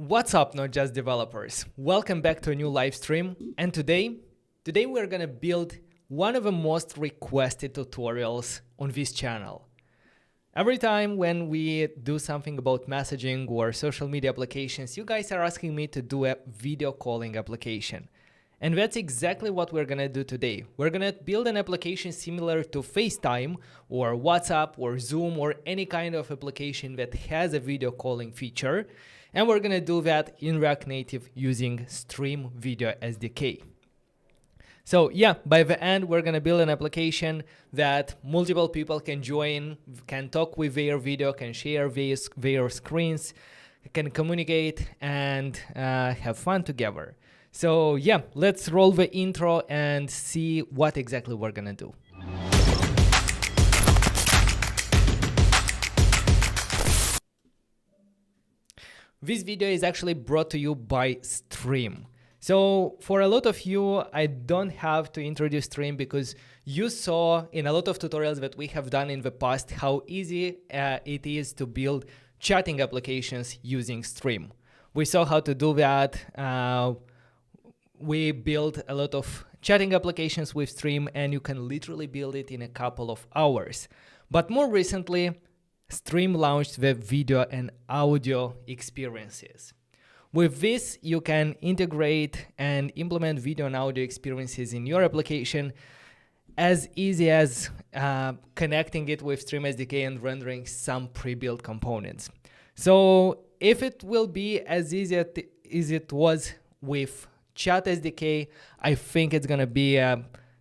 What's up, Not.Just developers? Welcome back to a new live stream. And today we're gonna build one of the most requested tutorials on this channel. Every time when we do something about messaging or social media applications, you guys are asking me to do a video calling application. And that's exactly what we're gonna do today. We're gonna build an application similar to Facetime or WhatsApp or Zoom or any kind of application that has a video calling feature. And we're gonna do that in React Native using Stream Video SDK. So yeah, by the end, we're gonna build an application that multiple people can join, can talk with their video, can share their screens, can communicate and have fun together. So yeah, let's roll the intro and see what exactly we're gonna do. This video is actually brought to you by Stream. So for a lot of you, I don't have to introduce Stream because you saw in a lot of tutorials that we have done in the past how easy it is to build chatting applications using Stream. We saw how to do that. We built a lot of chatting applications with Stream, and you can literally build it in a couple of hours. But more recently, Stream launched the video and audio experiences. With this, you can integrate and implement video and audio experiences in your application as easy as connecting it with Stream SDK and rendering some pre-built components. So if it will be as easy as it was with Chat SDK, I think it's going to be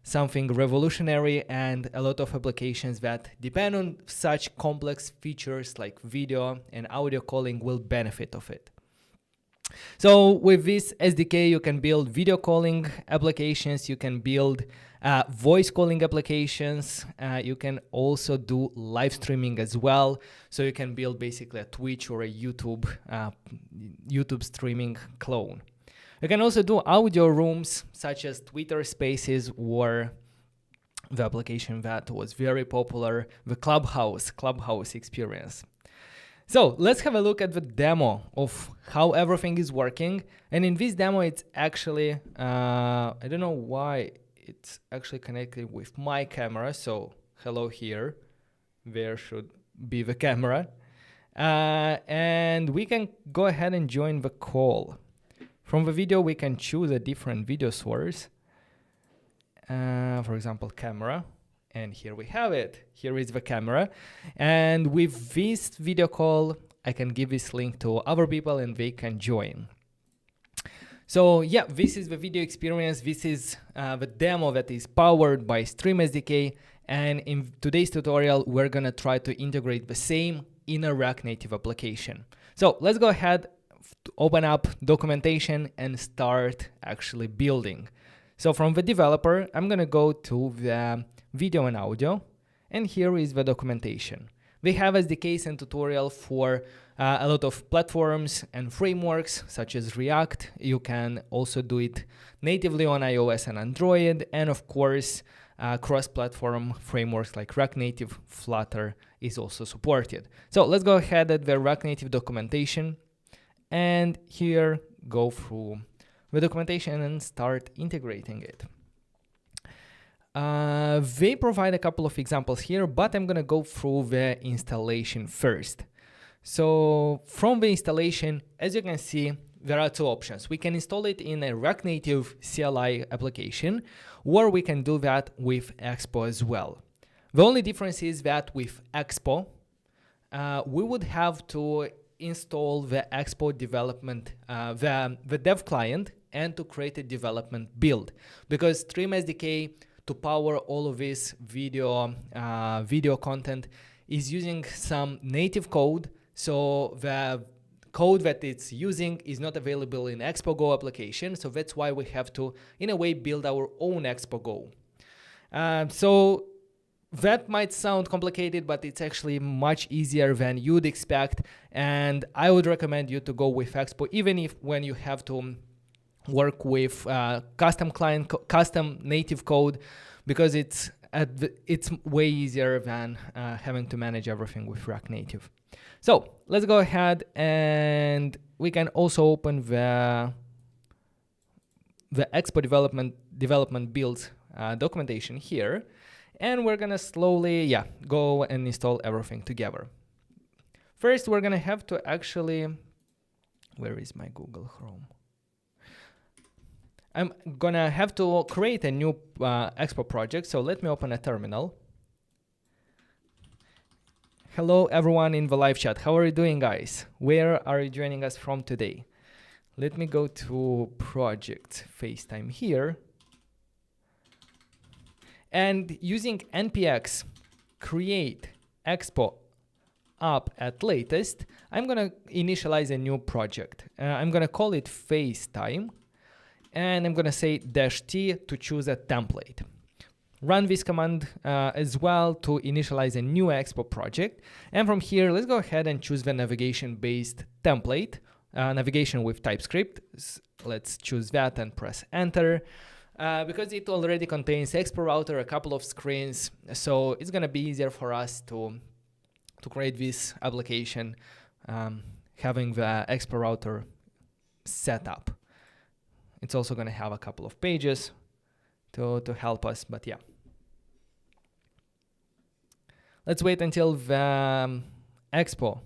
something revolutionary, and a lot of applications that depend on such complex features like video and audio calling will benefit of it. So with this SDK, you can build video calling applications, you can build voice calling applications, you can also do live streaming as well. So you can build basically a Twitch or a YouTube streaming clone. You can also do audio rooms such as Twitter Spaces or the application that was very popular, the Clubhouse experience. So let's have a look at the demo of how everything is working. And in this demo, it's actually, I don't know why it's actually connected with my camera. So hello here, there should be the camera. And we can go ahead and join the call. From the video, we can choose a different video source. For example, camera. And here we have it. Here is the camera. And with this video call, I can give this link to other people and they can join. So yeah, this is the video experience. This is the demo that is powered by Stream SDK. And in today's tutorial, we're gonna try to integrate the same in a React Native application. So let's go ahead, open up documentation and start actually building. So from the developer, I'm gonna go to the video and audio, and here is the documentation. We have SDKs and tutorial for a lot of platforms and frameworks such as React. You can also do it natively on iOS and Android, and of course, cross-platform frameworks like React Native, Flutter is also supported. So let's go ahead at the React Native documentation, and here go through the documentation and start integrating it. They provide a couple of examples here, but I'm gonna go through the installation first. So from the installation, as you can see, there are two options. We can install it in a React Native CLI application, or we can do that with Expo as well. The only difference is that with Expo, we would have to install the Expo development, the dev client, and to create a development build, because Stream SDK to power all of this video content is using some native code. So the code that it's using is not available in Expo Go application. So that's why we have to, in a way, build our own Expo Go. So that might sound complicated, but it's actually much easier than you'd expect. And I would recommend you to go with Expo, even if when you have to work with custom native code, because it's way easier than having to manage everything with React Native. So let's go ahead and we can also open the Expo development build documentation here. And we're gonna slowly, go and install everything together. First, we're gonna have to actually, where is my Google Chrome? I'm gonna have to create a new Expo project. So let me open a terminal. Hello everyone in the live chat. How are you doing, guys? Where are you joining us from today? Let me go to project Facetime here. And using npx create Expo app at latest, I'm gonna initialize a new project. I'm gonna call it Facetime, and I'm gonna say -t to choose a template. Run this command as well to initialize a new Expo project. And from here, let's go ahead and choose the navigation-based template, navigation with TypeScript. Let's choose that and press enter. Because it already contains Expo router, a couple of screens, so it's gonna be easier for us to create this application having the Expo router set up. It's also gonna have a couple of pages to help us, but yeah. Let's wait until the Expo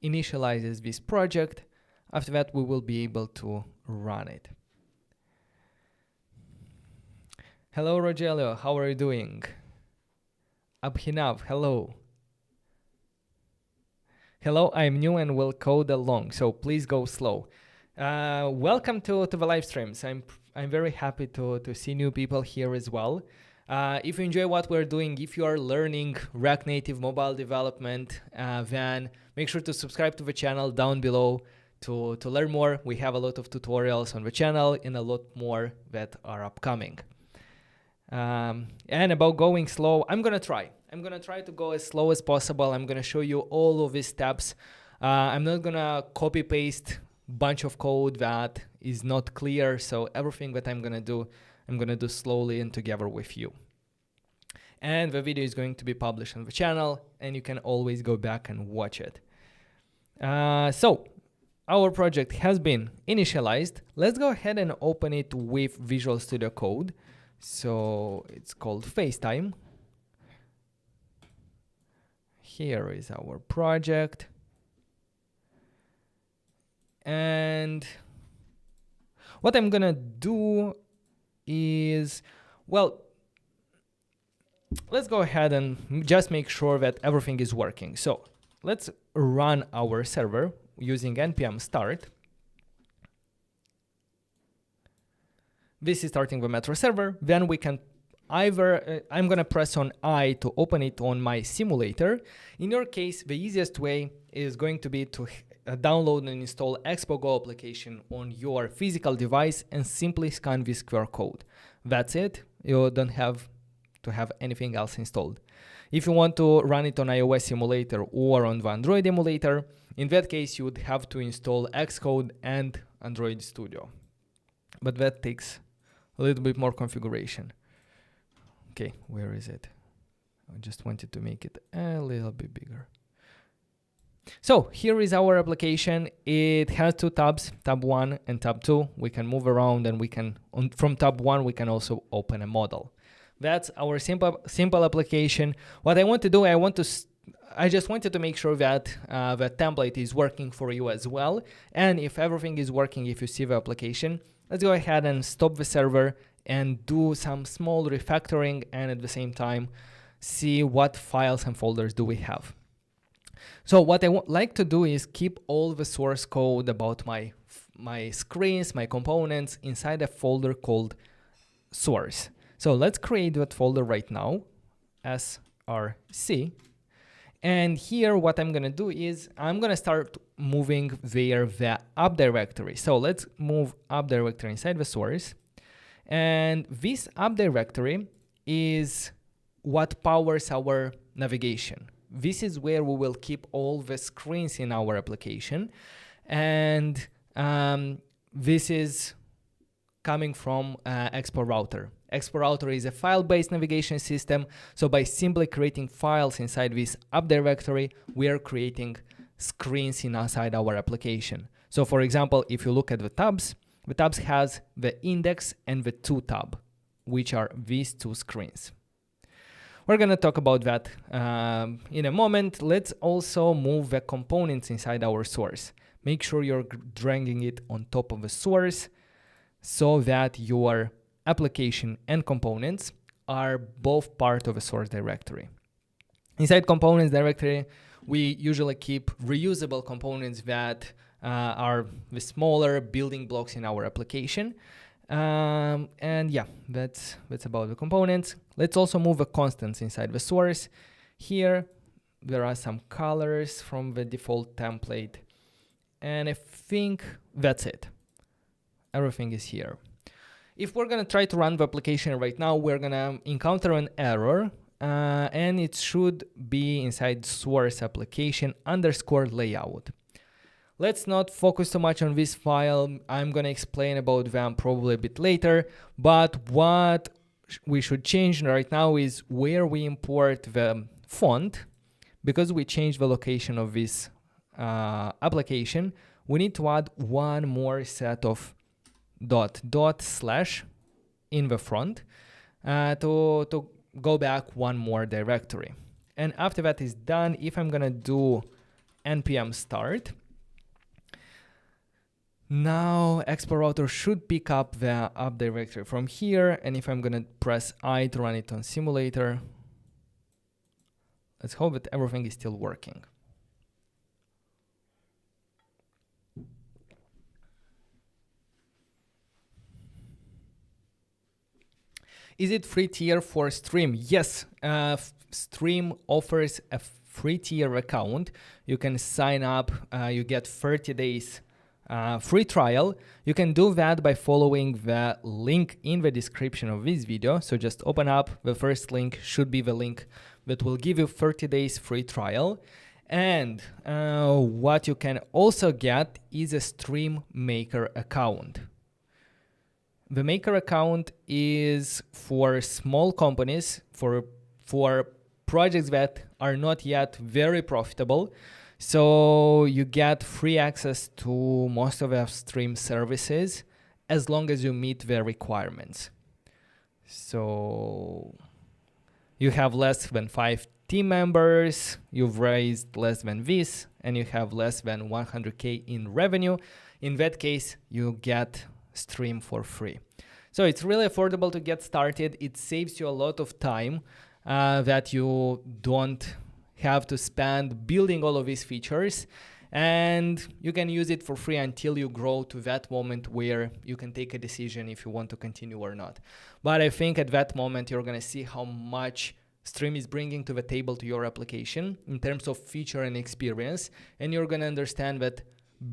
initializes this project. After that, we will be able to run it. Hello, Rogelio, how are you doing? Abhinav, hello. Hello, I'm new and will code along, so please go slow. Welcome to the live streams. I'm very happy to see new people here as well. If you enjoy what we're doing, if you are learning React Native mobile development, then make sure to subscribe to the channel down below to learn more. We have a lot of tutorials on the channel and a lot more that are upcoming. And about going slow, I'm gonna try to go as slow as possible. I'm gonna show you all of these steps. I'm not gonna copy paste bunch of code that is not clear. So everything that I'm gonna do slowly and together with you. And the video is going to be published on the channel, and you can always go back and watch it. So our project has been initialized. Let's go ahead and open it with Visual Studio Code. So it's called Facetime. Here is our project. And what I'm gonna do is, well, let's go ahead and just make sure that everything is working. So let's run our server using npm start. This is starting the Metro server. Then we can either, I'm gonna press on I to open it on my simulator. In your case, the easiest way is going to be to download and install Expo Go application on your physical device and simply scan this QR code. That's it. You don't have to have anything else installed. If you want to run it on iOS simulator or on the Android emulator, in that case, you would have to install Xcode and Android Studio. But that takes a little bit more configuration. Okay, where is it? I just wanted to make it a little bit bigger. So here is our application. It has two tabs, tab 1 and tab 2. We can move around, and we can, from tab 1, we can also open a model. That's our simple application. What I want to do, I just wanted to make sure that the template is working for you as well. And if everything is working, if you see the application, let's go ahead and stop the server and do some small refactoring, and at the same time, see what files and folders do we have. So what I like to do is keep all the source code about my screens, my components inside a folder called source. So let's create that folder right now, src. And here what I'm gonna do is I'm gonna start moving there the app directory. So let's move app directory inside the source. And this app directory is what powers our navigation. This is where we will keep all the screens in our application. And this is coming from Expo router. Expo router is a file-based navigation system. So by simply creating files inside this app directory, we are creating screens inside our application. So for example, if you look at the tabs has the index and the to tab, which are these two screens. We're going to talk about that in a moment. Let's also move the components inside our source. Make sure you're dragging it on top of the source so that your application and components are both part of a source directory. Inside components directory, we usually keep reusable components that are the smaller building blocks in our application. And yeah, that's about the components. Let's also move the constants inside the source. Here, there are some colors from the default template. And I think that's it. Everything is here. If we're going to try to run the application right now, we're going to encounter an error. And it should be inside source application _ layout. Let's not focus too much on this file. I'm going to explain about them probably a bit later. But what we should change right now is where we import the font. Because we changed the location of this application, we need to add one more set of // in the front to go back one more directory. And after that is done, if I'm going to do npm start, now Expo router should pick up the app directory from here. And if I'm going to press I to run it on simulator, let's hope that everything is still working. Is it free tier for Stream? Yes, Stream offers a free tier account. You can sign up, you get 30 days free trial. You can do that by following the link in the description of this video. So just open up, the first link should be the link that will give you 30 days free trial. And what you can also get is a Stream Maker account. The Maker account is for small companies, for projects that are not yet very profitable. So you get free access to most of our Stream services as long as you meet the requirements. So you have less than 5 team members, you've raised less than this, and you have less than 100K in revenue. In that case, you get Stream for free. So it's really affordable to get started. It saves you a lot of time that you don't have to spend building all of these features, and you can use it for free until you grow to that moment where you can take a decision if you want to continue or not. But I think at that moment, you're going to see how much Stream is bringing to the table to your application in terms of feature and experience, and you're going to understand that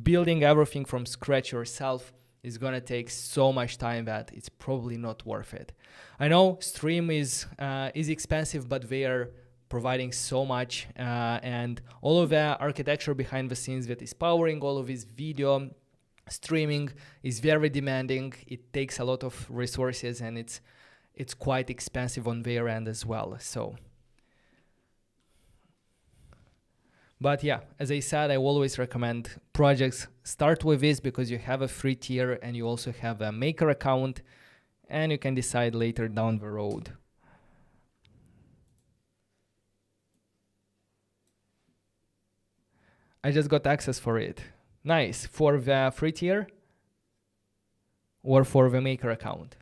building everything from scratch yourself is going to take so much time that it's probably not worth it. I know Stream is expensive, but they are providing so much and all of the architecture behind the scenes that is powering all of this video streaming is very demanding. It takes a lot of resources and it's quite expensive on their end as well. So, but yeah, as I said, I always recommend projects start with this because you have a free tier and you also have a Maker account and you can decide later down the road. I just got access for it. Nice. For the free tier or for the Maker account?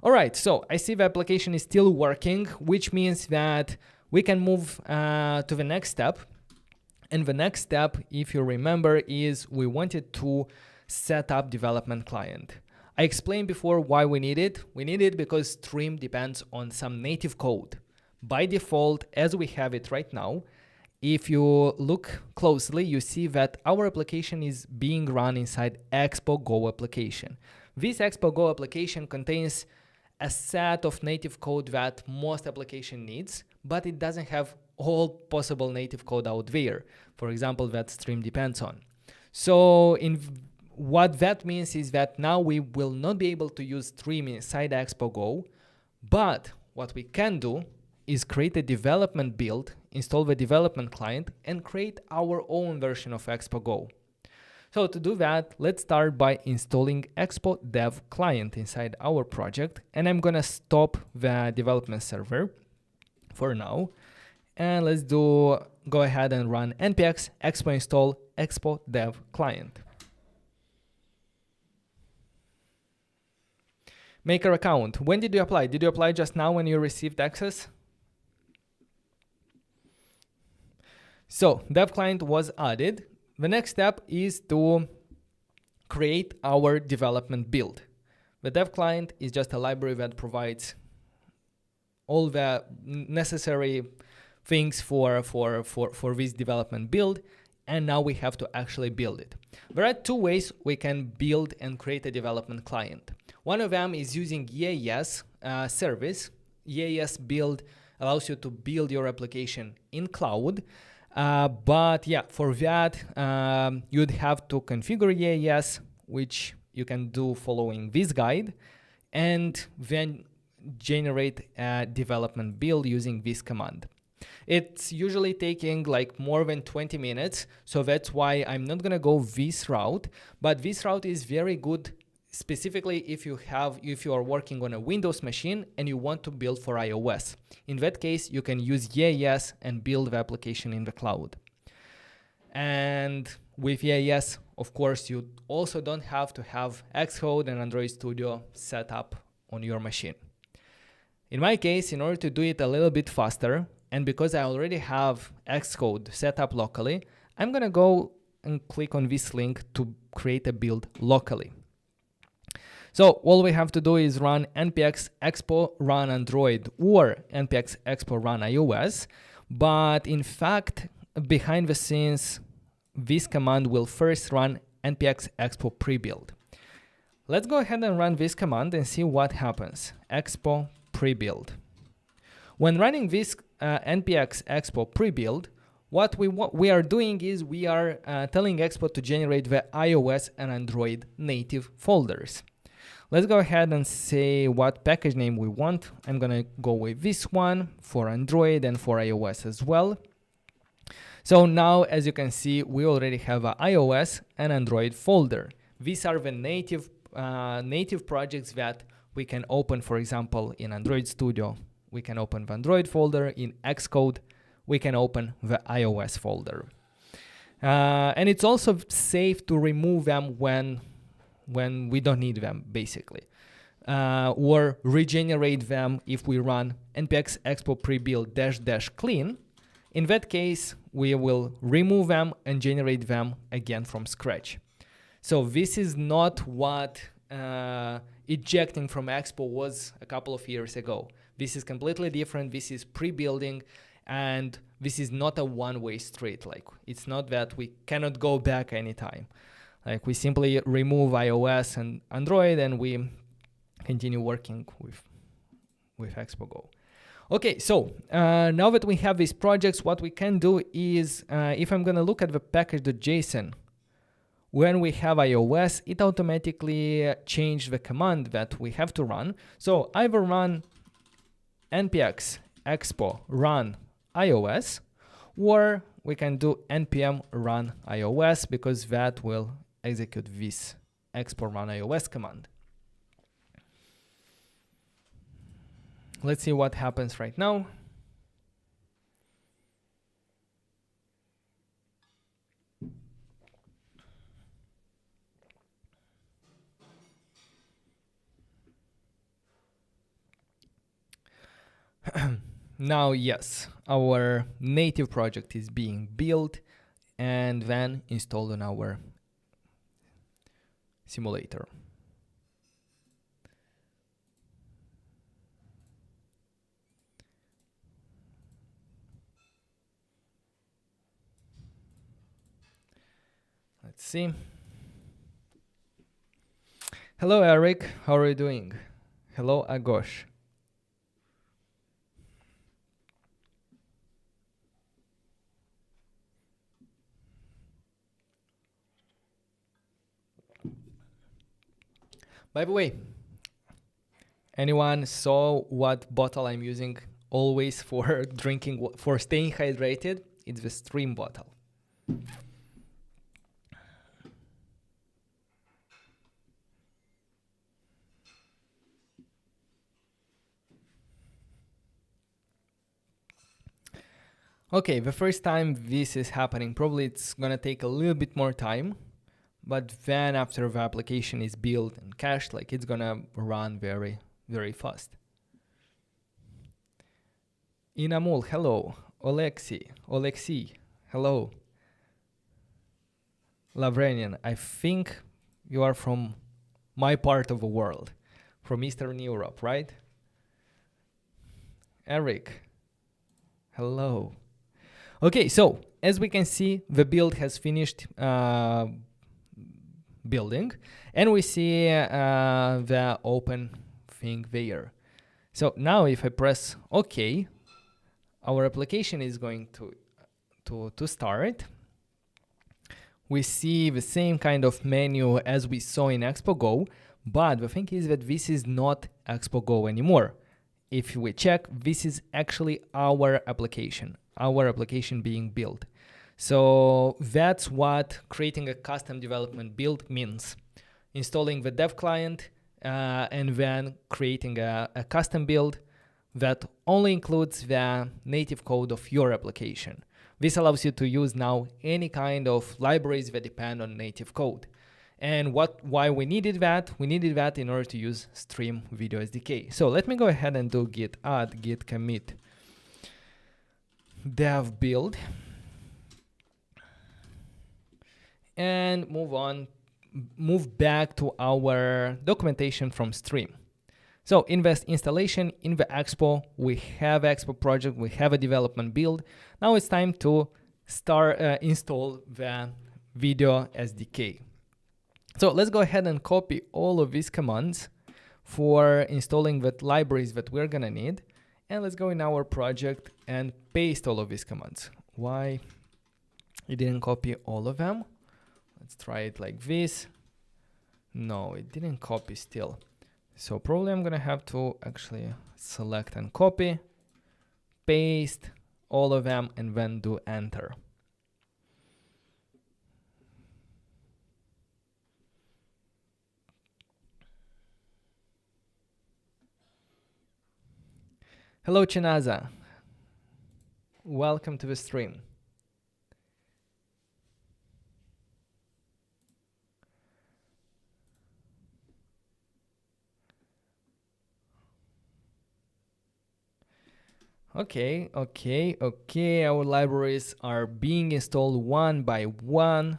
All right, so I see the application is still working, which means that we can move to the next step. And the next step, if you remember, is we wanted to set up development client. I explained before why we need it. We need it because Stream depends on some native code. By default, as we have it right now, if you look closely, you see that our application is being run inside Expo Go application. This Expo Go application contains a set of native code that most application needs, but it doesn't have all possible native code out there. For example, that Stream depends on. So what that means is that now we will not be able to use Stream inside Expo Go, but what we can do is create a development build, install the development client, and create our own version of Expo Go. So to do that, let's start by installing Expo Dev client inside our project, and I'm gonna stop the development server for now. And let's go ahead and run npx expo install Expo Dev client. Maker account. When did you apply? Did you apply just now when you received access? So dev client was added. The next step is to create our development build. The dev client is just a library that provides all the necessary things for this development build, and now we have to actually build it. There are two ways we can build and create a development client. One of them is using EAS service. EAS build allows you to build your application in cloud. But yeah, for that, you'd have to configure EAS, which you can do following this guide, and then generate a development build using this command. It's usually taking like more than 20 minutes, so that's why I'm not gonna go this route, but this route is very good specifically if you are working on a Windows machine and you want to build for iOS. In that case, you can use EAS and build the application in the cloud. And with EAS, of course, you also don't have to have Xcode and Android Studio set up on your machine. In my case, in order to do it a little bit faster, and because I already have Xcode set up locally, I'm gonna go and click on this link to create a build locally. So all we have to do is run npx expo run Android or npx expo run iOS, but in fact, behind the scenes, this command will first run npx expo prebuild. Let's go ahead and run this command and see what happens. Expo prebuild. When running this npx expo prebuild, what we are doing is we are telling Expo to generate the iOS and Android native folders. Let's go ahead and say what package name we want. I'm gonna go with this one for Android and for iOS as well. So now, as you can see, we already have an iOS and Android folder. These are the native projects that we can open, for example, in Android Studio. We can open the Android folder. In Xcode, we can open the iOS folder. And it's also safe to remove them when we don't need them, basically. Or regenerate them if we run npx expo prebuild -- clean. In that case, we will remove them and generate them again from scratch. So this is not what ejecting from Expo was a couple of years ago. This is completely different. This is pre-building, and this is not a one-way street. Like, it's not that we cannot go back anytime. Like, we simply remove iOS and Android and we continue working with Expo Go. Okay, so now that we have these projects, what we can do is, if I'm gonna look at the package.json, when we have iOS, it automatically changed the command that we have to run. So either run npx expo run iOS, or we can do npm run iOS, because that will execute this expo run iOS command. Let's see what happens right now. Now, yes, our native project is being built and then installed on our simulator. Let's see. Hello, Eric. How are you doing? Hello, Agosh. By the way, anyone saw what bottle I'm using always for drinking, for staying hydrated? It's the Stream bottle. Okay, the first time this is happening, probably it's gonna take a little bit more time, but then after the application is built and cached, like it's gonna run very, very fast. Inamul, hello. Oleksiy, hello. Lavrenian, I think you are from my part of the world, from Eastern Europe, right? Eric, hello. Okay, so as we can see, the build has finished building, and we see the open thing there. So now if I press OK, our application is going to start. We see the same kind of menu as we saw in Expo Go, but the thing is that this is not Expo Go anymore. If we check, this is actually our application being built. So that's what creating a custom development build means. Installing the dev client and then creating a custom build that only includes the native code of your application. This allows you to use now any kind of libraries that depend on native code. And why we needed that? We needed that in order to use Stream Video SDK. So let me go ahead and do git add, git commit, dev build, and move back to our documentation from Stream. So in the installation, in the Expo, we have Expo project, we have a development build. Now it's time to start install the video SDK. So let's go ahead and copy all of these commands for installing the libraries that we're gonna need. And let's go in our project and paste all of these commands. Why it didn't copy all of them? Let's try it like this. No, it didn't copy still. So probably I'm gonna have to actually select and copy, paste all of them, and then do enter. Hello, Chinaza. Welcome to the stream. Okay. Our libraries are being installed one by one.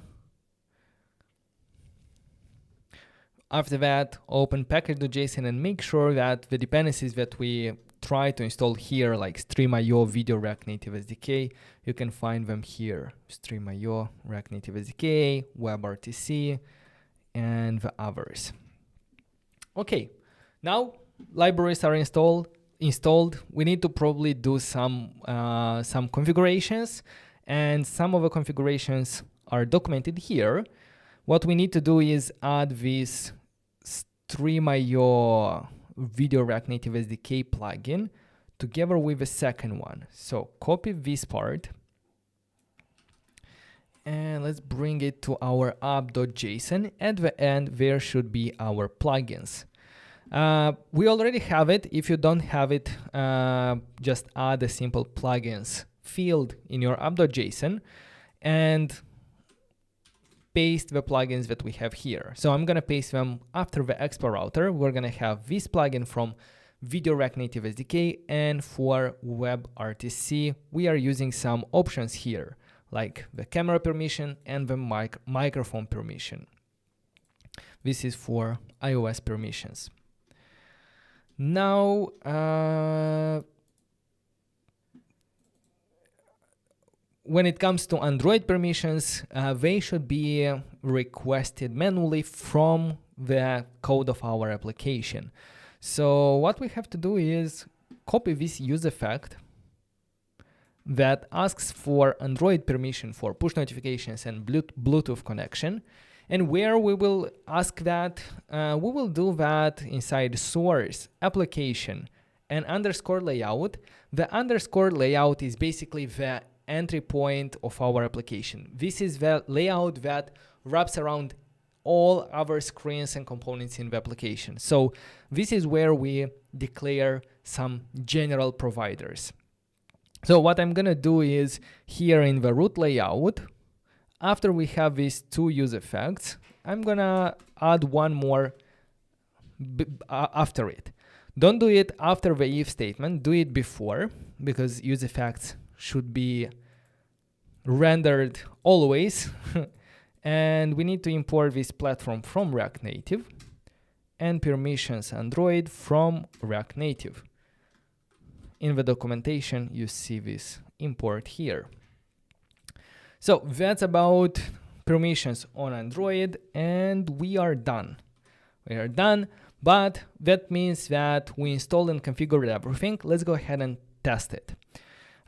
After that, open package.json and make sure that the dependencies that we try to install here, like Stream.io, Video React Native SDK, you can find them here. Stream.io, React Native SDK, WebRTC, and the others. Okay, now libraries are installed. We need to probably do some configurations, and some of the configurations are documented here. What we need to do is add this Stream.io Video React Native SDK plugin together with the second one. So copy this part and let's bring it to our app.json. At the end, there should be our plugins. We already have it. If you don't have it, just add a simple plugins field in your app.json and paste the plugins that we have here. So I'm gonna paste them after the Expo router. We're gonna have this plugin from Video React Native SDK, and for WebRTC, we are using some options here, like the camera permission and the microphone permission. This is for iOS permissions. Now, when it comes to Android permissions, they should be requested manually from the code of our application. So what we have to do is copy this use effect that asks for Android permission for push notifications and Bluetooth connection. And where we will ask that, we will do that inside source, application, and underscore layout. The underscore layout is basically the entry point of our application. This is the layout that wraps around all our screens and components in the application. So this is where we declare some general providers. So what I'm gonna do is here in the root layout, after we have these two use effects, I'm gonna add one more after it. Don't do it after the if statement, do it before, because use effects should be rendered always. And we need to import this platform from React Native and permissions Android from React Native. In the documentation, you see this import here. So that's about permissions on Android, and we are done. We are done, but that means that we installed and configured everything. Let's go ahead and test it.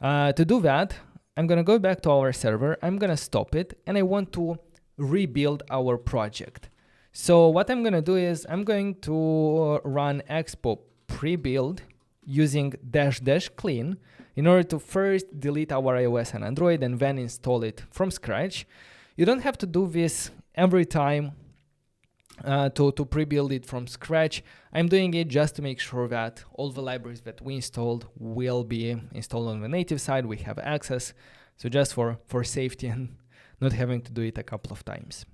To do that, I'm gonna go back to our server, I'm gonna stop it, and I want to rebuild our project. So what I'm gonna do is I'm going to run Expo pre-build using --clean in order to first delete our iOS and Android and then install it from scratch. You don't have to do this every time to pre-build it from scratch. I'm doing it just to make sure that all the libraries that we installed will be installed on the native side. We have access, so just for safety and not having to do it a couple of times.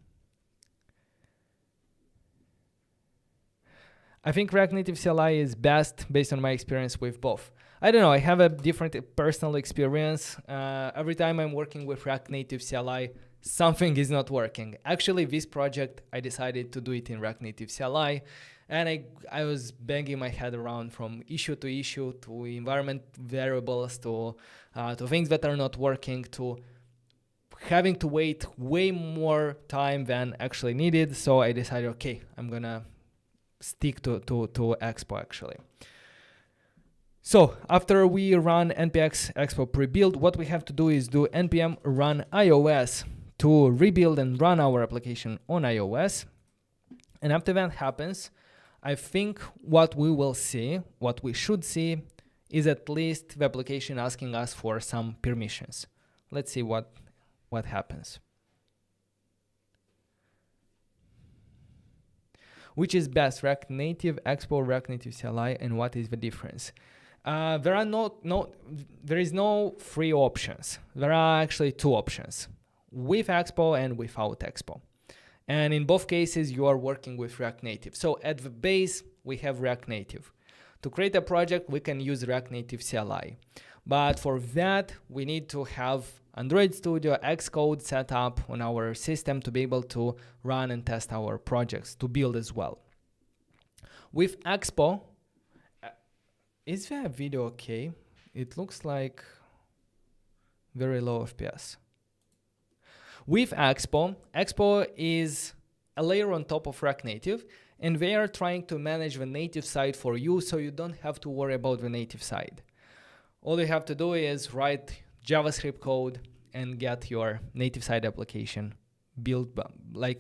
I think React Native CLI is best based on my experience with both. I don't know, I have a different personal experience. Every time I'm working with React Native CLI, something is not working. Actually, this project, I decided to do it in React Native CLI, and I was banging my head around from issue to environment variables to things that are not working, to having to wait way more time than actually needed. So I decided, okay, I'm gonna stick to Expo actually. So after we run npx expo pre-build, what we have to do is do npm run iOS to rebuild and run our application on iOS. And after that happens, I think what we will see, what we should see, is at least the application asking us for some permissions. Let's see what happens. Which is best, React Native, Expo, React Native CLI, and what is the difference? There is no free options. There are actually two options, with Expo and without Expo. And in both cases, you are working with React Native. So at the base, we have React Native. To create a project, we can use React Native CLI. But for that, we need to have Android Studio, Xcode set up on our system to be able to run and test our projects, to build as well. With Expo, is the video okay? It looks like very low FPS. With Expo, Expo is a layer on top of React Native, and they are trying to manage the native side for you, so you don't have to worry about the native side. All you have to do is write JavaScript code and get your native side application built,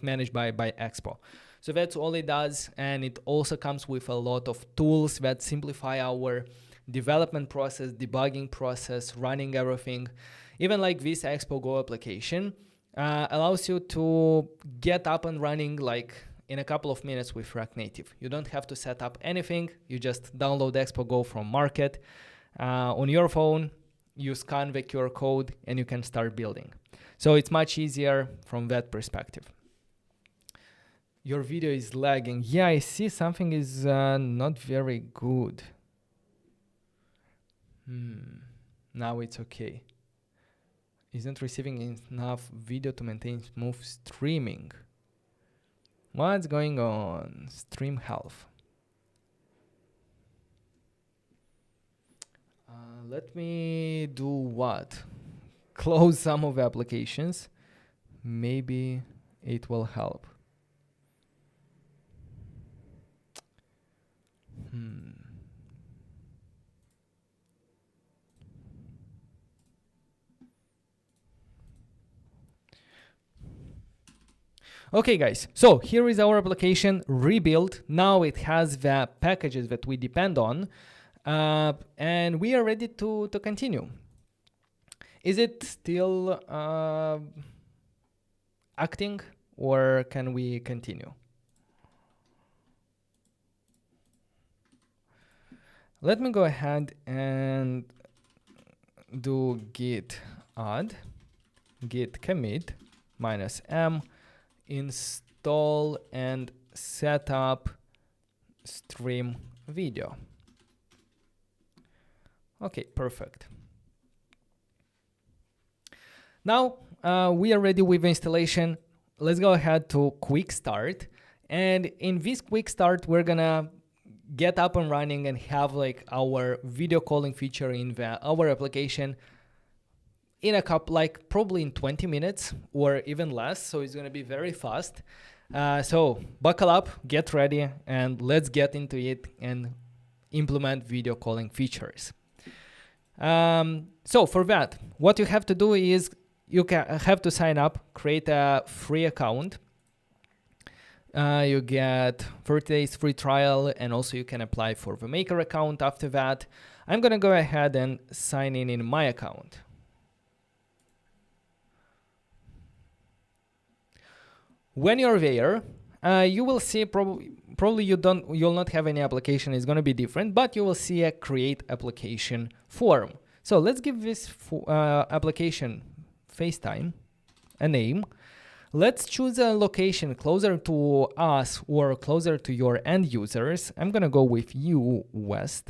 managed by Expo. So that's all it does, and it also comes with a lot of tools that simplify our development process, debugging process, running everything. Even like this Expo Go application allows you to get up and running like in a couple of minutes with React Native. You don't have to set up anything. You just download Expo Go from market on your phone. You scan the QR code and you can start building. So it's much easier from that perspective. Your video is lagging. Yeah, I see something is not very good. Now it's okay. Isn't receiving enough video to maintain smooth streaming. What's going on? Stream health. Let me do what? Close some of the applications. Maybe it will help. Okay, guys, so here is our application rebuilt. Now it has the packages that we depend on, and we are ready to continue. Is it still acting, or can we continue? Let me go ahead and do git add, git commit -m, install and set up stream video. Okay, perfect. Now we are ready with the installation. Let's go ahead to quick start. And in this quick start, we're gonna get up and running and have like our video calling feature in our application in a couple, like probably in 20 minutes or even less. So it's gonna be very fast. So buckle up, get ready, and let's get into it and implement video calling features. So for that, what you have to do is you have to sign up, create a free account. You get 30 days free trial, and also you can apply for the maker account after that. I'm gonna go ahead and sign in my account. When you're there, you will see probably you'll not have any application. It's gonna be different, but you will see a create application form. So let's give this application Facetime a name. Let's choose a location closer to us or closer to your end users. I'm gonna go with US,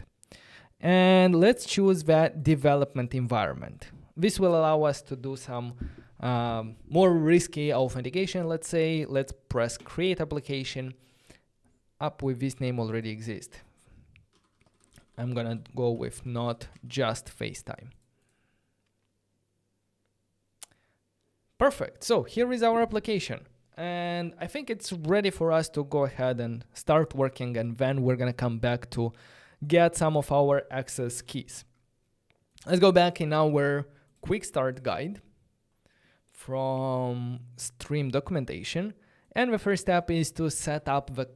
and let's choose that development environment. This will allow us to do some more risky authentication. Let's say, let's press create application. Up with this name already exists. I'm gonna go with not just Facetime. Perfect. So here is our application, and I think it's ready for us to go ahead and start working, and then we're gonna come back to get some of our access keys. Let's go back in our quick start guide from stream documentation, and the first step is to set up the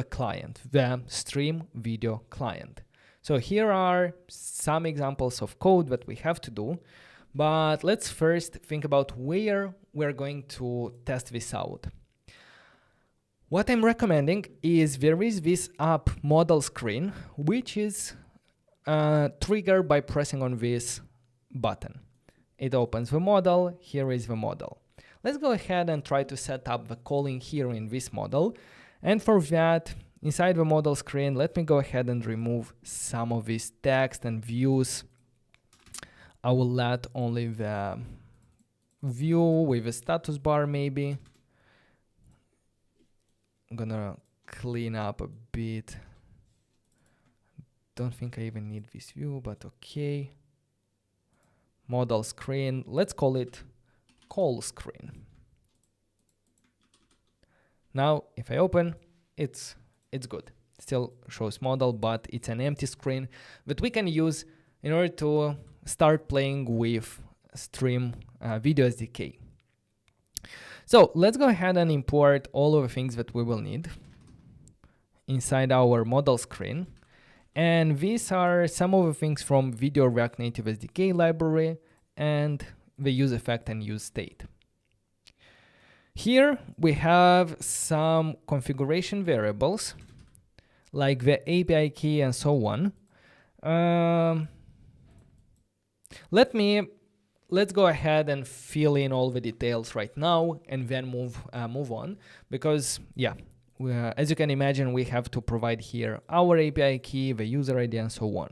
client, the stream video client. So here are some examples of code that we have to do. But let's first think about where we're going to test this out. What I'm recommending is there is this app model screen, which is triggered by pressing on this button. It opens the model. Here is the model. Let's go ahead and try to set up the calling here in this model. And for that, inside the model screen, let me go ahead and remove some of this text and views. I will let only the view with a status bar maybe. I'm gonna clean up a bit. Don't think I even need this view, but okay. Model screen, let's call it call screen. Now, if I open, it's good. Still shows model, but it's an empty screen that we can use in order to start playing with stream video SDK. So let's go ahead and import all of the things that we will need inside our model screen. And these are some of the things from Video React Native SDK library and the use effect and use state. Here we have some configuration variables like the API key and so on. Let's go ahead and fill in all the details right now and then move on, because yeah, as you can imagine, we have to provide here our API key, the user ID, and so on.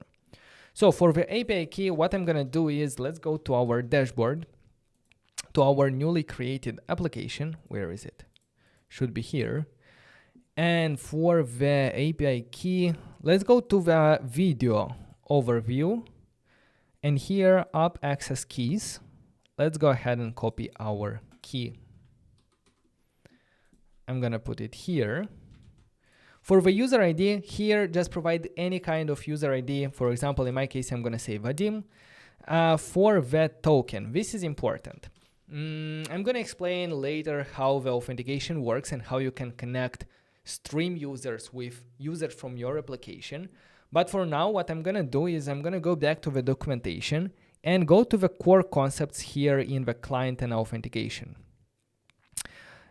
So for the API key, what I'm gonna do is let's go to our dashboard, to our newly created application. Where is it? Should be here. And for the API key, let's go to the video overview. And here, app access keys. Let's go ahead and copy our key. I'm gonna put it here. For the user ID, here just provide any kind of user ID. For example, in my case, I'm gonna say Vadim. For the token, this is important. I'm going to explain later how the authentication works and how you can connect stream users with users from your application. But for now, what I'm going to do is I'm going to go back to the documentation and go to the core concepts here in the client and authentication.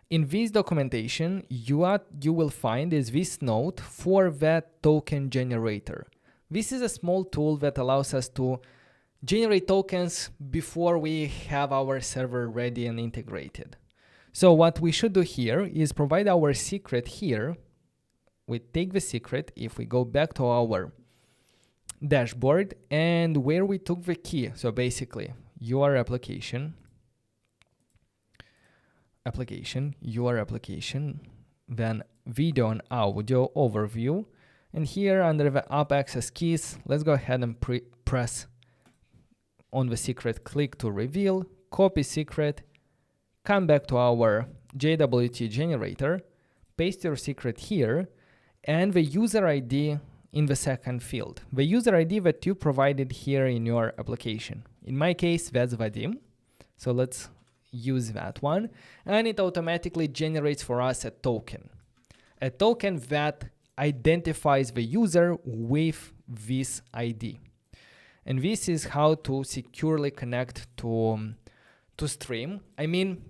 In this documentation, you will find is this note for the token generator. This is a small tool that allows us to generate tokens before we have our server ready and integrated. So what we should do here is provide our secret here. We take the secret, if we go back to our dashboard and where we took the key. So basically, your application, your application, then video and audio overview. And here under the app access keys, let's go ahead and press on the secret, click to reveal, copy secret, come back to our JWT generator, paste your secret here, and the user ID in the second field. The user ID that you provided here in your application. In my case, that's Vadim. So let's use that one. And it automatically generates for us a token. A token that identifies the user with this ID. And this is how to securely connect to Stream. I mean,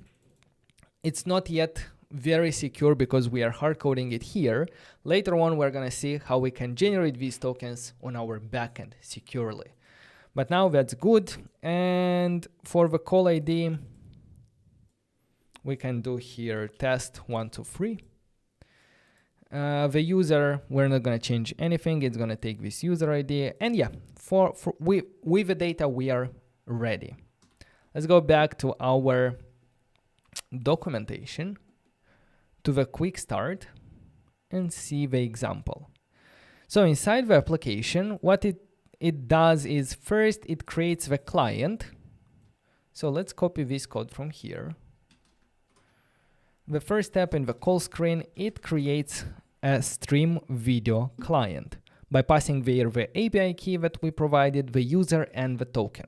it's not yet very secure because we are hard coding it here. Later on, we're going to see how we can generate these tokens on our backend securely. But now that's good. And for the call ID, we can do here test 1, 2, 3. The user, we're not going to change anything. It's going to take this user ID. And yeah, with the data, we are ready. Let's go back to our documentation, to the quick start, and see the example. So inside the application, what it does is first it creates the client. So let's copy this code from here. The first step in the call screen, it creates a stream video client by passing there the API key that we provided, the user and the token.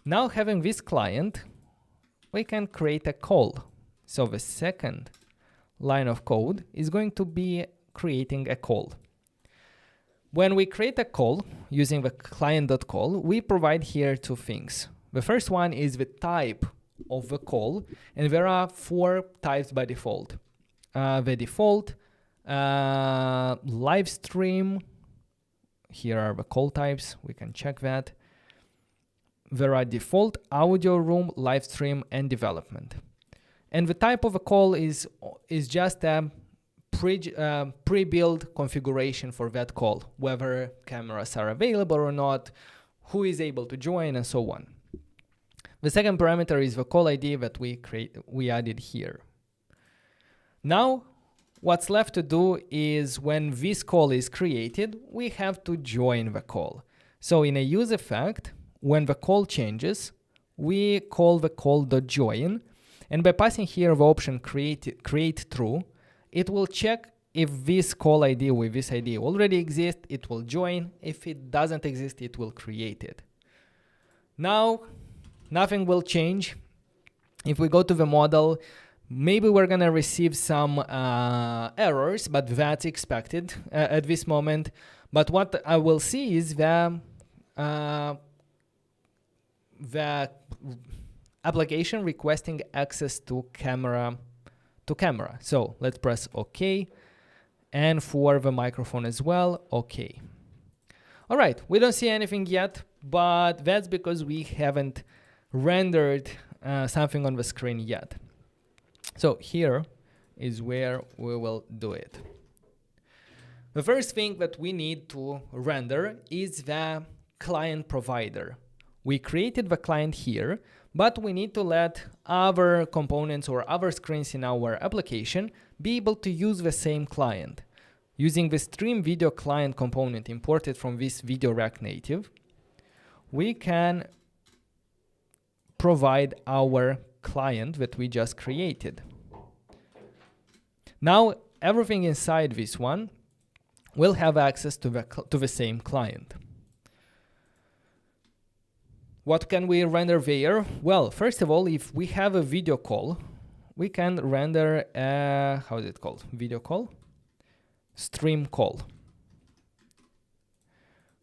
Now having this client, we can create a call. So the second line of code is going to be creating a call. When we create a call using the client.call, we provide here two things. The first one is the type of the call, and there are 4 types by default. The default, live stream, here are the call types, we can check that. There are default, audio room, live stream, and development. And the type of a call is just a pre-built configuration for that call, whether cameras are available or not, who is able to join, and so on. The second parameter is the call ID that we added here. Now, what's left to do is when this call is created, we have to join the call. So in a use effect, when the call changes, we call the call.join, and by passing here the option create true, it will check if this call ID with this ID already exists, it will join. If it doesn't exist, it will create it. Now, nothing will change. If we go to the model, maybe we're gonna receive some errors, but that's expected at this moment. But what I will see is the application requesting access to camera. So let's press OK. And for the microphone as well, OK. All right, we don't see anything yet, but that's because we haven't rendered something on the screen yet. So here is where we will do it. The first thing that we need to render is the client provider. We created the client here, but we need to let other components or other screens in our application be able to use the same client. Using the stream video client component imported from this video rack native, we can provide our client that we just created. Now, everything inside this one will have access to the same client. What can we render there? Well, first of all, if we have a video call, we can render a, how is it called? Video call? Stream call.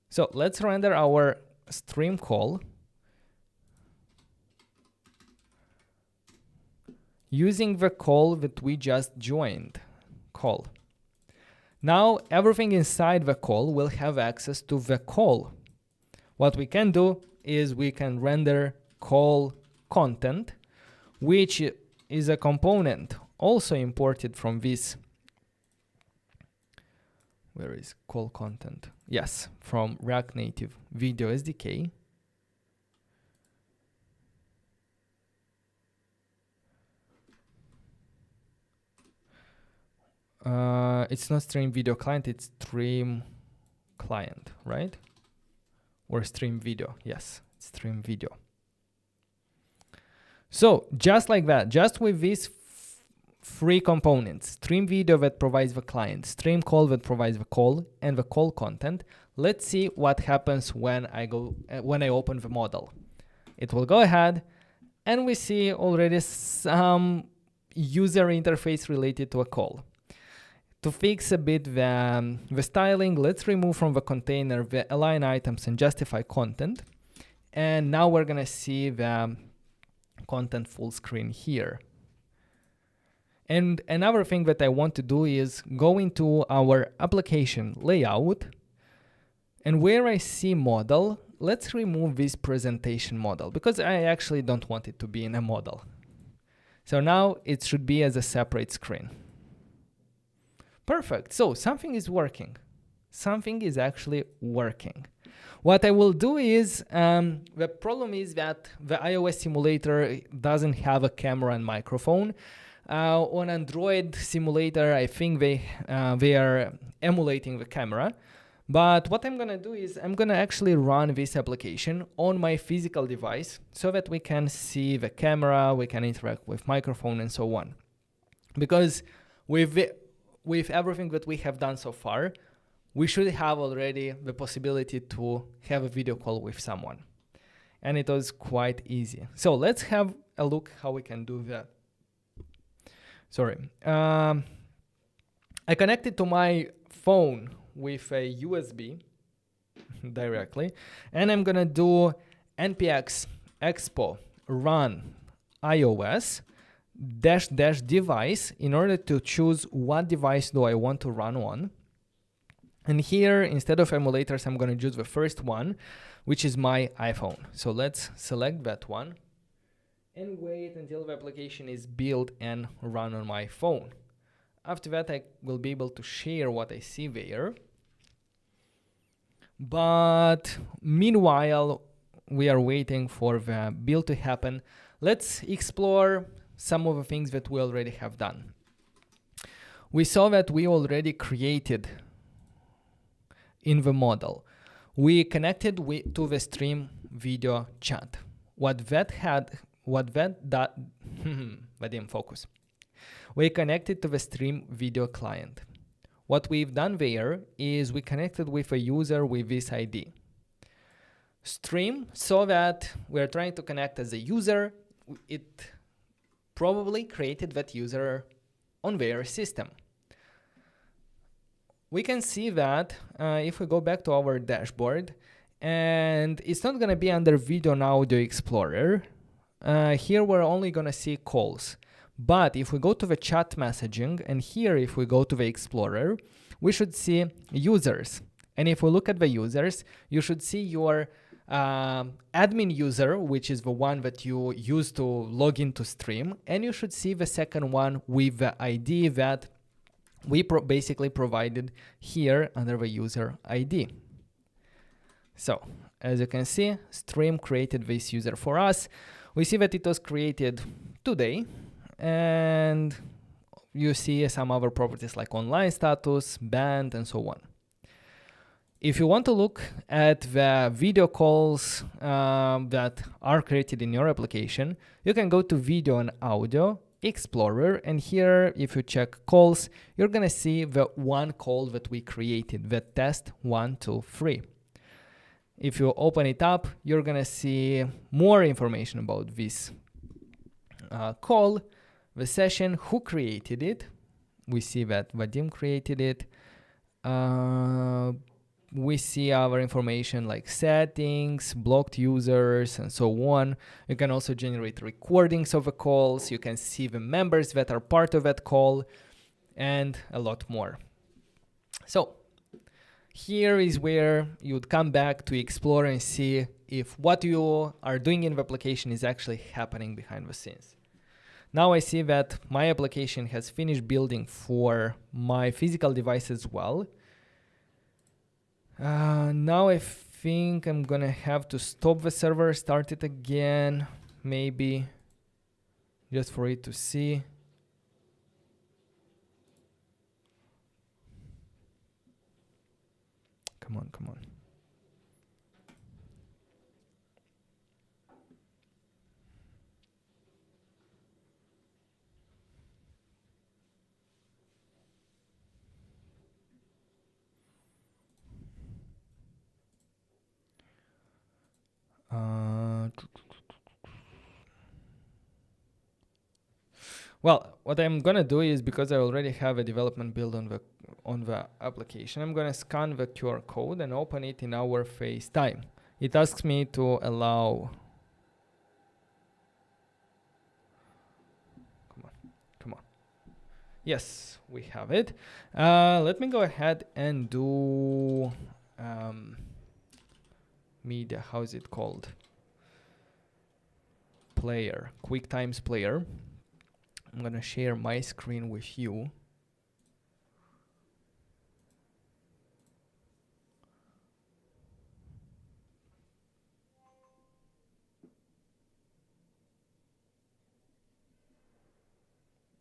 So let's render our stream call using the call that we just joined, call. Now everything inside the call will have access to the call. What we can do is we can render call content, which is a component also imported from this. Where is call content? Yes, from React Native Video SDK. It's not stream video client, it's stream client, right? Or stream video, yes, stream video. So just like that, just with these three components, stream video that provides the client, stream call that provides the call, and the call content, let's see what happens when I open the model. It will go ahead and we see already some user interface related to a call. To fix a bit the styling, let's remove from the container the align items and justify content. And now we're gonna see the content full screen here. And another thing that I want to do is go into our application layout, and where I see model, let's remove this presentation model because I actually don't want it to be in a model. So now it should be as a separate screen. Perfect. So something is working. Something is actually working. What I will do is, the problem is that the iOS simulator doesn't have a camera and microphone. On Android simulator, I think they are emulating the camera. But what I'm gonna do is I'm gonna actually run this application on my physical device so that we can see the camera, we can interact with microphone and so on. Because with everything that we have done so far, we should have already the possibility to have a video call with someone. And it was quite easy. So let's have a look how we can do that. Sorry. I connected to my phone with a USB directly, and I'm gonna do npx expo run iOS -- device in order to choose what device do I want to run on. And here, instead of emulators, I'm going to choose the first one, which is my iPhone. So let's select that one and wait until the application is built and run on my phone. After that, I will be able to share what I see there. But meanwhile, we are waiting for the build to happen. Let's explore some of the things that we already have done. We saw that we already created in the model. We connected to the stream video chat. We connected to the stream video client. What we've done there is we connected with a user with this ID. Stream saw that we're trying to connect as a user. It probably created that user on their system. We can see that if we go back to our dashboard, and it's not going to be under Video and Audio Explorer. Here we're only going to see calls. But if we go to the chat messaging, and here if we go to the Explorer, we should see users. And if we look at the users, you should see your admin user, which is the one that you use to log into stream, and you should see the second one with the ID that we basically provided here under the user ID. So as you can see, stream created this user for us. We see that it was created today, and you see some other properties like online status, banned, and so on. If you want to look at the video calls that are created in your application, you can go to Video and Audio Explorer, and here if you check calls, you're gonna see the one call that we created, the test 1, 2, 3. If you open it up, you're gonna see more information about this call, the session, who created it. We see that Vadim created it. We see our information like settings, blocked users, and so on. You can also generate recordings of the calls. You can see the members that are part of that call, and a lot more. So here is where you would come back to explore and see if what you are doing in the application is actually happening behind the scenes. Now I see that my application has finished building for my physical device as well. Now I think I'm gonna have to stop the server, start it again, maybe, just for it to see. Come on, come on. Well, what I'm gonna do is, because I already have a development build on the application, I'm gonna scan the QR code and open it in our FaceTime. It asks me to allow. Come on. Yes, we have it. Let me go ahead and do media. How is it called? Player. QuickTimes Player. I'm gonna share my screen with you.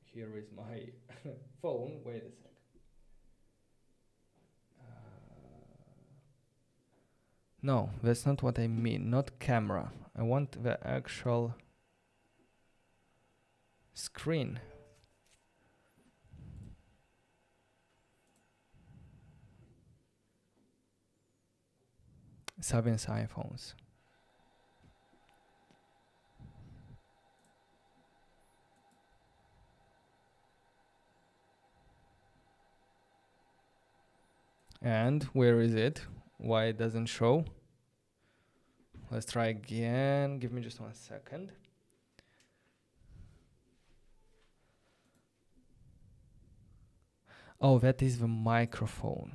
Here is my phone. Wait a sec. No, that's not what I mean. Not camera. I want the actual screen. Sabian's iPhones. And where is it? Why it doesn't show? Let's try again. Give me just 1 second. Oh, that is the microphone.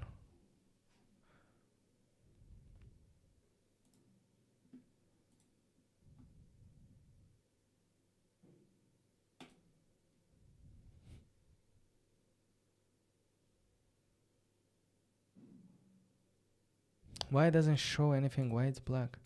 Why it doesn't show anything? Why it's black?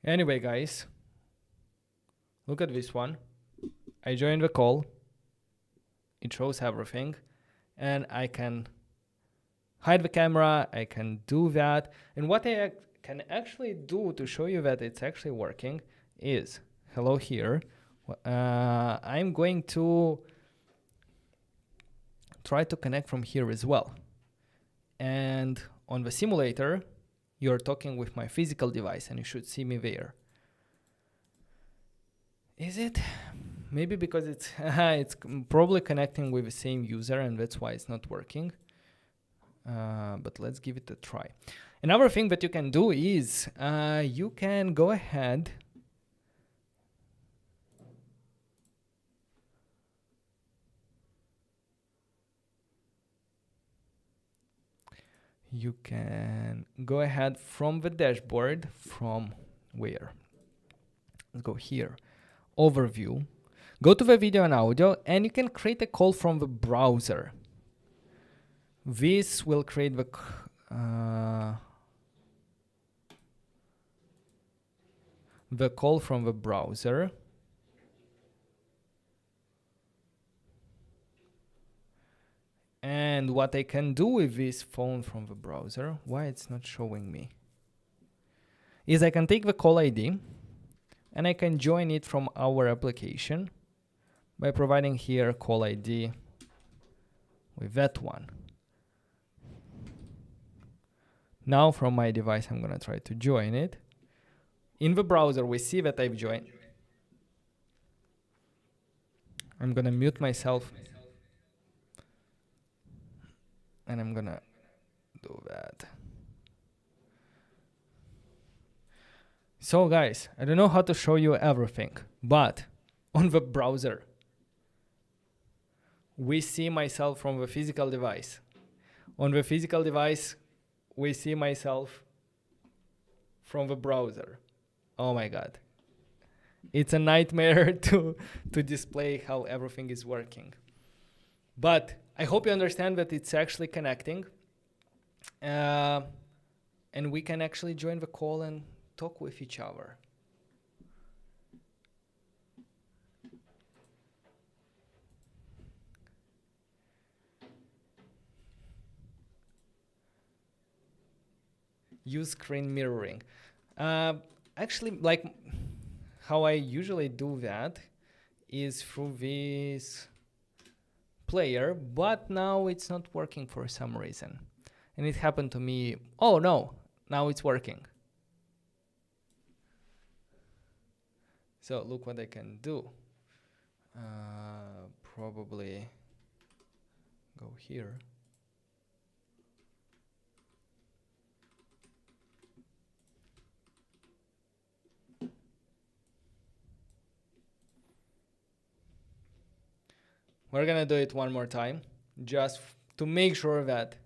Anyway, guys, look at this one. I joined the call. It shows everything, and I can hide the camera. I can do that. And what I can actually do to show you that it's actually working is, hello here. I'm going to try to connect from here as well. And on the simulator, you're talking with my physical device, and you should see me there. Is it? Maybe because it's it's probably connecting with the same user, and that's why it's not working. But let's give it a try. Another thing that you can do is you can go ahead from the dashboard, from where? Let's go here. Overview. Go to the video and audio, and you can create a call from the browser. This will create the call from the browser. And what I can do with this phone from the browser, why it's not showing me, is I can take the call ID and I can join it from our application by providing here call ID with that one. Now from my device, I'm gonna try to join it. In the browser, we see that I've joined. I'm gonna mute myself. And I'm gonna do that. So guys, I don't know how to show you everything, but on the browser, we see myself from the physical device. On the physical device, we see myself from the browser. Oh my God. It's a nightmare to display how everything is working. But I hope you understand that it's actually connecting. And we can actually join the call and talk with each other. Use screen mirroring. Actually, like how I usually do that is through this player, but now it's not working for some reason. And it happened to me. Oh no, now it's working. So look what I can do. Probably go here. We're gonna do it one more time, just to make sure that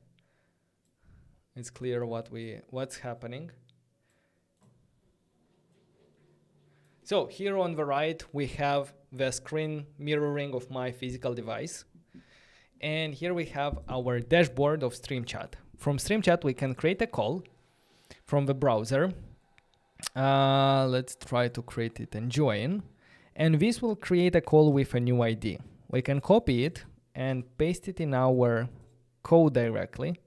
it's clear what's happening. So here on the right, we have the screen mirroring of my physical device. And here we have our dashboard of Stream Chat. From Stream Chat, we can create a call from the browser. Let's try to create it and join. And this will create a call with a new ID. We can copy it and paste it in our code directly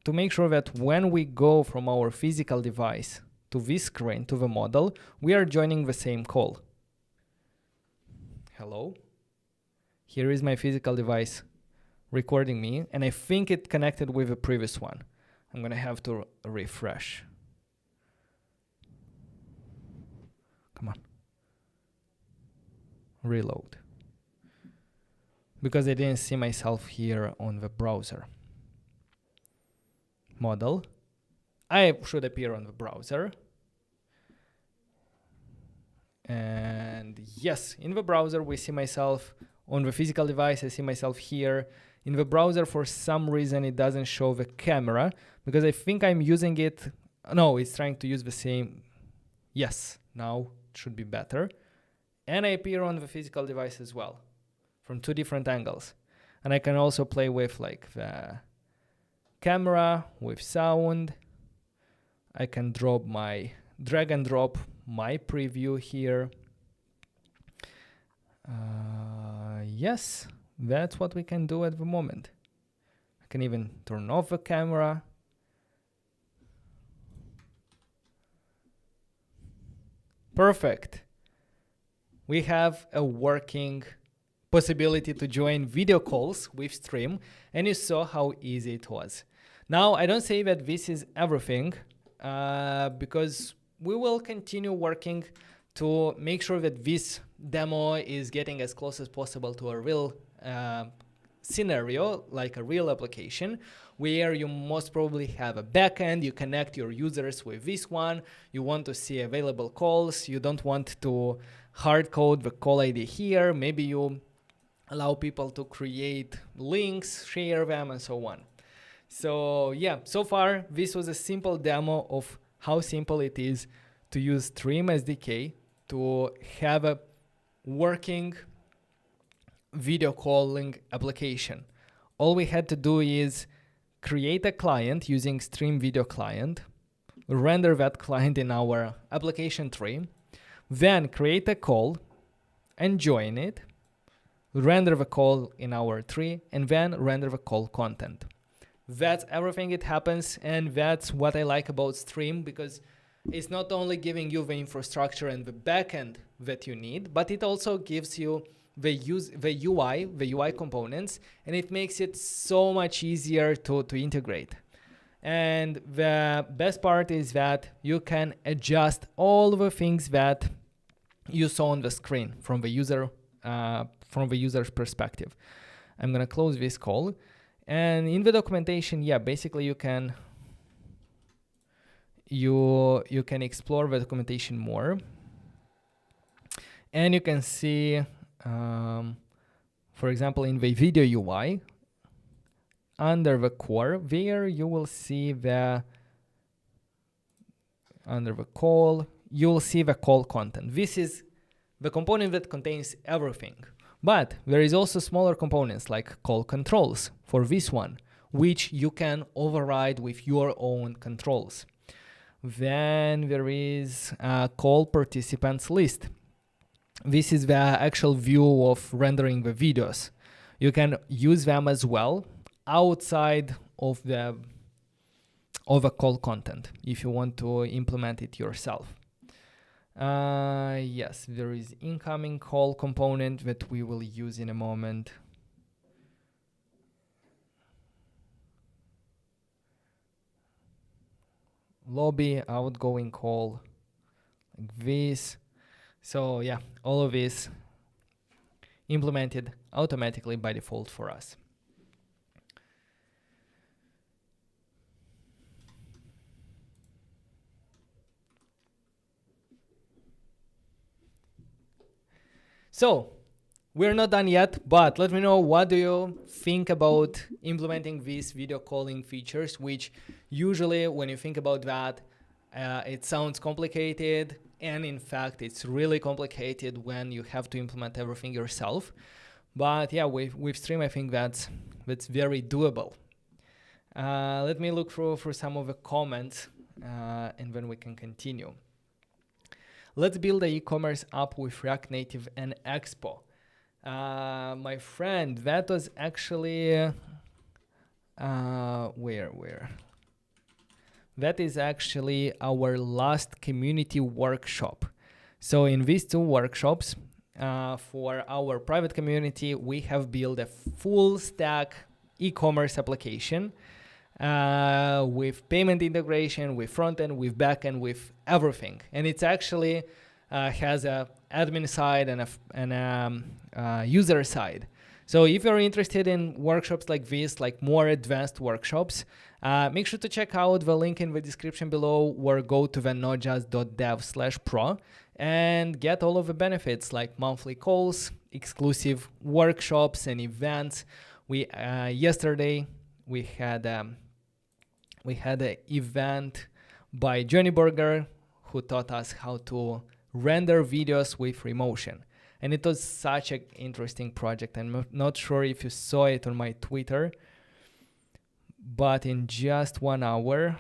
to make sure that when we go from our physical device to this screen, to the model, we are joining the same call. Hello. Here is my physical device recording me, and I think it connected with the previous one. I'm gonna have to refresh. Come on. Reload. Because I didn't see myself here on the browser. Model. I should appear on the browser. And yes, in the browser, we see myself on the physical device. I see myself here. In the browser, for some reason, it doesn't show the camera because I think I'm using it. No, it's trying to use the same. Yes, now it should be better. And I appear on the physical device as well from two different angles. And I can also play with like the camera, with sound. I can drag and drop my preview here. Yes, that's what we can do at the moment. I can even turn off the camera. Perfect. We have a working possibility to join video calls with Stream, and you saw how easy it was. Now, I don't say that this is everything, because we will continue working to make sure that this demo is getting as close as possible to a real scenario, like a real application, where you most probably have a backend, you connect your users with this one, you want to see available calls, you don't want to hard code the call ID here, maybe you allow people to create links, share them, and so on. So yeah, so far this was a simple demo of how simple it is to use Stream SDK to have a working video calling application. All we had to do is create a client using Stream Video Client, render that client in our application tree, then create a call and join it, render the call in our tree, and then render the call content. That's everything it happens, and that's what I like about Stream, because it's not only giving you the infrastructure and the backend that you need, but it also gives you the UI components, and it makes it so much easier to integrate. And the best part is that you can adjust all the things that you saw on the screen from the user's perspective. I'm gonna close this call, and in the documentation, yeah, basically you can explore the documentation more, and you can see, for example, in the video UI, under the core, there you will see under the call, you will see the call content. This is the component that contains everything. But there is also smaller components like call controls for this one, which you can override with your own controls. Then there is a call participants list. This is the actual view of rendering the videos. You can use them as well outside of the call content if you want to implement it yourself. Yes, there is incoming call component that we will use in a moment. Lobby, outgoing call, like this. So yeah, all of this implemented automatically by default for us. So we're not done yet, but let me know, what do you think about implementing these video calling features, which usually when you think about that, it sounds complicated. And in fact, it's really complicated when you have to implement everything yourself. But yeah, with Stream, I think that's very doable. Let me look through some of the comments, and then we can continue. Let's build an e-commerce app with React Native and Expo. My friend, that was actually where? That is actually our last community workshop. So in these two workshops, for our private community, we have built a full stack e-commerce application with payment integration, with front-end, with back-end, with everything. And it's actually has a admin side and a user side. So if you're interested in workshops like this, like more advanced workshops, make sure to check out the link in the description below, or go to the notjust.dev/pro and get all of the benefits like monthly calls, exclusive workshops and events. We yesterday we had an event by Johnny Burger, who taught us how to render videos with Remotion. And it was such an interesting project. I'm not sure if you saw it on my Twitter, but in just 1 hour,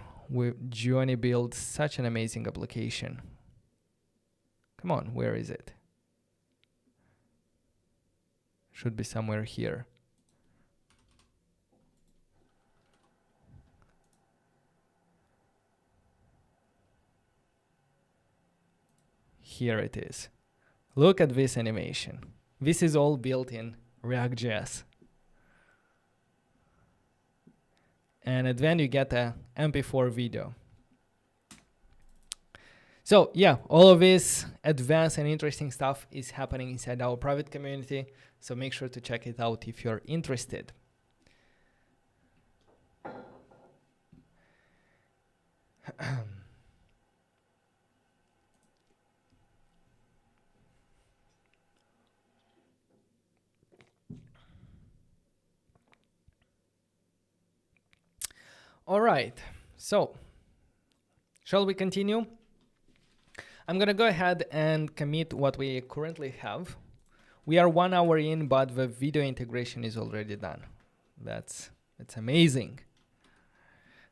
Johnny built such an amazing application. Come on, where is it? Should be somewhere here. Here it is. Look at this animation. This is all built in React.js. And then you get a MP4 video. So yeah, all of this advanced and interesting stuff is happening inside our private community. So make sure to check it out if you're interested. All right, so shall we continue? I'm gonna go ahead and commit what we currently have. We are 1 hour in, but the video integration is already done. That's amazing.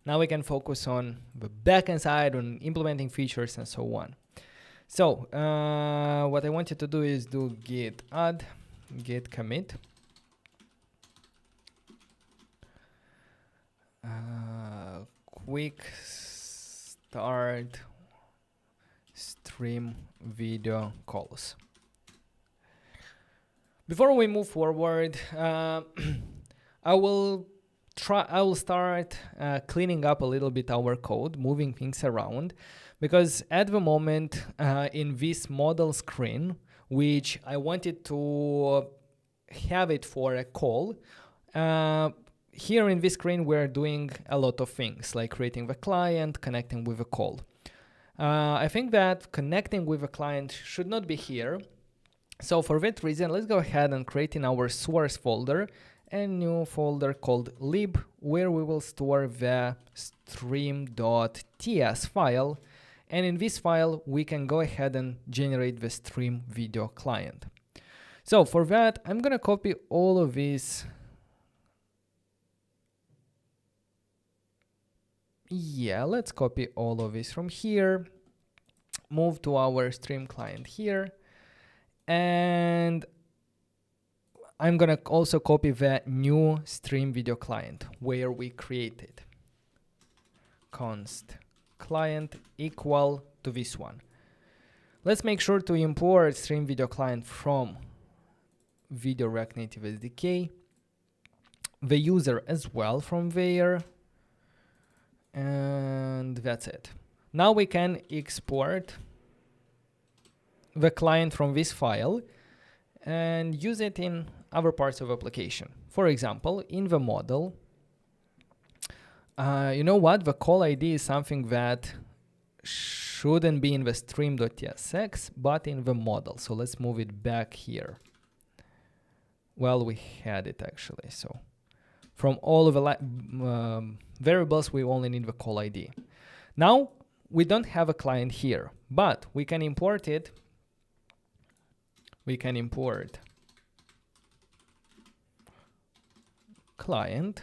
Now we can focus on the backend side, on implementing features and so on. So what I want you to do is do git add git commit. Quick start stream video calls. Before we move forward, I will start cleaning up a little bit our code, moving things around, because at the moment in this model screen, which I wanted to have it for a call, here in this screen we're doing a lot of things like creating the client, connecting with a call. I think that connecting with a client should not be here. So for that reason, let's go ahead and create in our source folder a new folder called lib, where we will store the stream.ts file. And in this file, we can go ahead and generate the stream video client. So for that, I'm going to copy all of these. Yeah, let's copy all of this from here, move to our stream client here, and I'm gonna also copy the new stream video client where we created const client equal to this one. Let's make sure to import stream video client from video React Native SDK, the user as well from there, and that's it. Now we can export the client from this file and use it in other parts of application. For example, in the model, you know what? The call ID is something that shouldn't be in the stream.tsx, but in the model. So let's move it back here. Well, we had it actually. So from all of the variables, we only need the call ID. Now, we don't have a client here, but we can import it. We can import client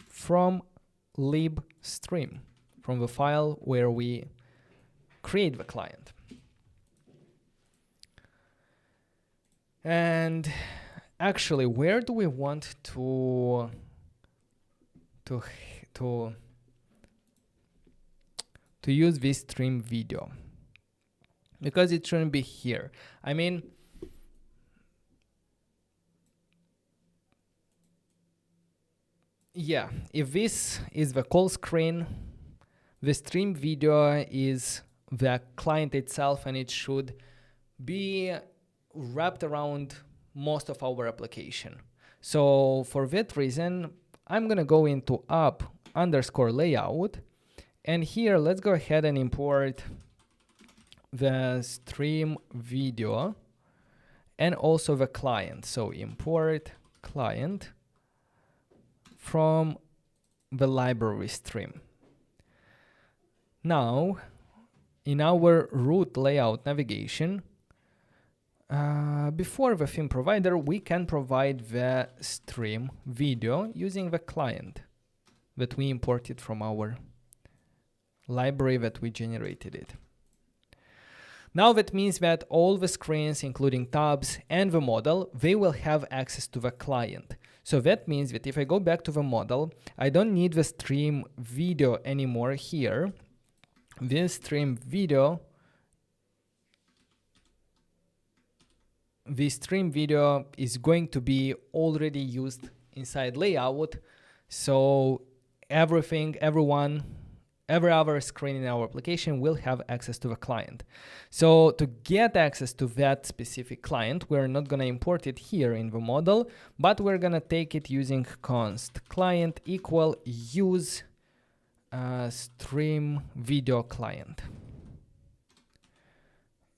from lib stream, from the file where we create the client. And actually, where do we want to use this stream video? Because it shouldn't be here. I mean, yeah, if this is the call screen, the stream video is the client itself, and it should be wrapped around most of our application. So for that reason, I'm gonna go into app_layout, and here let's go ahead and import the stream video and also the client. So import client from the library stream. Now, in our root layout navigation, before the theme provider, we can provide the stream video using the client that we imported from our library that we generated it. Now that means that all the screens, including tabs and the model, they will have access to the client. So that means that if I go back to the model, I don't need the stream video anymore here. This stream video is going to be already used inside layout. So every other screen in our application will have access to the client. So to get access to that specific client, we're not going to import it here in the model, but we're going to take it using const client equal use stream video client.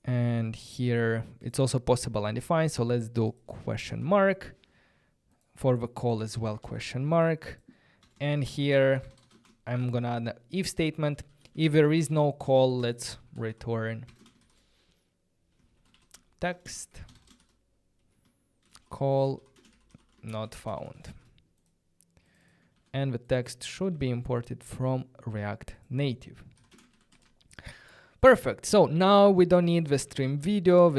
And here it's also possible undefined. So let's do question mark for the call as well, question mark. And here I'm gonna add an if statement. If there is no call, let's return text call not found. And the text should be imported from React Native. Perfect. So now we don't need the stream video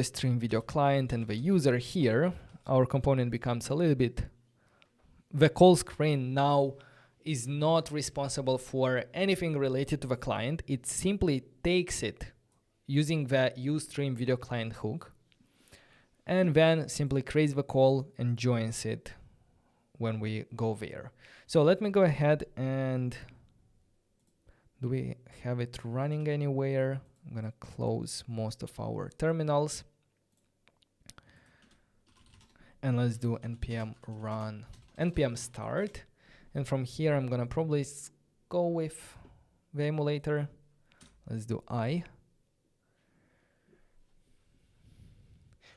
client, and the user here. our component becomes a little bit, the call screen now is not responsible for anything related to the client. It simply takes it using the uStream video client hook and then simply creates the call and joins it when we go there. So let me go ahead and do we have it running anywhere? I'm gonna close most of our terminals. And let's do npm run, npm start. And from here, I'm gonna probably go with the emulator. Let's do I.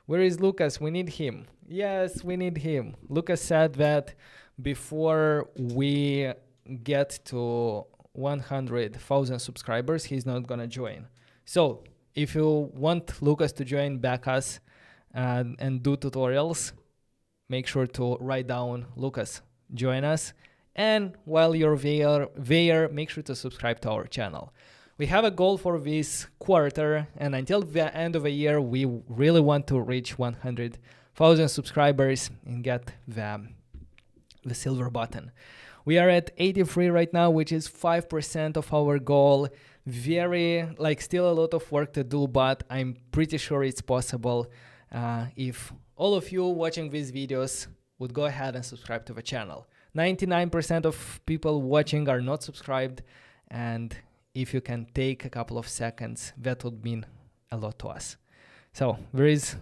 Where is Lucas? We need him. Yes, we need him. Lucas said that before we get to 100,000 subscribers, he's not gonna join. So if you want Lucas to join, back us and do tutorials, make sure to write down Lucas, join us. And while you're there, make sure to subscribe to our channel. We have a goal for this quarter, and until the end of the year, we really want to reach 100,000 subscribers and get the silver button. We are at 83 right now, which is 5% of our goal. Still a lot of work to do, but I'm pretty sure it's possible if all of you watching these videos would go ahead and subscribe to the channel. 99% of people watching are not subscribed, and if you can take a couple of seconds, that would mean a lot to us. So there is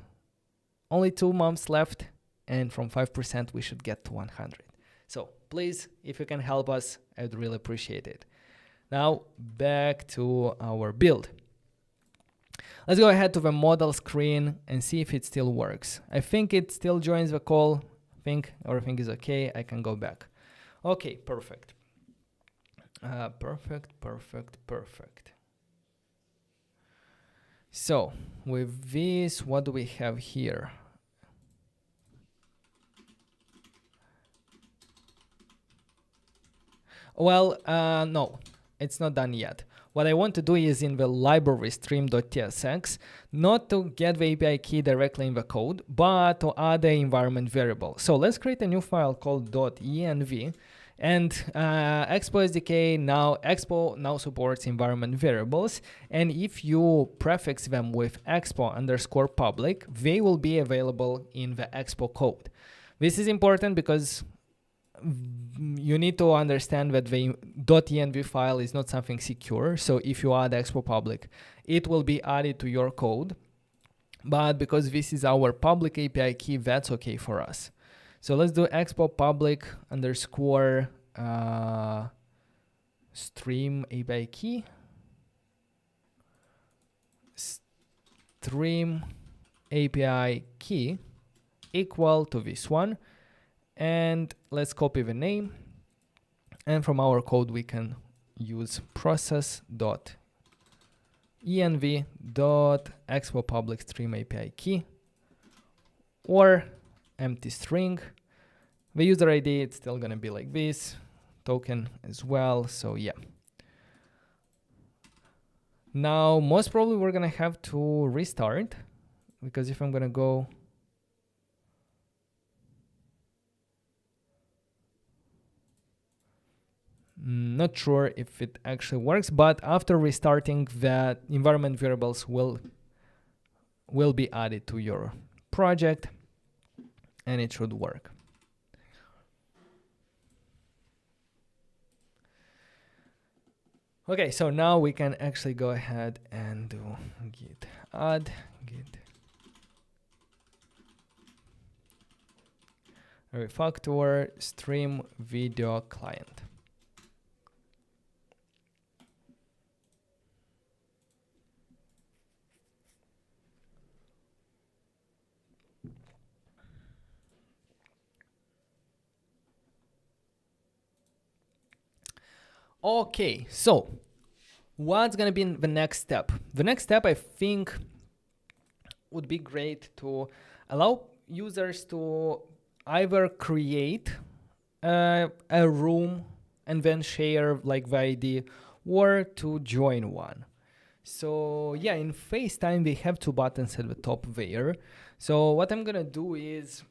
only 2 months left, and from 5% we should get to 100. So please, if you can help us, I'd really appreciate it. Now back to our build. Let's go ahead to the model screen and see if it still works. I think it still joins the call. I think everything is okay. I can go back. Okay, perfect. Perfect. So with this, what do we have here? Well, no, it's not done yet. What I want to do is in the library stream.tsx, not to get the API key directly in the code, but to add the environment variable. So let's create a new file called .env, and Expo SDK Expo now supports environment variables, and if you prefix them with expo_public, they will be available in the Expo code. This is important because you need to understand that the .env file is not something secure. So if you add Expo public, it will be added to your code. But because this is our public API key, that's okay for us. So let's do Expo public underscore stream API key. Stream API key equal to this one. And let's copy the name, and from our code we can use process.env.expo public stream API key or empty string. The user ID, it's still gonna be like this, token as well. So yeah. Now most probably we're gonna have to restart, because if I'm gonna go not sure if it actually works, but after restarting, the environment variables will be added to your project and it should work. Okay, so now we can actually go ahead and do git add git refactor stream video client. Okay, so what's gonna be the next step? The next step, I think, would be great to allow users to either create a room and then share like the ID, or to join one. So yeah, in Facetime we have 2 buttons at the top there. So what I'm gonna do is,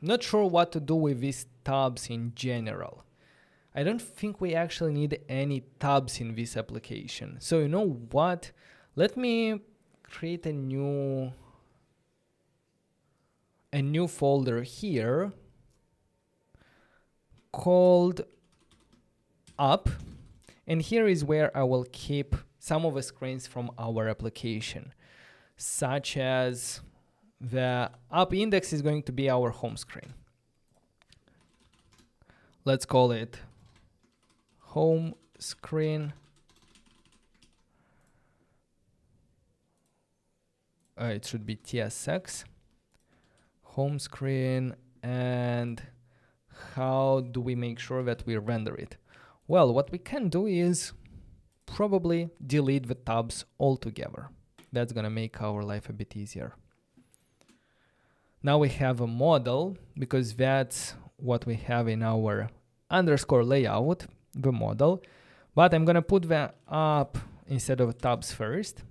not sure what to do with these tabs in general. I don't think we actually need any tabs in this application. So you know what? Let me create a new folder here called app. And here is where I will keep some of the screens from our application, such as the app index is going to be our home screen. Let's call it home screen. It should be TSX, home screen. And how do we make sure that we render it? Well, what we can do is probably delete the tabs altogether. That's gonna make our life a bit easier. Now we have a model, because that's what we have in our underscore layout, the model. But I'm gonna put the app instead of tabs first.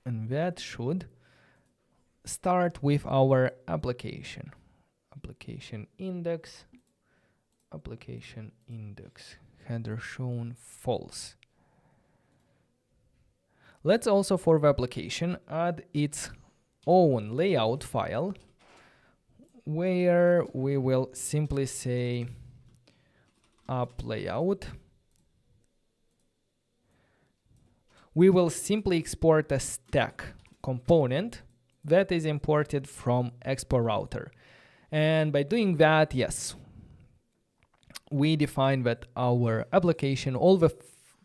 And that should start with our application. Application index, header shown false. Let's also, for the application, add its own layout file, where we will simply say app layout. We will simply export a stack component that is imported from Expo router. And by doing that, yes, we define that our application, all the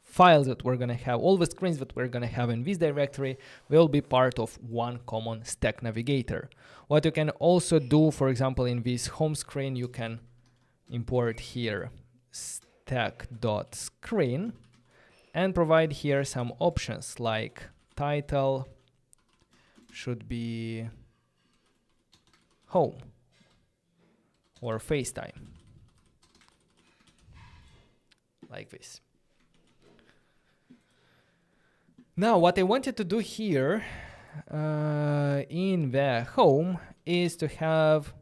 files that we're going to have, all the screens that we're going to have in this directory will be part of one common stack navigator. What you can also do, for example, in this home screen, you can import here stack.screen and provide here some options like title should be home or Facetime, like this. Now, what I wanted to do here in the home is to have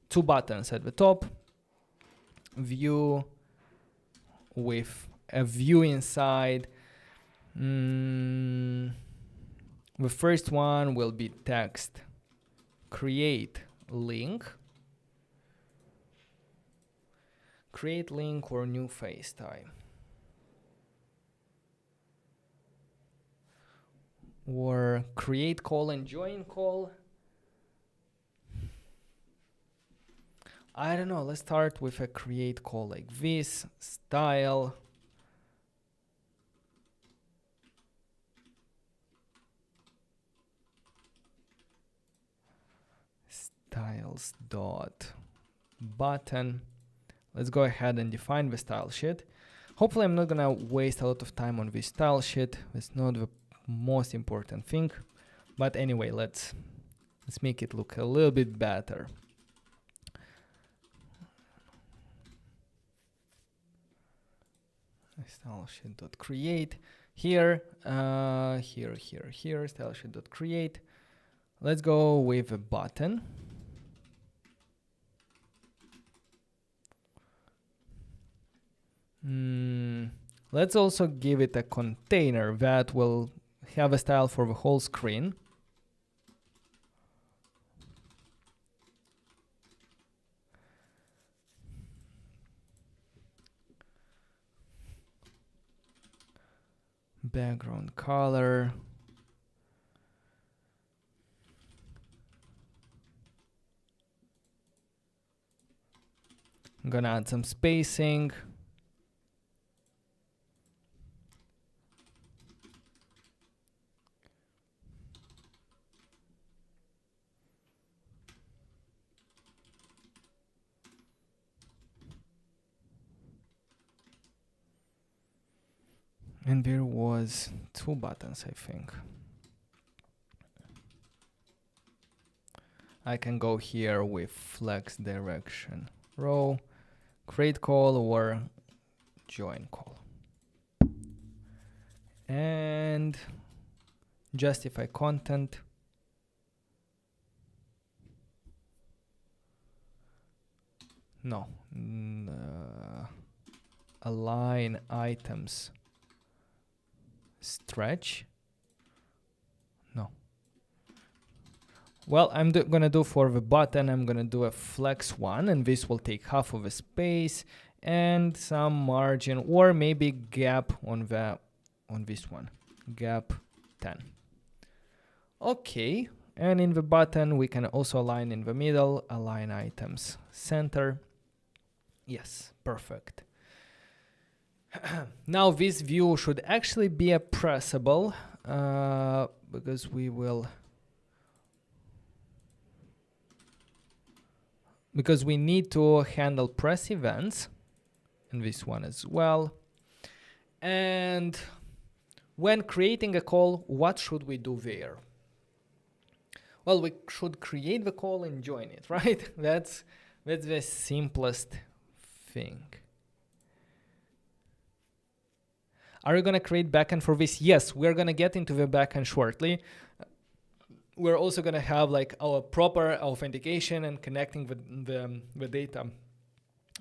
two buttons at the top, view with a view inside. The first one will be text, create link or new FaceTime. Or create call and join call. I don't know, let's start with a create call like this, style. Styles dot button. Let's go ahead and define the style sheet. Hopefully I'm not gonna waste a lot of time on this style sheet. It's not the most important thing, but anyway, let's make it look a little bit better. Style sheet dot create here, here style sheet dot create. Let's go with a button. Let's also give it a container that will have a style for the whole screen. Background color. I'm gonna add some spacing. And there was two buttons, I think. I can go here with flex direction row, create call or join call. And justify content. no, align items stretch. No. Well, I'm gonna do for the button, I'm gonna do a flex one, and this will take half of a space and some margin, or maybe gap on this one, gap 10. Okay, and in the button we can also align in the middle, align items center. Yes, perfect. Now this view should actually be a pressable, because we need to handle press events, and this one as well. And when creating a call, what should we do there? Well, we should create the call and join it, right? That's the simplest thing. Are you going to create backend for this? Yes, we're going to get into the backend shortly. We're also going to have like our proper authentication and connecting the data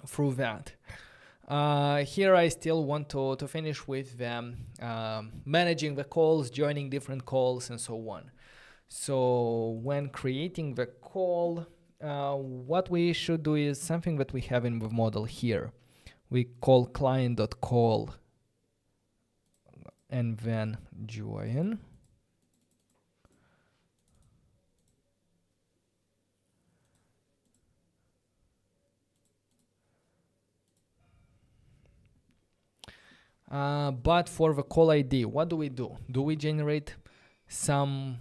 through that. Here I still want to finish with managing the calls, joining different calls, and so on. So when creating the call, what we should do is something that we have in the model here. We call client.call and then join. But for the call ID, what do we do? Do we generate some...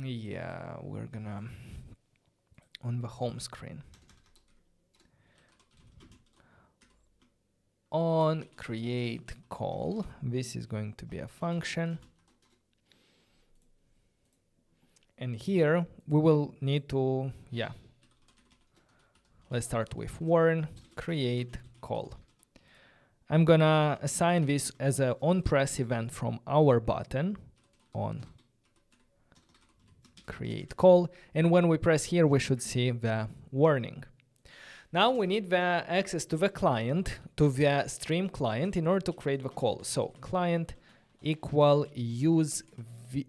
Yeah, we're gonna... on the home screen. On create call, this is going to be a function. And here we will need to, let's start with warn, create call. I'm gonna assign this as an on-press event from our button on create call. And when we press here, we should see the warning. Now we need the access to the client, to the stream client, in order to create the call. So client equal use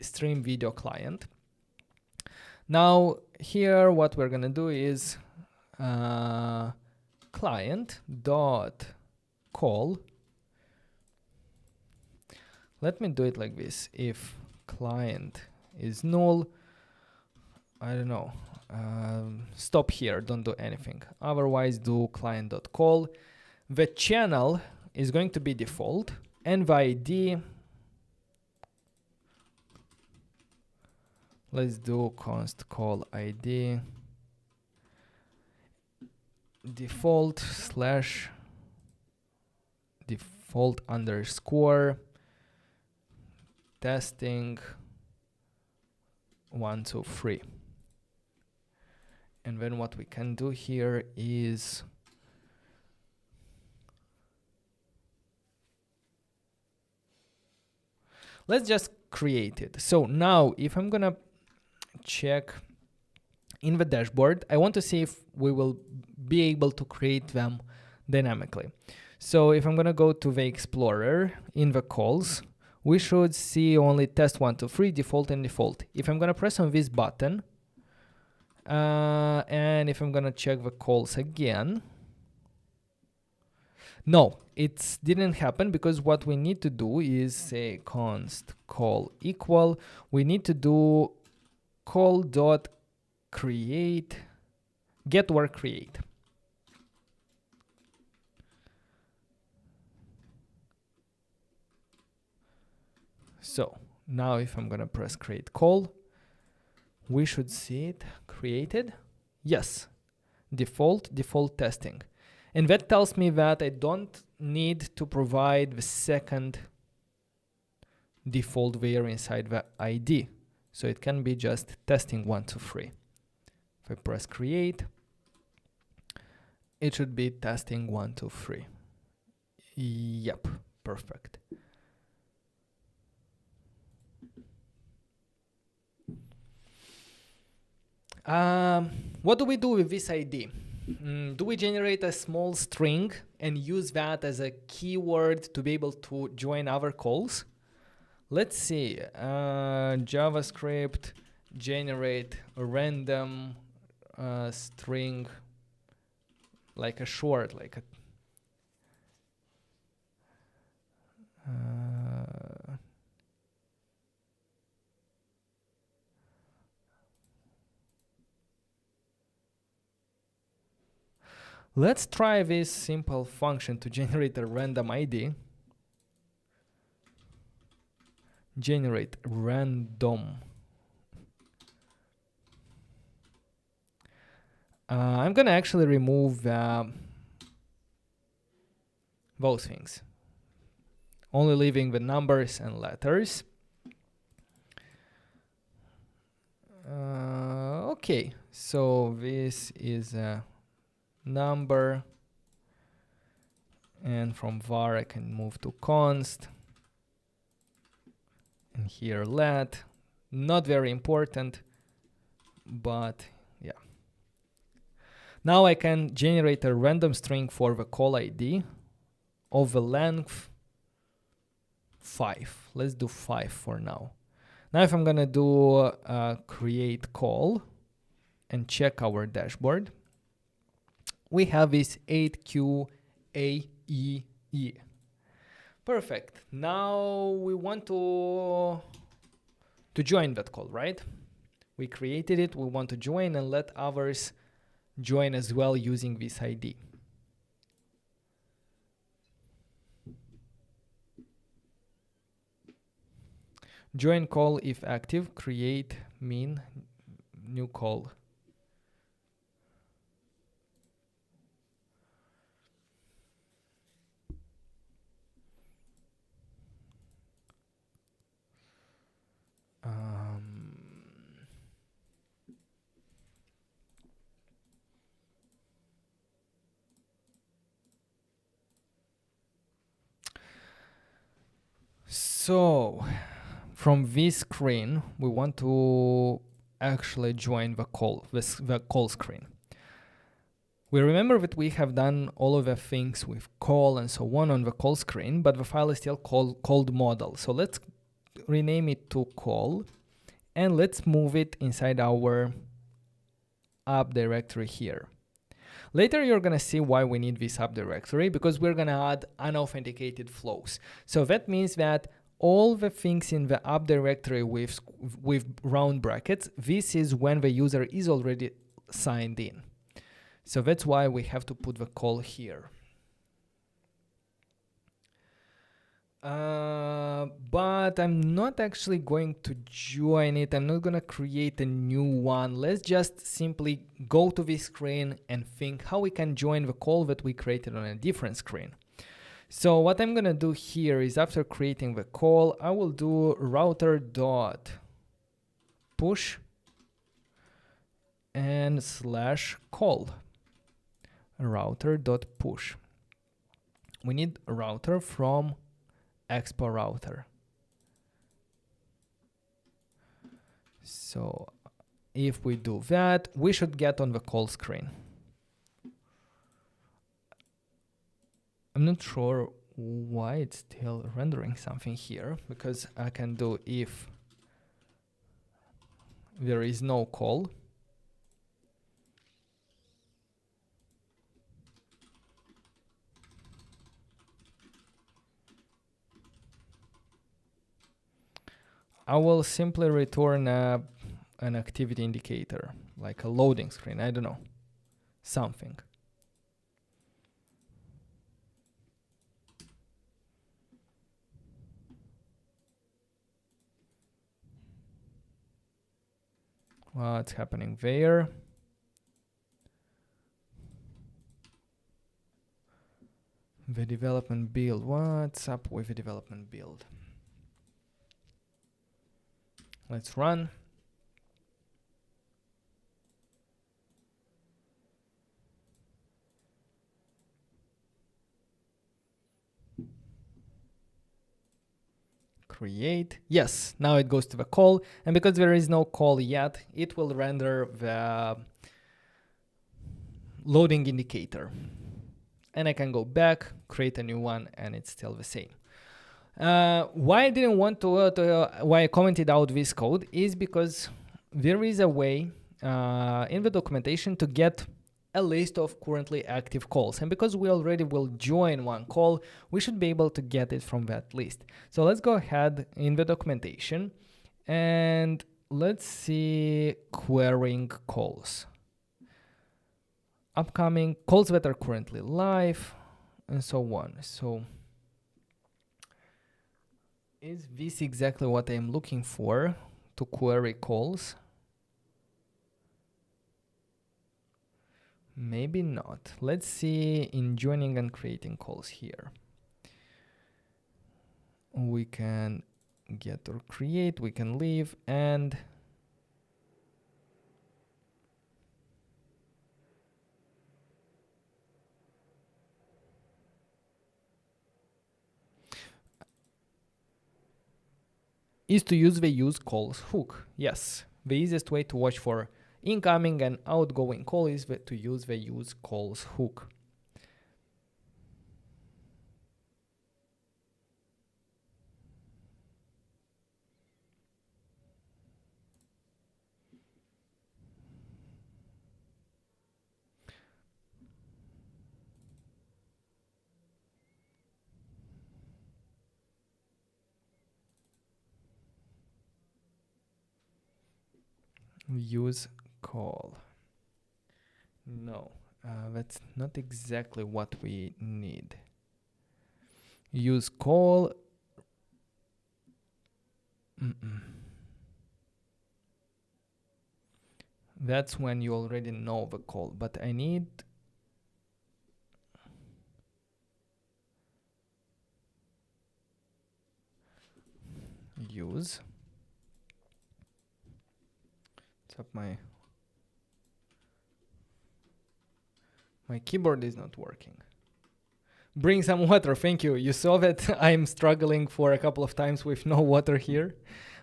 stream video client. Now here what we're gonna do is client dot call. Let me do it like this. If client is null, I don't know, stop here, don't do anything. Otherwise do client.call. The channel is going to be default, and the ID, let's do const call ID default slash default underscore testing 1, 2, 3. And then what we can do here is let's just create it. So now if I'm gonna check in the dashboard, I want to see if we will be able to create them dynamically. So if I'm gonna go to the Explorer in the calls, we should see only test 1, 2, 3, default and default. If I'm gonna press on this button, and if I'm gonna check the calls again, no, it didn't happen, because what we need to do is say const call equal. We need to do call dot create get or create. So now if I'm gonna press create call, we should see it created. Yes, default testing. And that tells me that I don't need to provide the second default there inside the ID. So it can be just testing 1, 2, 3. If I press create, it should be testing 1, 2, 3. Yep, perfect. what do we do with this ID? Do we generate a small string and use that as a keyword to be able to join our calls? Let's see. JavaScript generate a random string, like a short, like a let's try this simple function to generate a random ID. Generate random. I'm gonna actually remove those things, only leaving the numbers and letters. Okay, so this is a number, and from var I can move to const, and here let. Not very important, but yeah. Now I can generate a random string for the call ID of the length 5. Let's do 5 for now. Now if I'm gonna do create call and check our dashboard, we have this 8QAEE. Perfect. Now we want to join that call, right? We created it, we want to join and let others join as well using this ID. Join call if active, create min new call. So from this screen, we want to actually join the call, the call screen. We remember that we have done all of the things with call and so on the call screen, but the file is still called model. So let's rename it to call, and let's move it inside our app directory here. Later, you're gonna see why we need this app directory, because we're gonna add unauthenticated flows. So that means that all the things in the app directory with round brackets, this is when the user is already signed in. So that's why we have to put the call here. But I'm not actually going to join it. I'm not gonna create a new one. Let's just simply go to this screen and think how we can join the call that we created on a different screen. So what I'm gonna do here is, after creating the call, I will do router.push and /call. Router.push. We need a router from Expo router. So if we do that, we should get on the call screen. I'm not sure why it's still rendering something here, because I can do if there is no call. I will simply return an activity indicator, like a loading screen, I don't know, something. What's happening there? The development build. What's up with the development build? Let's run. Create. Yes, now it goes to the call, and because there is no call yet, it will render loading indicator. And I can go back, create a new one, and it's still the same. Why I didn't want why I commented out this code is because there is a way in the documentation to get a list of currently active calls. And because we already will join one call, we should be able to get it from that list. So let's go ahead in the documentation and let's see querying calls. Upcoming calls that are currently live and so on. So is this exactly what I'm looking for to query calls? Maybe not. Let's see in joining and creating calls here. We can get or create, we can leave, and is to use the use calls hook. Yes, the easiest way to watch for incoming and outgoing call is to use the use calls hook. Use call. No, that's not exactly what we need. Use call. That's when you already know the call, but I need use. What's up, my keyboard is not working. Bring some water, thank you. You saw that I'm struggling for a couple of times with no water here,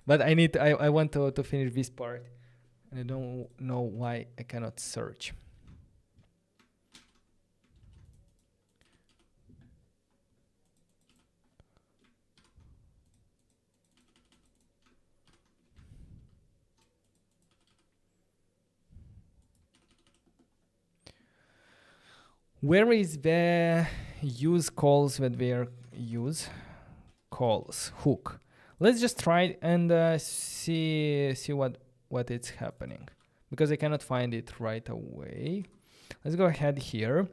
but I want to finish this part, and I don't know why I cannot search. Where is the use calls that we are use calls hook? Let's just try and see what is happening, because I cannot find it right away. Let's go ahead here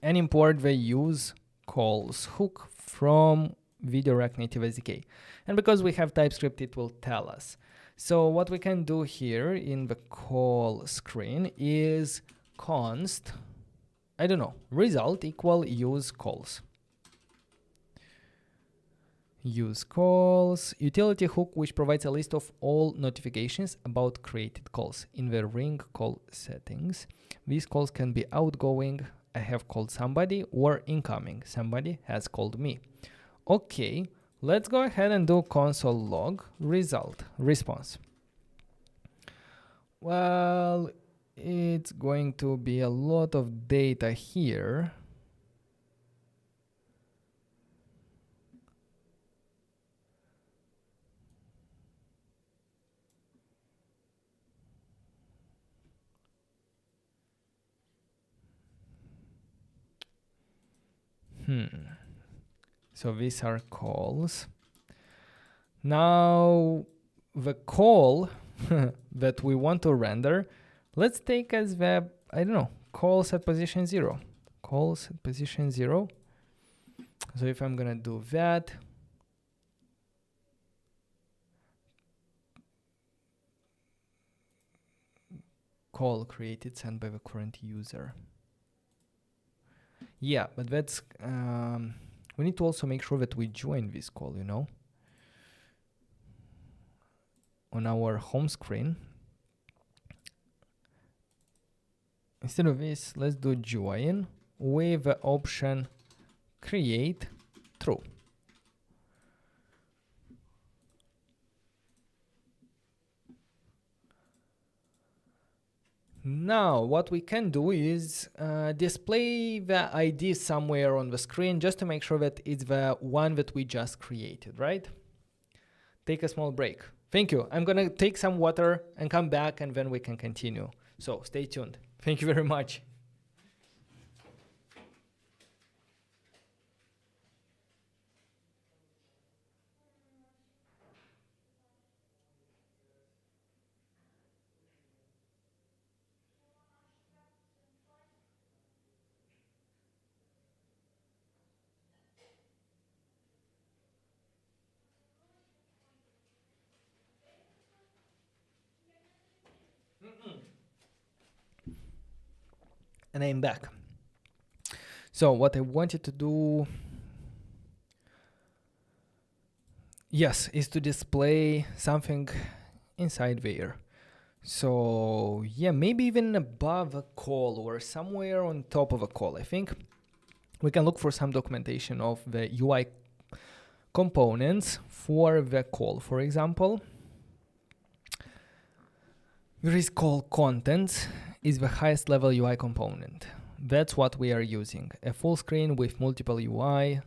and import the use calls hook from video React Native SDK. And because we have TypeScript, it will tell us. So what we can do here in the call screen is const, I don't know, result equal use calls. Use calls, utility hook, which provides a list of all notifications about created calls in the ring call settings. These calls can be outgoing, I have called somebody, or incoming, somebody has called me. Okay, let's go ahead and do console log result response. Well, it's going to be a lot of data here. So these are calls. Now the call that we want to render, let's take as the, I don't know, calls at position 0. Calls at position 0. So if I'm gonna do that, call created sent by the current user. Yeah, but that's, we need to also make sure that we join this call, you know, on our home screen. Instead of this, let's do join with the option create true. Now what we can do is display the ID somewhere on the screen just to make sure that it's the one that we just created, right? Take a small break. Thank you. I'm gonna take some water and come back, and then we can continue. So stay tuned. Thank you very much. And I'm back. So what I wanted to do, yes, is to display something inside there. So yeah, maybe even above a call or somewhere on top of a call. I think we can look for some documentation of the UI components for the call. For example, there is call contents is the highest level UI component. That's what we are using. A full screen with multiple UI,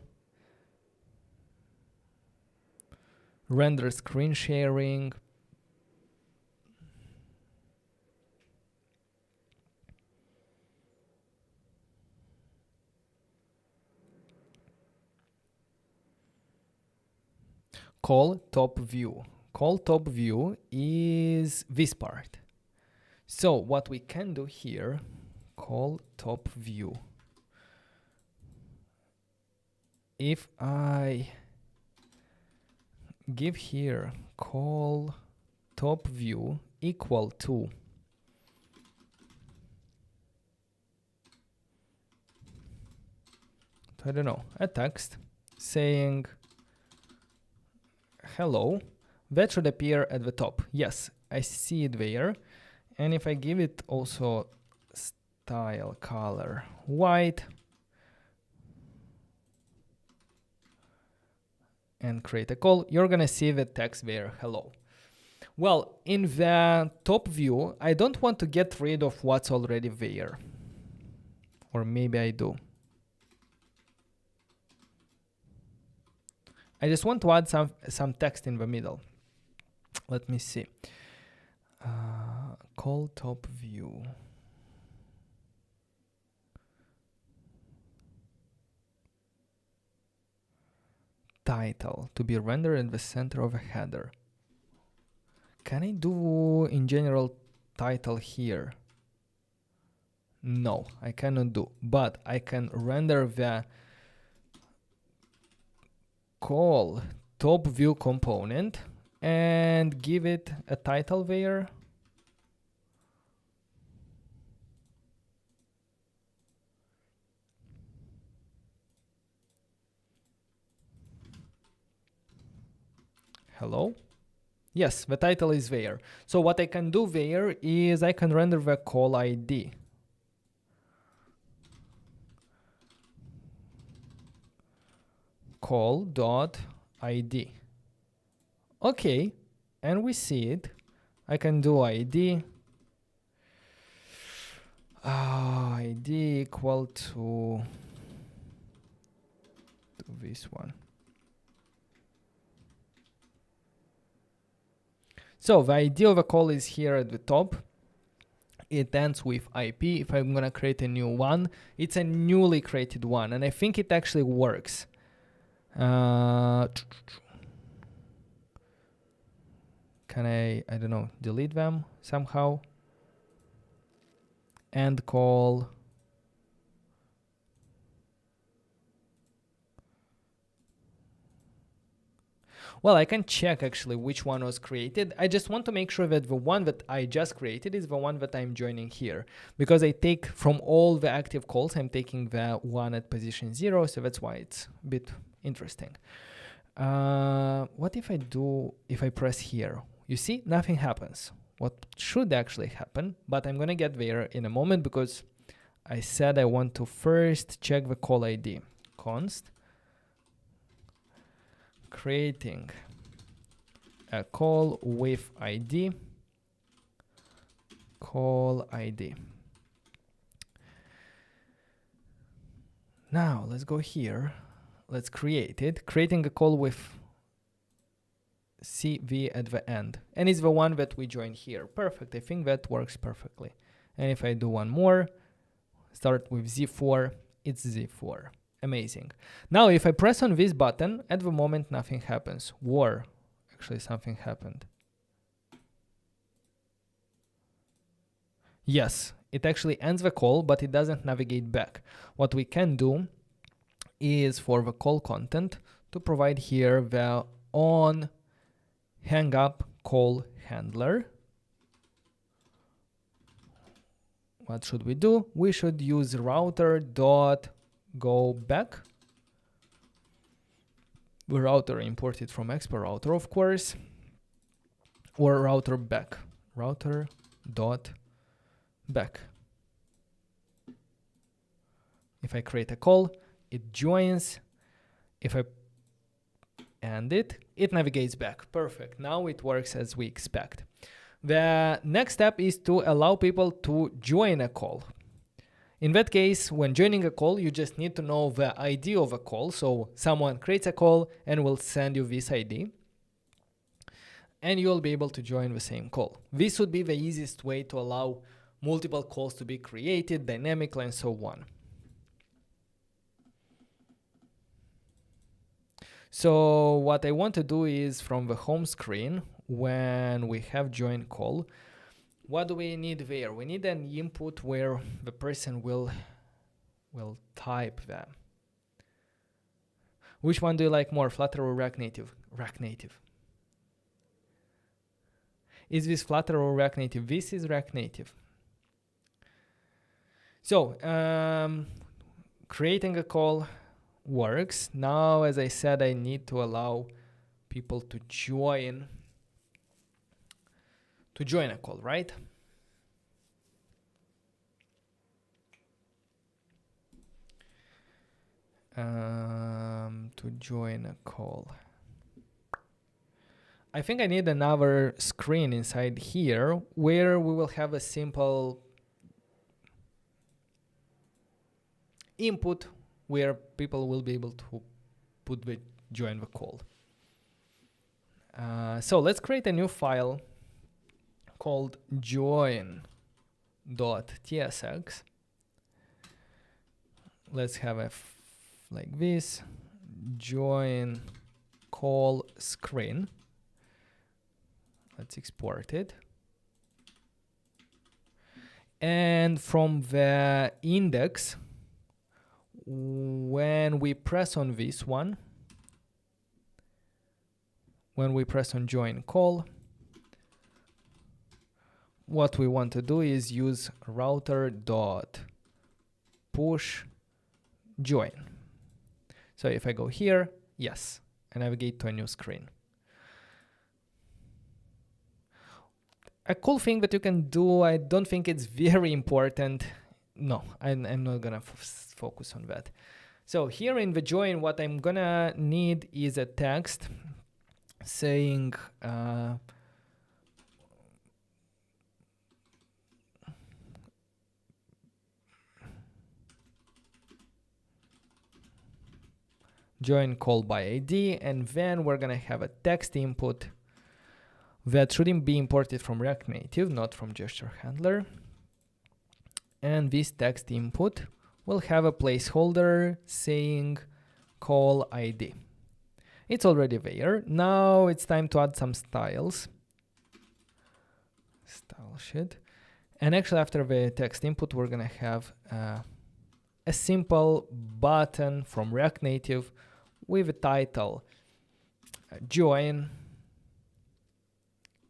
render screen sharing, call top view. Call top view is this part. So what we can do here, call top view. If I give here call top view equal to I don't know, a text saying hello, that should appear at the top. Yes, I see it there. And if I give it also style color white and create a call, you're gonna see the text there, hello. Well, in the top view, I don't want to get rid of what's already there. Or maybe I do. I just want to add some text in the middle. Let me see. Call top view. Title to be rendered in the center of a header. Can I do in general title here? No, I cannot do, but I can render the call top view component and give it a title there. Hello? Yes, the title is there. So what I can do there is I can render the call ID. Call.id. Okay, and we see it. I can do ID. ID equal to this one. So the ID of a call is here at the top. It ends with IP. If I'm gonna create a new one, it's a newly created one, and I think it actually works. Can I don't know, delete them somehow? And call. Well, I can check actually which one was created. I just want to make sure that the one that I just created is the one that I'm joining here. Because I take from all the active calls, I'm taking the one at position 0, so that's why it's a bit interesting. What if I press here? You see, nothing happens. What should actually happen, but I'm gonna get there in a moment because I said I want to first check the call ID. Const creating a call with ID call ID. Now let's go here. Let's create it. Creating a call with CV at the end. And it's the one that we joined here. Perfect. I think that works perfectly. And if I do one more, start with Z4, it's Z4. Amazing. Now, if I press on this button, at the moment, nothing happens. Or actually something happened. Yes, it actually ends the call, but it doesn't navigate back. What we can do is for the call content to provide here the on hang up call handler. What should we do? We should use router.go back. The router imported from Expo router, of course, or router back. Router.back. If I create a call, it joins. If I end it, it navigates back. Perfect. Now it works as we expect. The next step is to allow people to join a call. In that case, when joining a call, you just need to know the ID of a call. So someone creates a call and will send you this ID. And you'll be able to join the same call. This would be the easiest way to allow multiple calls to be created dynamically and so on. So what I want to do is from the home screen, when we have join call, what do we need there? We need an input where the person will type them. Which one do you like more, Flutter or React Native? React Native. Is this Flutter or React Native? This is React Native. So creating a call works. Now, as I said, I need to allow people to join a call, right? To join a call. I think I need another screen inside here where we will have a simple input where people will be able to join the call. So let's create a new file called join.tsx. Let's have like this, join call screen. Let's export it. And from the index, when we press on this one, when we press on join call, what we want to do is use router.push join. So if I go here, yes, and navigate to a new screen. A cool thing that you can do, I don't think it's very important. No, I'm not gonna focus on that. So here in the join, what I'm gonna need is a text saying join call by ID, and then we're gonna have a text input that shouldn't be imported from React Native, not from gesture handler. And this text input will have a placeholder saying call ID. It's already there. Now it's time to add some styles. Style sheet. And actually after the text input, we're gonna have a simple button from React Native with a title join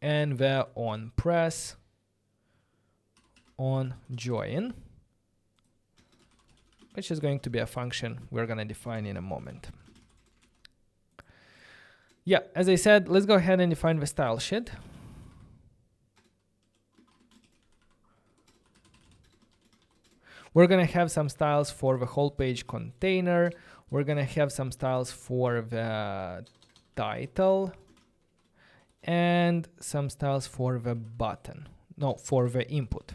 and the on press on join, which is going to be a function we're going to define in a moment. Yeah, as I said, let's go ahead and define the style sheet. We're going to have some styles for the whole page container. We're going to have some styles for the title and some styles for the button. for the input.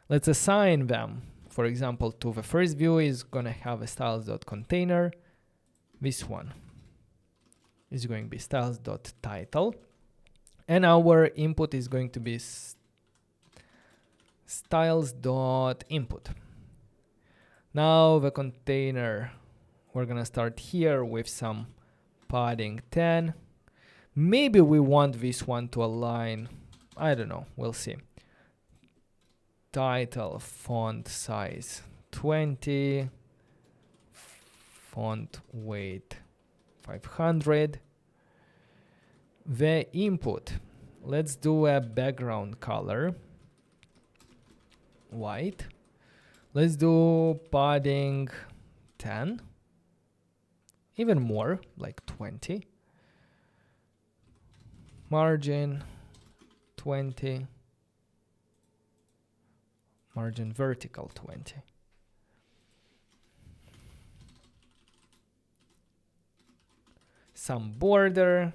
Let's assign them. For example, to the first view is gonna have a styles.container. This one is going to be styles.title. And our input is going to be styles.input. Now the container, we're gonna start here with some padding 10. Maybe we want this one to align, I don't know, we'll see. Title font size 20, font weight 500. The input, let's do a background color, white. Let's do padding 10, even more, like 20. Margin 20. Margin vertical 20. Some border.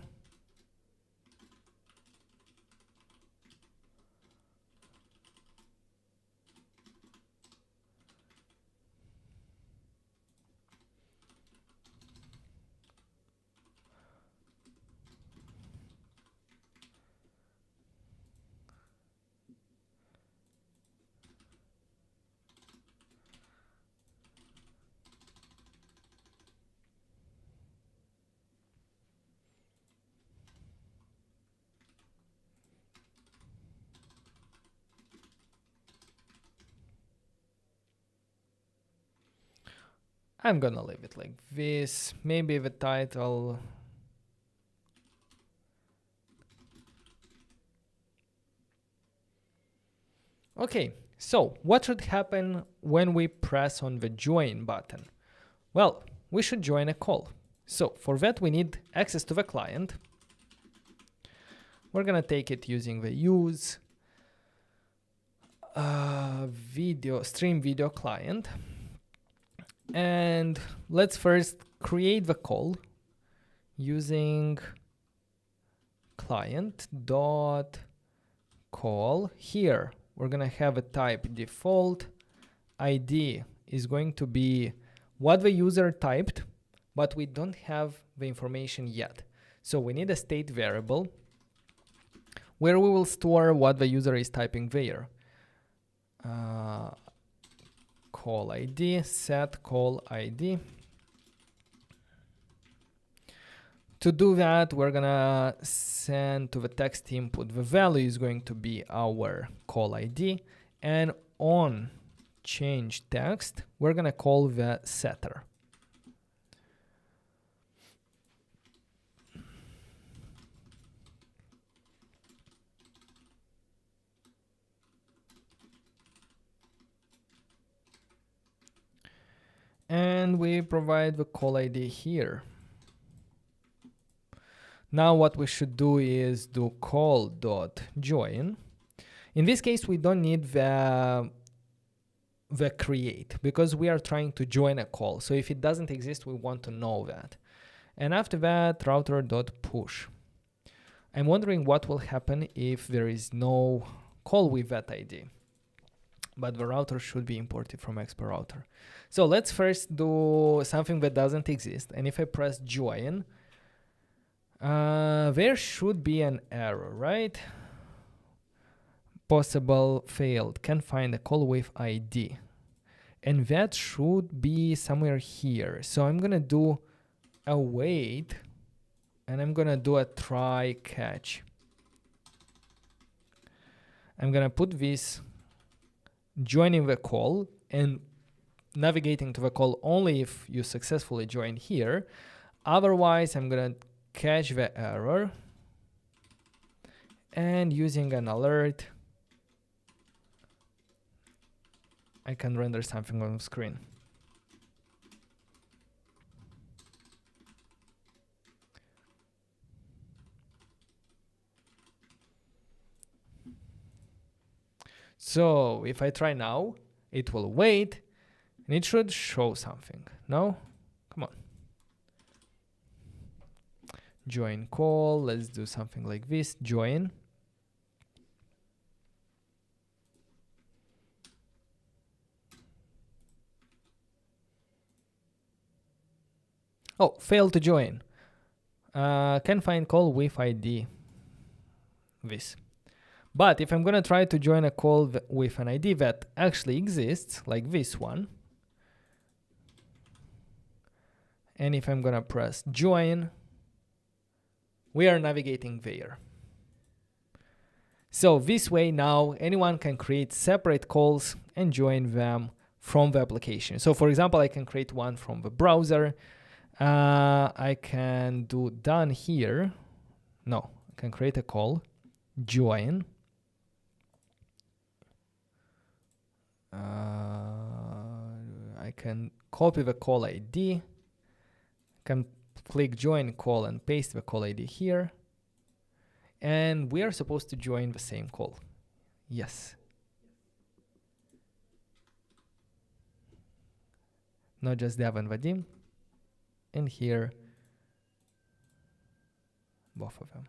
I'm gonna leave it like this. Maybe the title. Okay, so what should happen when we press on the join button? Well, we should join a call. So for that, we need access to the client. We're gonna take it using the use stream video client. And let's first create the call using client.call. Here, we're gonna have a type default. ID is going to be what the user typed, but we don't have the information yet. So we need a state variable where we will store what the user is typing there. Call ID, set call ID. To do that, we're gonna send to the text input. The value is going to be our call ID, and on change text, we're gonna call the setter. And we provide the call ID here. Now what we should do is do call.join. In this case, we don't need the create because we are trying to join a call. So if it doesn't exist, we want to know that. And after that, router.push. I'm wondering what will happen if there is no call with that ID. But the router should be imported from Expo router. So let's first do something that doesn't exist. And if I press join, there should be an error, right? Possible failed, can't find a call with ID. And that should be somewhere here. So I'm gonna do a wait, and I'm gonna do a try catch. I'm gonna put this joining the call and navigating to the call only if you successfully join here. Otherwise, I'm gonna catch the error and using an alert, I can render something on the screen. So if I try now, it will wait and it should show something. No? Come on. Join call. Let's do something like this. Join. Oh, failed to join. Can find call with ID. This. But if I'm gonna try to join a call with an ID that actually exists, like this one, and if I'm gonna press join, we are navigating there. So this way now anyone can create separate calls and join them from the application. So for example, I can create one from the browser. I can do done here. No, I can create a call, join. I can copy the call ID, can click join call and paste the call ID here. And we are supposed to join the same call. Yes. notjust.Dev and Vadim. And here, both of them.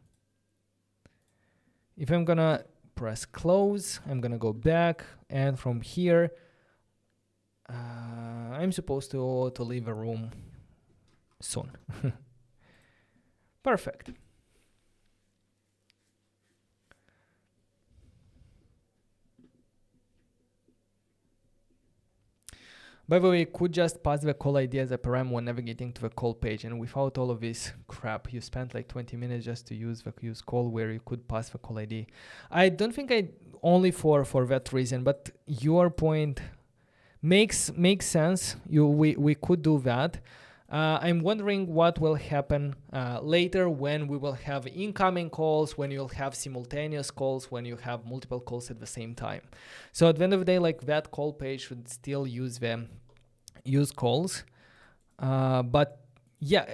If I'm gonna press close, I'm gonna go back, and from here, I'm supposed to leave a room soon. Perfect. By the way, we could just pass the call ID as a param when navigating to the call page, and without all of this crap, you spent like 20 minutes just to use the use call where you could pass the call ID. I don't think I only for that reason, but your point makes sense. We could do that. I'm wondering what will happen later when we will have incoming calls, when you'll have simultaneous calls, when you have multiple calls at the same time. So at the end of the day, like that call page should still use calls, but yeah,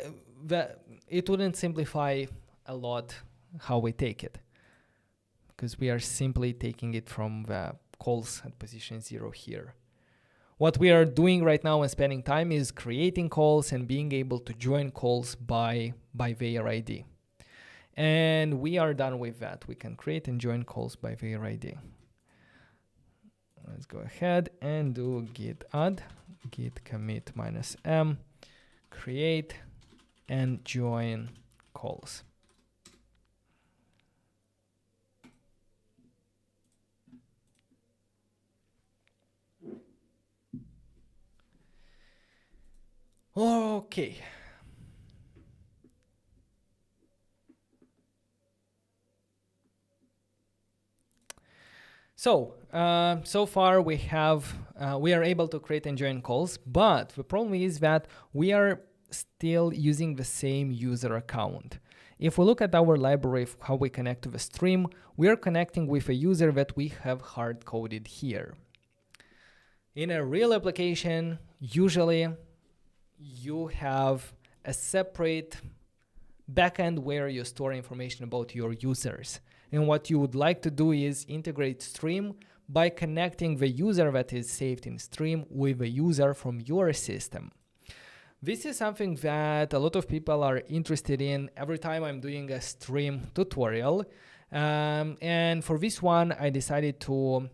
it wouldn't simplify a lot how we take it, because we are simply taking it from the calls at position 0 here. What we are doing right now and spending time is creating calls and being able to join calls by their ID. And we are done with that. We can create and join calls by their ID. Let's go ahead and do git add, git commit -m, create and join calls. Okay. So, so far we are able to create and join calls, but the problem is that we are still using the same user account. If we look at our library, how we connect to the stream, we are connecting with a user that we have hard-coded here. In a real application, usually you have a separate backend where you store information about your users. And what you would like to do is integrate stream by connecting the user that is saved in stream with a user from your system. This is something that a lot of people are interested in every time I'm doing a stream tutorial. And for this one, I decided to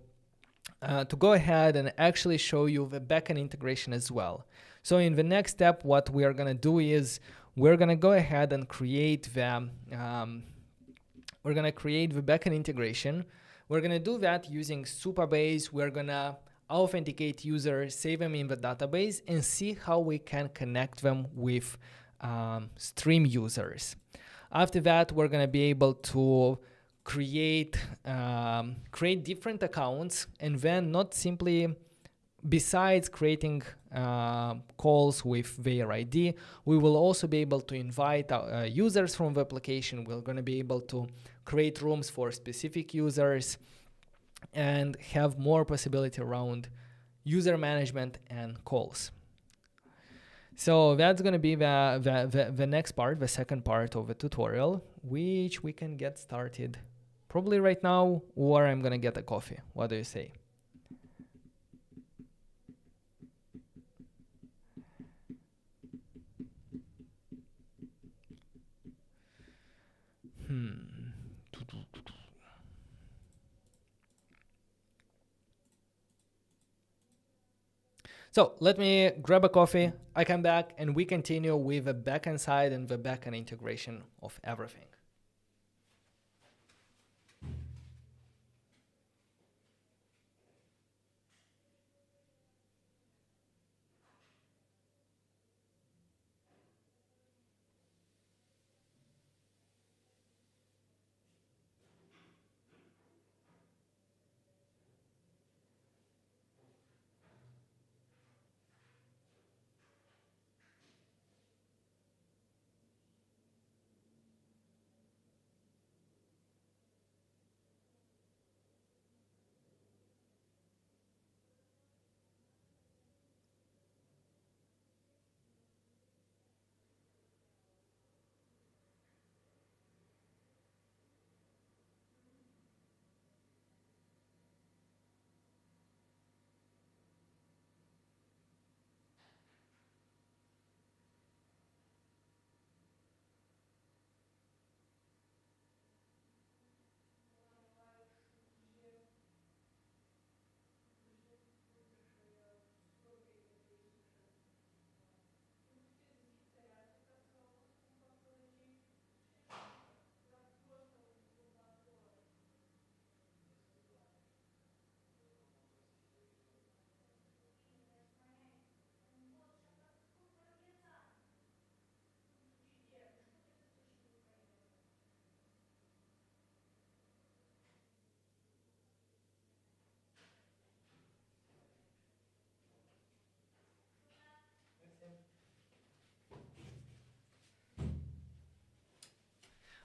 go ahead and actually show you the backend integration as well. So in the next step, what we are going to do is we're going to go ahead and create the backend integration. We're going to do that using Supabase. We're going to authenticate users, save them in the database, and see how we can connect them with stream users. After that, we're going to be able to create different accounts, and then not simply, besides creating calls with their ID, we will also be able to invite users from the application. We're going to be able to create rooms for specific users and have more possibility around user management and calls. So that's going to be the next part, the second part of the tutorial, which we can get started probably right now, or I'm going to get a coffee. What do you say? So let me grab a coffee, I come back, and we continue with the backend side and the backend integration of everything.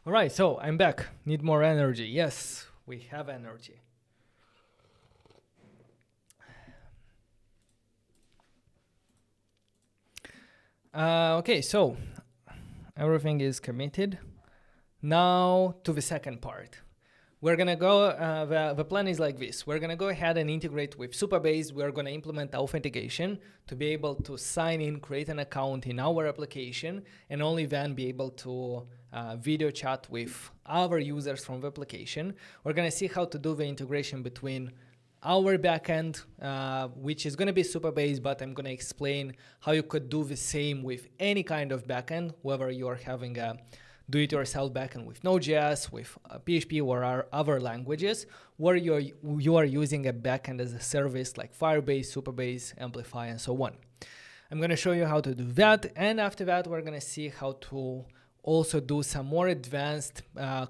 All right, so I'm back. Need more energy. Yes, we have energy. Okay, so everything is committed. Now to the second part. We're gonna go, the plan is like this. We're gonna go ahead and integrate with Supabase. We're gonna implement authentication to be able to sign in, create an account in our application, and only then be able to video chat with our users from the application. We're gonna see how to do the integration between our backend, which is gonna be Supabase, but I'm gonna explain how you could do the same with any kind of backend, whether you're having a do-it-yourself backend with Node.js, with PHP or our other languages, where you are using a backend as a service like Firebase, Supabase, Amplify, and so on. I'm going to show you how to do that, and after that, we're going to see how to also do some more advanced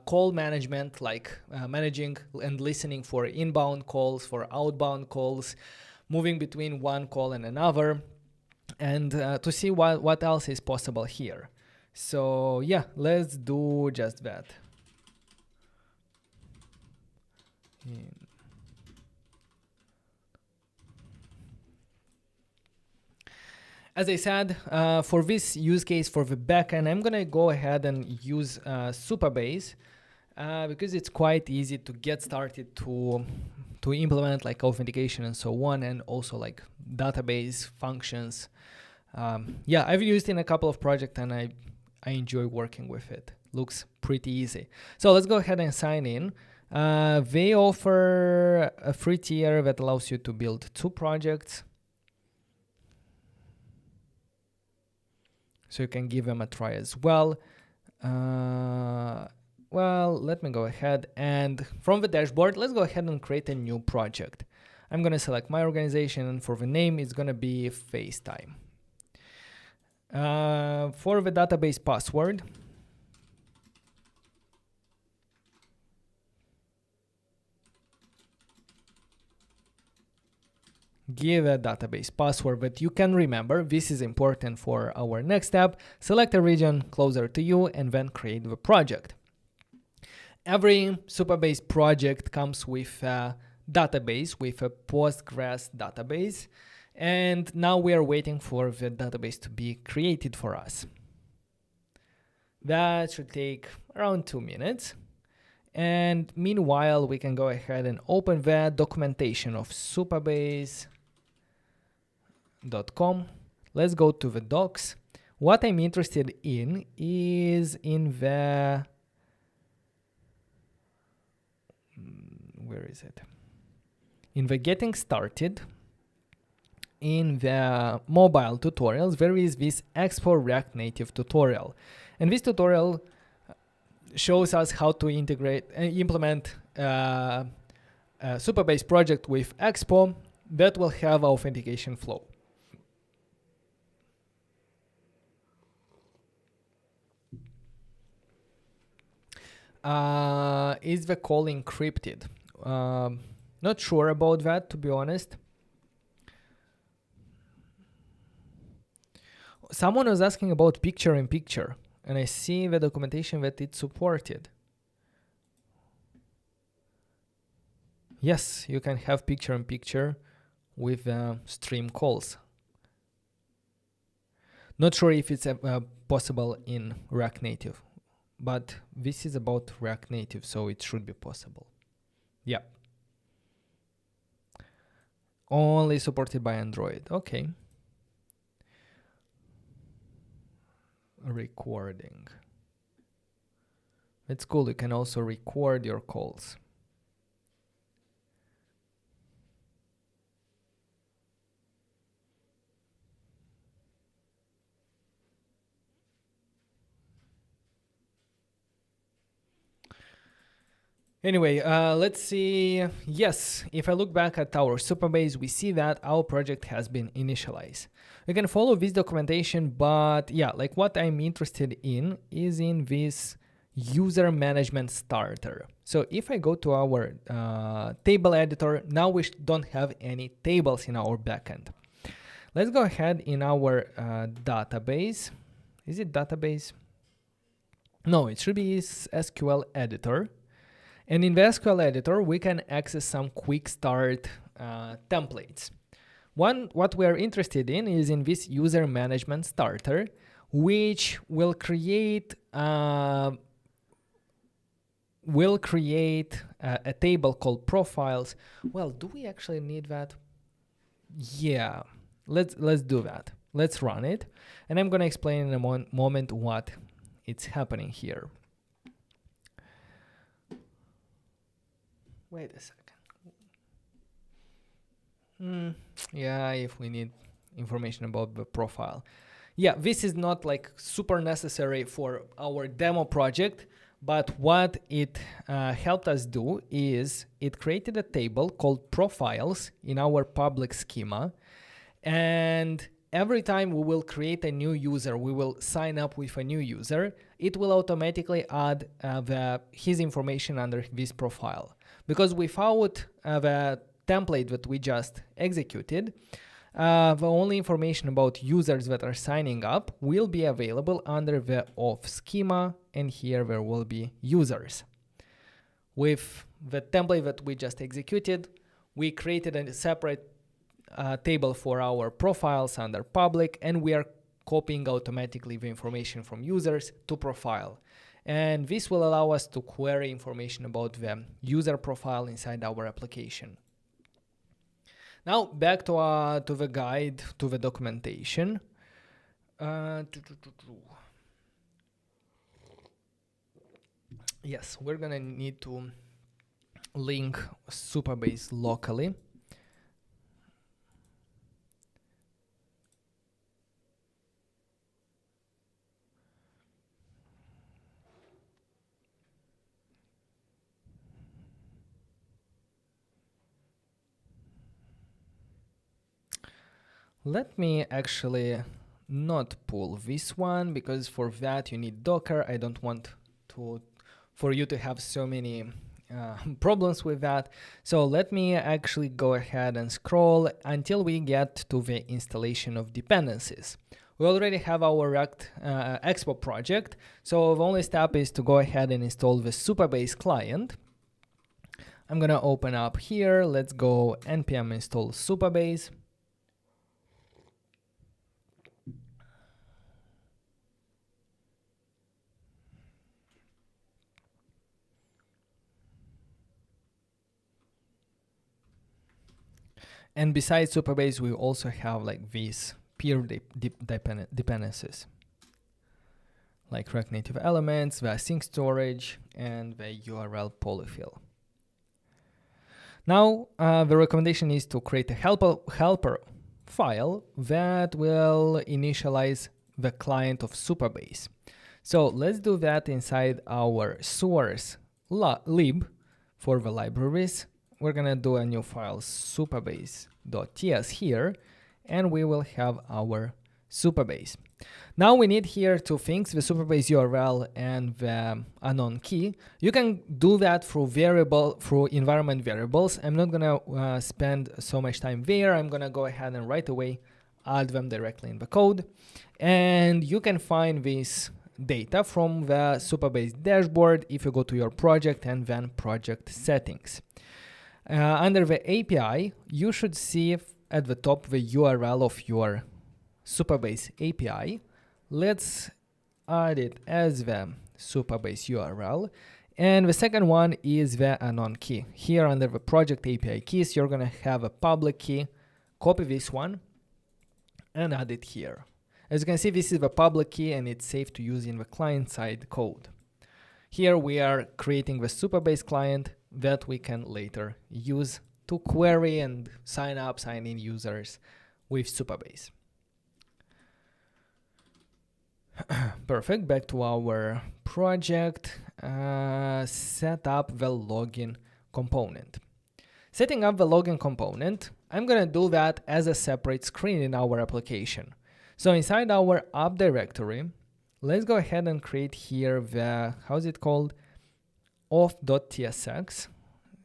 call management, like managing and listening for inbound calls, for outbound calls, moving between one call and another, and to see what else is possible here. So yeah, let's do just that. As I said, for this use case for the backend, I'm gonna go ahead and use Supabase because it's quite easy to get started to implement like authentication and so on, and also like database functions. Yeah, I've used it in a couple of projects and I enjoy working with it. Looks pretty easy. So let's go ahead and sign in. They offer a free tier that allows you to build 2 projects. So you can give them a try as well. Well, let me go ahead and from the dashboard, let's go ahead and create a new project. I'm going to select my organization, and for the name, it's going to be Facetime. For the database password, give a database password that you can remember. This is important for our next step. Select a region closer to you and then create the project. Every Supabase project comes with a database, with a Postgres database. And now we are waiting for the database to be created for us. That should take around 2 minutes. And meanwhile, we can go ahead and open the documentation of supabase.com. Let's go to the docs. What I'm interested in is in the, where is it? In the getting started. in the mobile tutorials, there is this Expo React Native tutorial. And this tutorial shows us how to integrate and implement a Supabase project with Expo that will have authentication flow. Is the call encrypted? Not sure about that, to be honest. Someone was asking about picture-in-picture, and I see the documentation that it's supported. Yes, you can have picture-in-picture with stream calls. Not sure if it's possible in React Native, but this is about React Native, so it should be possible. Yeah. Only supported by Android. Okay. Recording. It's cool. You can also record your calls. Anyway, let's see. Yes, if I look back at our Supabase, we see that our project has been initialized. You can follow this documentation, but yeah, like what I'm interested in is in this user management starter. So if I go to our table editor, now we don't have any tables in our backend. Let's go ahead in our database. Is it database? No, it should be SQL editor. And in the SQL editor, we can access some quick start templates. What we are interested in is in this user management starter, which will create a table called profiles. Well, do we actually need that? Yeah, let's do that. Let's run it. And I'm going to explain in a moment what it's happening here. Wait a second. Yeah, if we need information about the profile. Yeah, this is not like super necessary for our demo project, but what it helped us do is it created a table called profiles in our public schema. And every time we will create a new user, we will sign up with a new user, it will automatically add his information under this profile. Because without the template that we just executed, the only information about users that are signing up will be available under the auth schema, and here there will be users. With the template that we just executed, we created a separate table for our profiles under public, and we are copying automatically the information from users to profile. And this will allow us to query information about the user profile inside our application. Now back to the guide, to the documentation. Yes, we're gonna need to link Supabase locally. Let me actually not pull this one, because for that you need Docker. I don't want for you to have so many problems with that. So let me actually go ahead and scroll until we get to the installation of dependencies. We already have our React Expo project, so the only step is to go ahead and install the Supabase client. I'm gonna open up here. Let's go npm install Supabase. And besides Supabase, we also have like these peer dependencies, like React Native elements, the async storage, and the URL polyfill. Now, the recommendation is to create a helper file that will initialize the client of Supabase. So let's do that inside our source lib for the libraries. We're gonna do a new file, supabase.ts here, and we will have our Supabase. Now we need here two things, the Supabase URL and the unknown key. You can do that through environment variables. I'm not gonna spend so much time there. I'm gonna go ahead and right away add them directly in the code. And you can find this data from the Supabase dashboard if you go to your project and then project settings. Under the API, you should see at the top the URL of your Supabase API. Let's add it as the Supabase URL. And the second one is the unknown key. Here under the project API keys, you're gonna have a public key. Copy this one and add it here. As you can see, this is the public key and it's safe to use in the client-side code. Here we are creating the Supabase client that we can later use to query and sign in users with Supabase. Perfect, back to our project. Set up the login component. Setting up the login component, I'm gonna do that as a separate screen in our application. So inside our app directory, let's go ahead and create here the, how's it called? auth.tsx.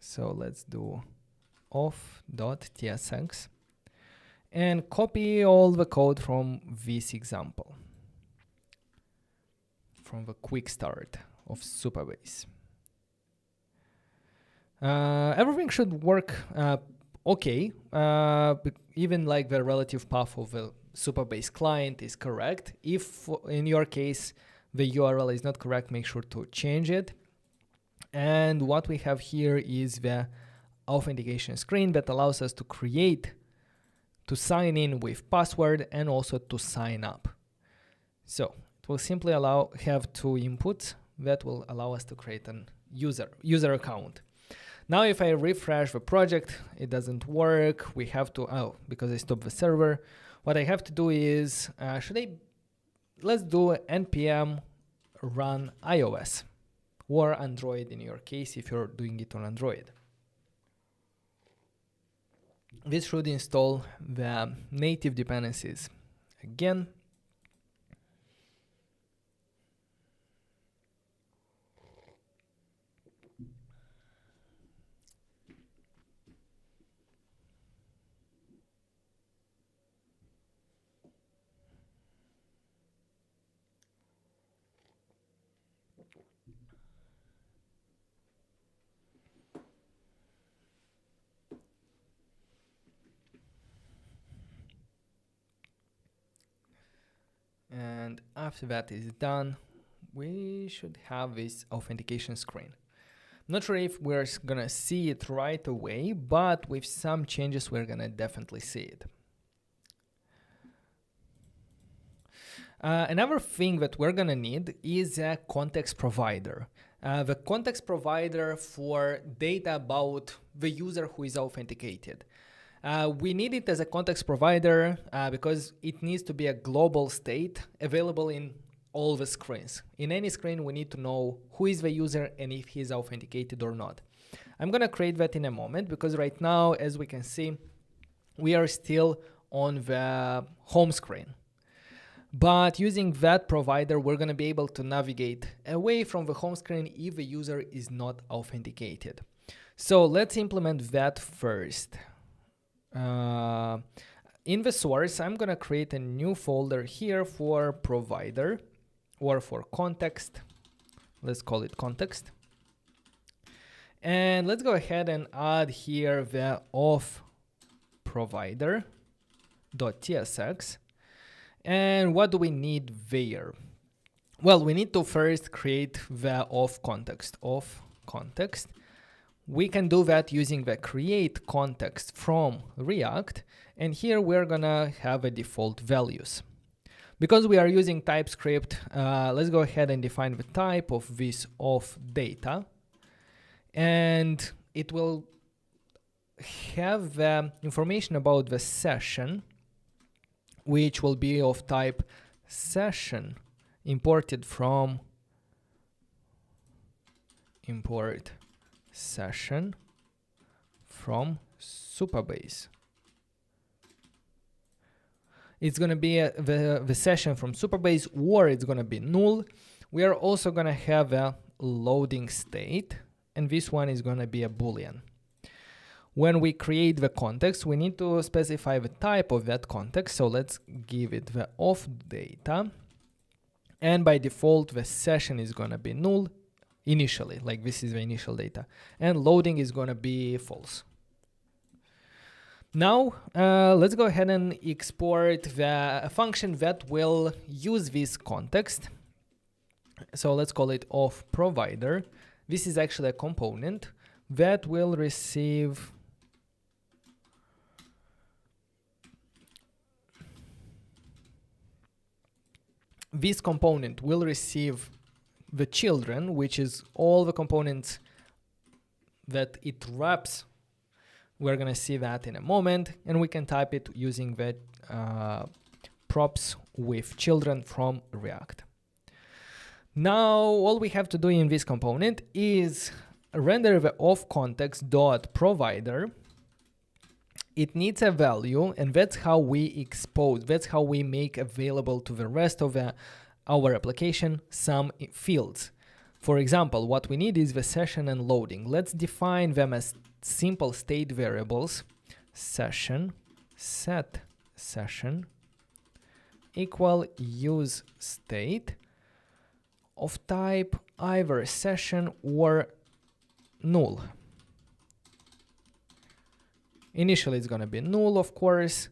So let's do auth.tsx and copy all the code from this example, from the quick start of Supabase. Everything should work okay, even like the relative path of the Supabase client is correct. If in your case the URL is not correct, make sure to change it. And what we have here is the authentication screen that allows us to sign in with password and also to sign up. So it will simply have two inputs that will allow us to create an user account. Now if I refresh the project, it doesn't work. We have to, because I stopped the server. What I have to do is, let's do npm run iOS or Android in your case if you're doing it on Android. This should install the native dependencies again. And after that is done, we should have this authentication screen. Not sure if we're gonna see it right away, but with some changes, we're gonna definitely see it. Another thing that we're gonna need is a context provider. The context provider for data about the user who is authenticated. We need it as a context provider because it needs to be a global state available in all the screens. In any screen, we need to know who is the user and if he is authenticated or not. I'm gonna create that in a moment because right now, as we can see, we are still on the home screen. But using that provider, we're gonna be able to navigate away from the home screen if the user is not authenticated. So let's implement that first. In the source, I'm gonna create a new folder here for provider or for context. Let's call it context. And let's go ahead and add here the auth provider.tsx. And what do we need there? Well, we need to first create the auth context. We can do that using the create context from React. And here we're gonna have a default values. Because we are using TypeScript, let's go ahead and define the type of this auth data. And it will have information about the session which will be of type session imported from import session from Supabase. It's going to be the session from Supabase, or it's going to be null. We are also going to have a loading state, and this one is going to be a Boolean. When we create the context, we need to specify the type of that context. So let's give it the auth data. And by default, the session is going to be null initially, like this is the initial data. And loading is going to be false. Now, let's go ahead and export the function that will use this context. So let's call it auth provider. This is actually a component that will receive this component will receive the children, which is all the components that it wraps. We're going to see that in a moment, and we can type it using the props with children from React. Now, all we have to do in this component is render the auth context.provider. It needs a value, and that's how we expose, that's how we make available to the rest of our application some fields. For example, what we need is the session and loading. Let's define them as simple state variables. Session, set session, equal use state of type either session or null. Initially, it's going to be null, of course,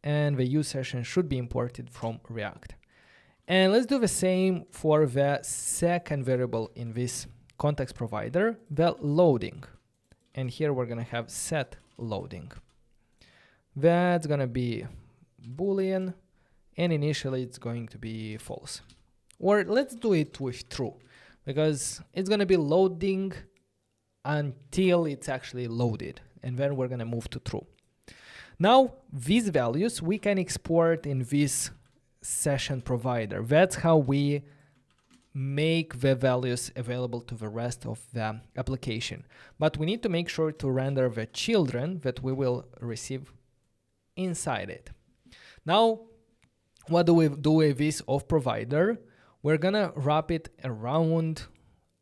and the use session should be imported from React. And let's do the same for the second variable in this context provider, the loading. And here we're going to have set loading. That's going to be Boolean, and initially it's going to be false. Or let's do it with true, because it's going to be loading until it's actually loaded, and then we're going to move to true. Now, these values we can export in this session provider. That's how we make the values available to the rest of the application. But we need to make sure to render the children that we will receive inside it. Now, what do we do with this auth provider? We're going to wrap it around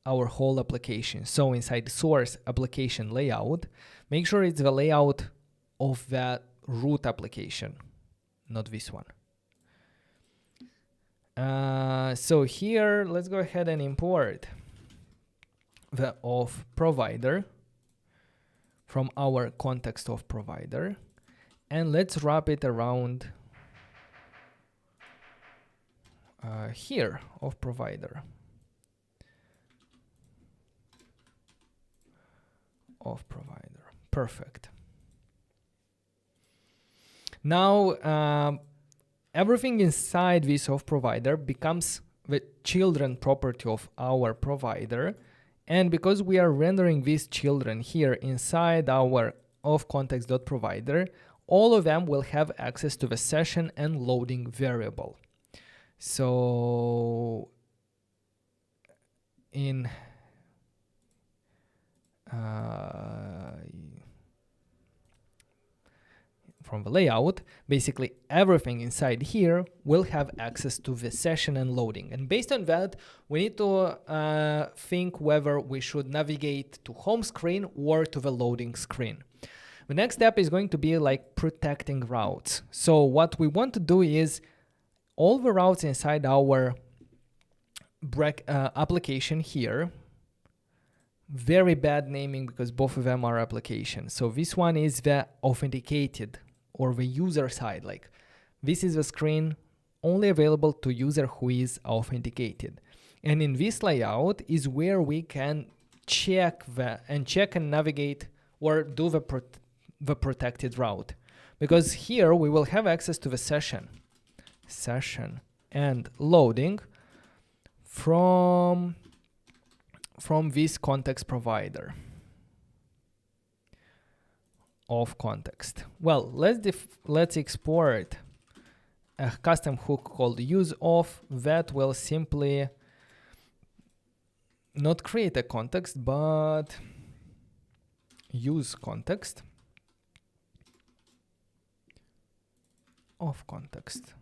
our whole application. So inside source application layout, make sure it's the layout of that root application, not this one. So here, let's go ahead and import the auth provider from our context of provider, and let's wrap it around here of provider. Of provider. Perfect. Now, everything inside this auth provider becomes the children property of our provider. And because we are rendering these children here inside our auth context.provider, all of them will have access to the session and loading variable. So in from the layout, basically everything inside here will have access to the session and loading. And based on that, we need to think whether we should navigate to home screen or to the loading screen. The next step is going to be like protecting routes. So what we want to do is all the routes inside our application here, very bad naming because both of them are applications. So this one is the authenticated or the user side. Like this is the screen only available to user who is authenticated. And in this layout is where we can check and navigate or do the protected route. Because here we will have access to the session and loading from this context provider of context. Well, let's export a custom hook called useOf that will simply not create a context, but use context of context.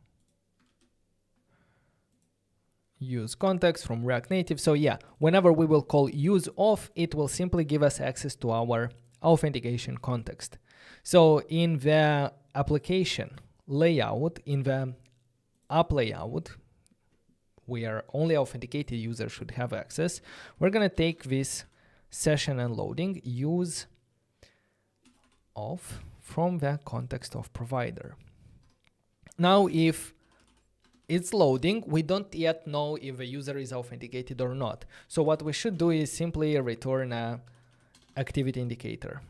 Use context from React Native. So yeah, whenever we will call useOf, it will simply give us access to our authentication context. So in the application layout, in the app layout, where only authenticated users should have access, we're going to take this session and loading use of from the context of provider. Now, if it's loading, we don't yet know if the user is authenticated or not. So what we should do is simply return a activity indicator,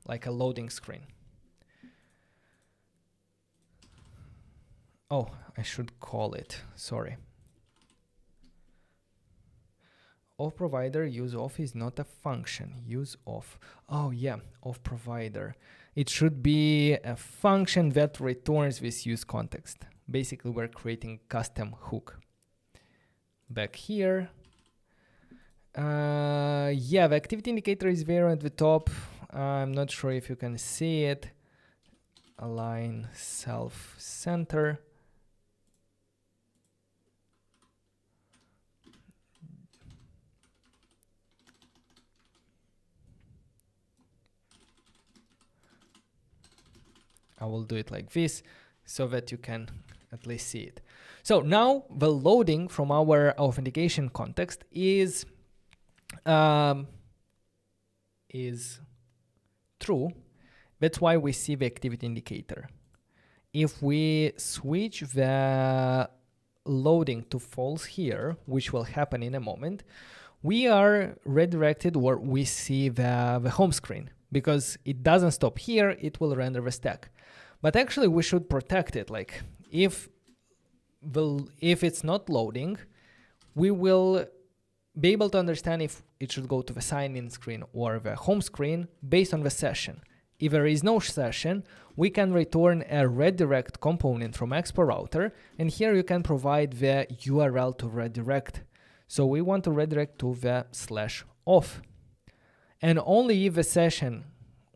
like a loading screen. Oh, I should call it, sorry. Of provider use of is not a function. Use of, oh yeah, of provider. It should be a function that returns this use context. Basically, we're creating custom hook. Back here. Yeah, the activity indicator is there at the top. I'm not sure if you can see it. Align self-center. I will do it like this so that you can at least see it. So now the loading from our authentication context is true. That's why we see the activity indicator. If we switch the loading to false here, which will happen in a moment, we are redirected or we see the home screen, because it doesn't stop here, it will render the stack. But actually we should protect it. Like if it's not loading, we will be able to understand if it should go to the sign-in screen or the home screen based on the session. If there is no session, we can return a redirect component from Expo router, and here you can provide the URL to redirect. So we want to redirect to the /off. And only if the session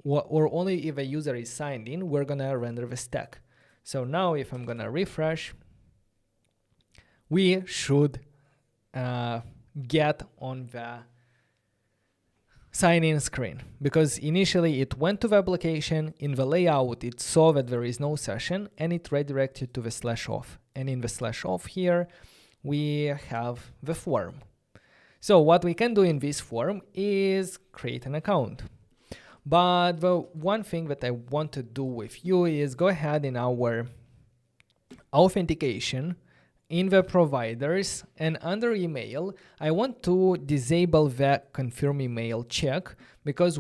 or only if a user is signed in, we're gonna render the stack. So now if I'm gonna refresh, we should get on the sign-in screen, because initially it went to the application, in the layout it saw that there is no session, and it redirected to the /off. And in the /off here, we have the form. So what we can do in this form is create an account. But the one thing that I want to do with you is go ahead in our authentication, in the providers, and under email, I want to disable the confirm email check, because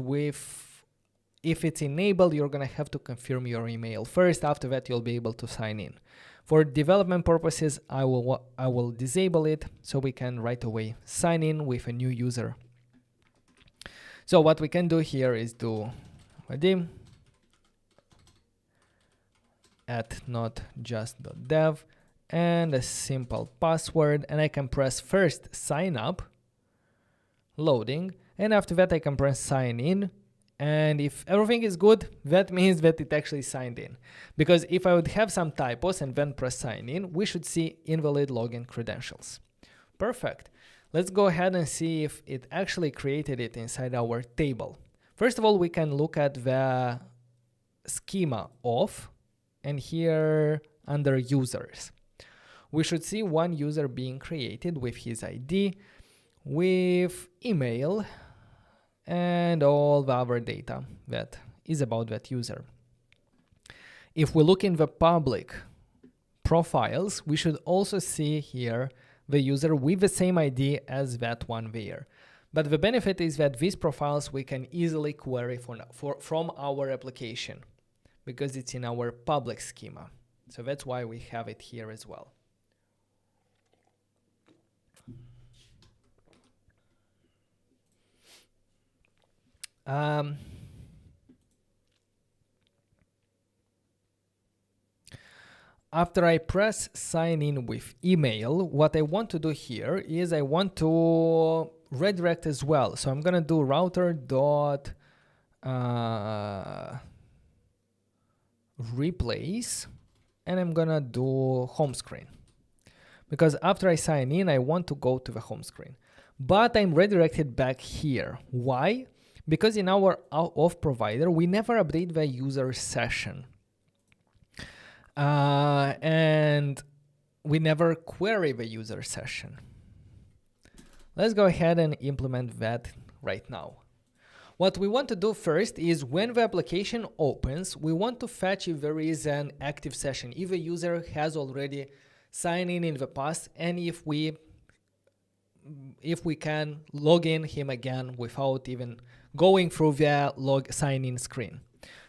if it's enabled, you're gonna have to confirm your email first. After that, you'll be able to sign in. For development purposes, I will disable it so we can right away sign in with a new user. So what we can do here is do redeem at notjust.dev and a simple password, and I can press first sign up, loading, and after that I can press sign in. And if everything is good, that means that it actually signed in. Because if I would have some typos and then press sign in, we should see invalid login credentials. Perfect. Let's go ahead and see if it actually created it inside our table. First of all, we can look at the schema of, and here under users, we should see one user being created with his ID, with email, and all the other data that is about that user. If we look in the public profiles, we should also see here the user with the same ID as that one there. But the benefit is that these profiles we can easily query from our application, because it's in our public schema. So that's why we have it here as well. after I press sign in with email, what I want to do here is I want to redirect as well. So I'm gonna do router dot replace, and I'm gonna do home screen, because after I sign in, I want to go to the home screen, but I'm redirected back here. Why? Because in our auth provider, we never update the user session. And we never query the user session. Let's go ahead and implement that right now. What we want to do first is when the application opens, we want to fetch if there is an active session, if a user has already signed in the past, and if we can log in him again without even going through the sign in screen.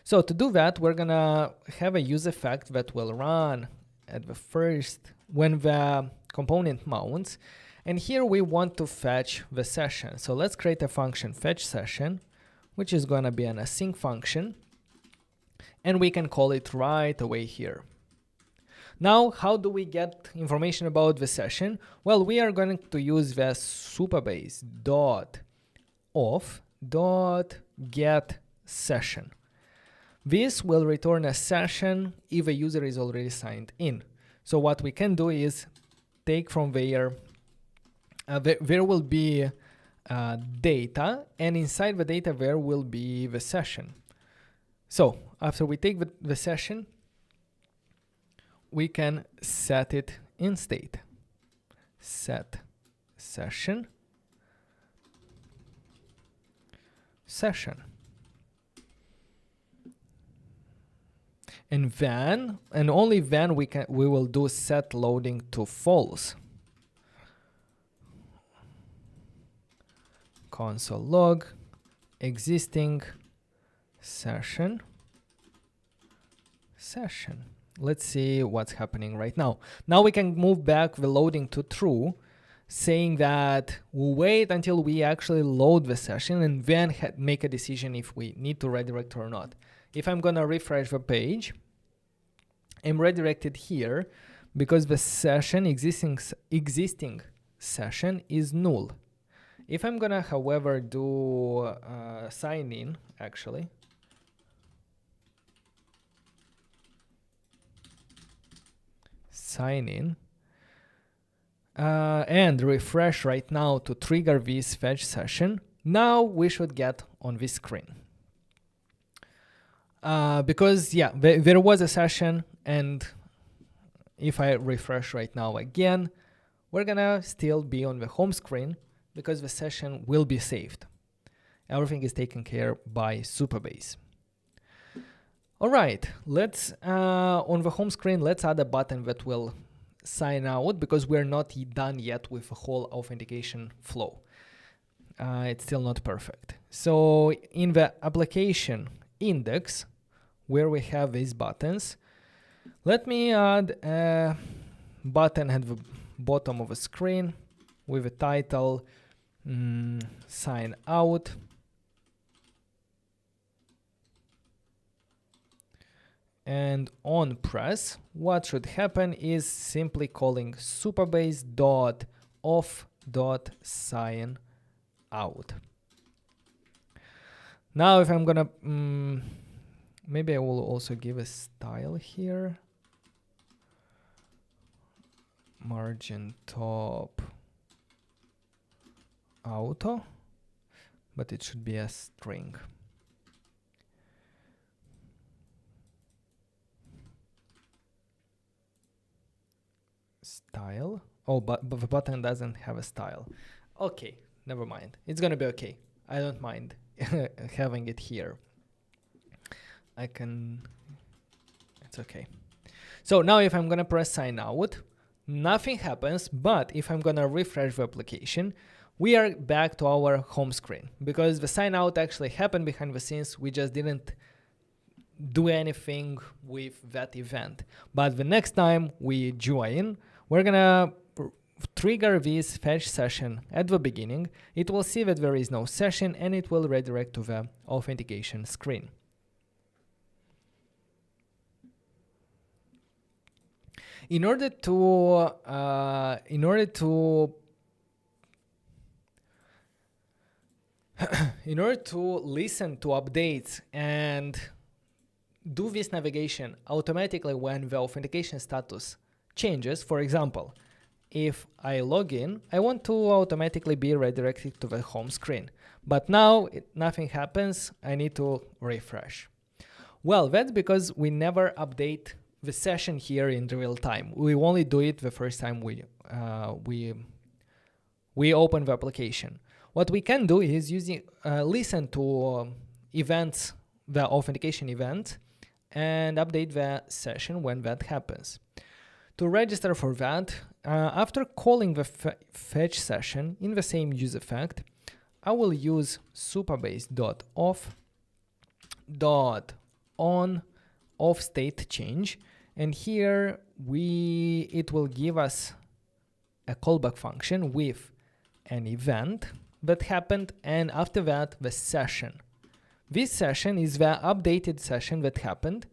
So to do that, we're gonna have a use effect that will run at the first when the component mounts, and here we want to fetch the session. So let's create a function fetch session, which is gonna be an async function, and we can call it right away here. Now, how do we get information about the session? Well, we are going to use the Supabase .auth.get session. This will return a session if a user is already signed in. So what we can do is take from there, there will be data, and inside the data there will be the session. So after we take the session, we can set it in state. Set session, session. And then, and only then, we will do set loading to false. Console log existing session. Let's see what's happening right now. Now we can move back the loading to true, saying that we'll wait until we actually load the session and then make a decision if we need to redirect or not. If I'm gonna refresh the page, I'm redirected here because the session existing session is null. If I'm gonna, however, do sign in, actually, sign in, and refresh right now to trigger this fetch session, now we should get on this screen. Because yeah, there was a session, and if I refresh right now again, we're gonna still be on the home screen because the session will be saved. Everything is taken care by Supabase. All right, let's on the home screen, let's add a button that will sign out because we're not done yet with the whole authentication flow. It's still not perfect. So in the application index, where we have these buttons, let me add a button at the bottom of the screen with a title sign out. And on press, what should happen is simply calling supabase.auth.sign out. Now if I'm gonna, maybe I will also give a style here. Margin top auto, but it should be a string. Style. Oh, but the button doesn't have a style. Okay, never mind. It's gonna be okay. I don't mind having it here. I can, it's okay. So now if I'm gonna press sign out, nothing happens, but if I'm gonna refresh the application, we are back to our home screen because the sign out actually happened behind the scenes. We just didn't do anything with that event. But the next time we join, we're gonna trigger this fetch session at the beginning. It will see that there is no session and it will redirect to the authentication screen. In order to in order to listen to updates and do this navigation automatically when the authentication status changes, for example, if I log in, I want to automatically be redirected to the home screen. But now nothing happens. I need to refresh. Well, that's because we never update the session here in real time. We only do it the first time we open the application. What we can do is listen to events, the authentication event, and update the session when that happens. To register for that, after calling the fetch session in the same use effect, I will use supabase.auth.on of state change, and here it will give us a callback function with an event that happened, and after that the session. This session is the updated session that happened,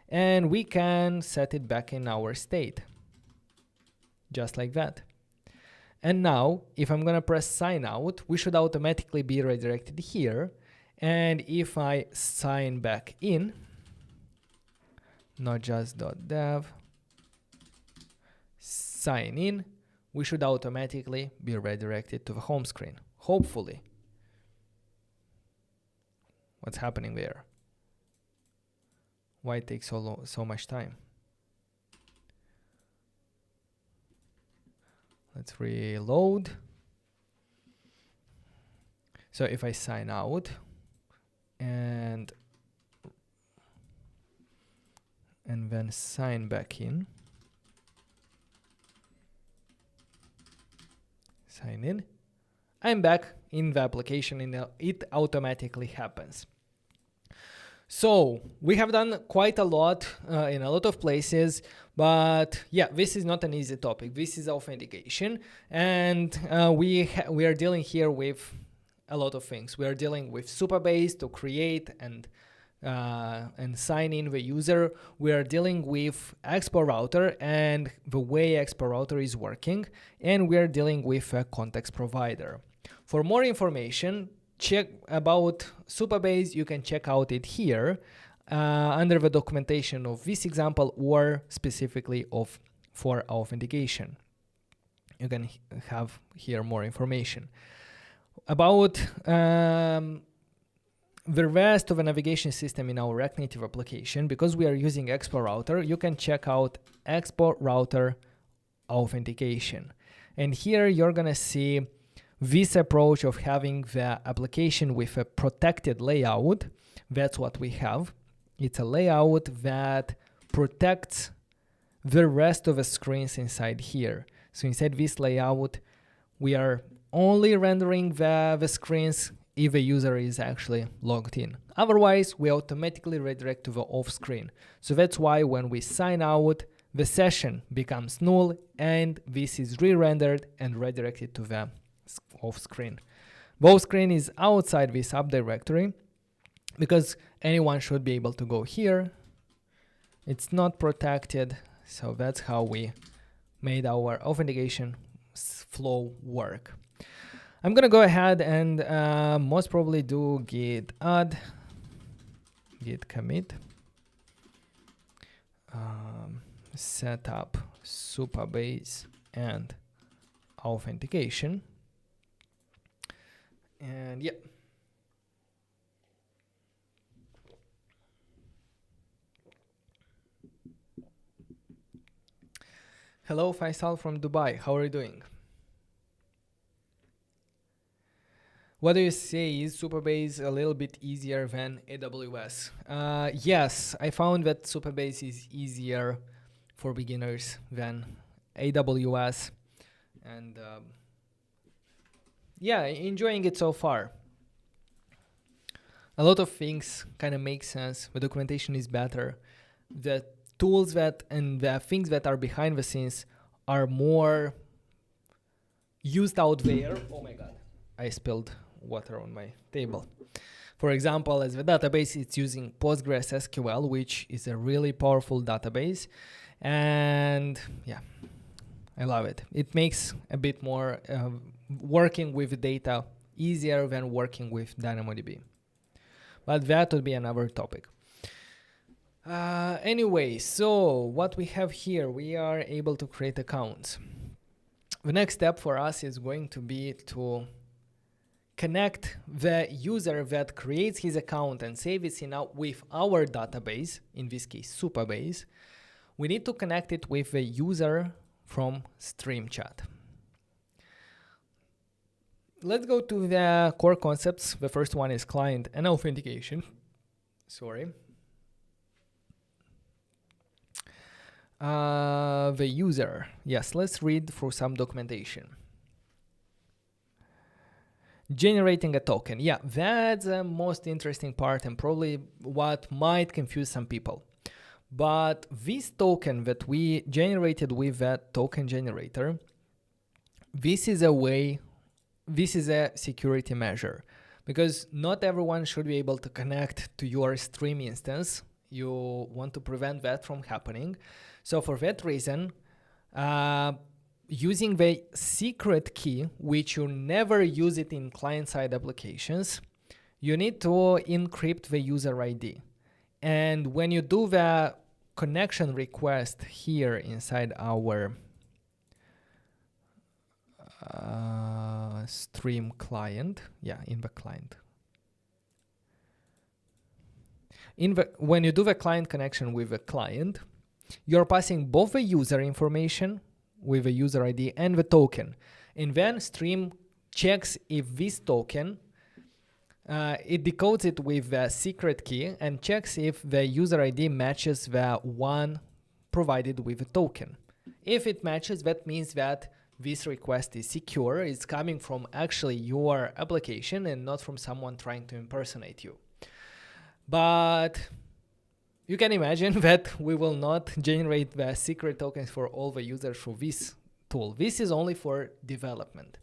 and we can set it back in our state, just like that. And now, if I'm gonna press sign out, we should automatically be redirected here. And if I sign back in, notjust.dev, sign in, we should automatically be redirected to the home screen, hopefully. What's happening there? Why it takes so much time? Let's reload. So if I sign out and then sign back in, sign in, I'm back in the application and it automatically happens. So we have done quite a lot in a lot of places, but yeah, this is not an easy topic. This is authentication, and we are dealing here with a lot of things. We are dealing with Supabase to create and sign in the user. We are dealing with Expo router and the way Expo router is working, and we are dealing with a context provider. For more information, check about Supabase, you can check out it here under the documentation of this example or specifically for authentication. You can have here more information. About the rest of the navigation system in our React Native application, because we are using Expo router, you can check out Expo router authentication. And here you're gonna see this approach of having the application with a protected layout. That's what we have. It's a layout that protects the rest of the screens inside here. So inside this layout, we are only rendering the screens if a user is actually logged in. Otherwise, we automatically redirect to the off screen. So that's why when we sign out, the session becomes null and this is re-rendered and redirected to the off screen. The off screen is outside this app directory because anyone should be able to go here. It's not protected, so that's how we made our authentication flow work. I'm gonna go ahead and most probably do git add, git commit, set up Supabase and authentication. And yeah. Hello, Faisal from Dubai. How are you doing? What do you say? Is Supabase a little bit easier than AWS? Yes, I found that Supabase is easier for beginners than AWS. And yeah, enjoying it so far. A lot of things kind of make sense. The documentation is better. The tools and the things that are behind the scenes are more used out there. Oh my God, I spilled water on my table. For example, as the database, it's using PostgreSQL, which is a really powerful database. And yeah, I love it. It makes a bit more working with data easier than working with DynamoDB. But that would be another topic. Anyway, so what we have here, we are able to create accounts. The next step for us is going to be to connect the user that creates his account and saves it with our database, in this case Supabase. We need to connect it with the user from Stream Chat. Let's go to the core concepts. The first one is client and authentication. Sorry. The user. Yes, let's read through some documentation. Generating a token. Yeah, that's the most interesting part and probably what might confuse some people. But this token that we generated with that token generator, this is a security measure, because not everyone should be able to connect to your Stream instance. You want to prevent that from happening. So for that reason, using the secret key, which you never use it in client-side applications, you need to encrypt the user ID. And when you do the connection request here inside our Stream client, in the client. When you do the client connection with the client, you're passing both the user information with the user ID and the token. And then Stream checks if this token, it decodes it with the secret key and checks if the user ID matches the one provided with the token. If it matches, that means that this request is secure, it's coming from actually your application and not from someone trying to impersonate you. But you can imagine that we will not generate the secret tokens for all the users through this tool. This is only for development.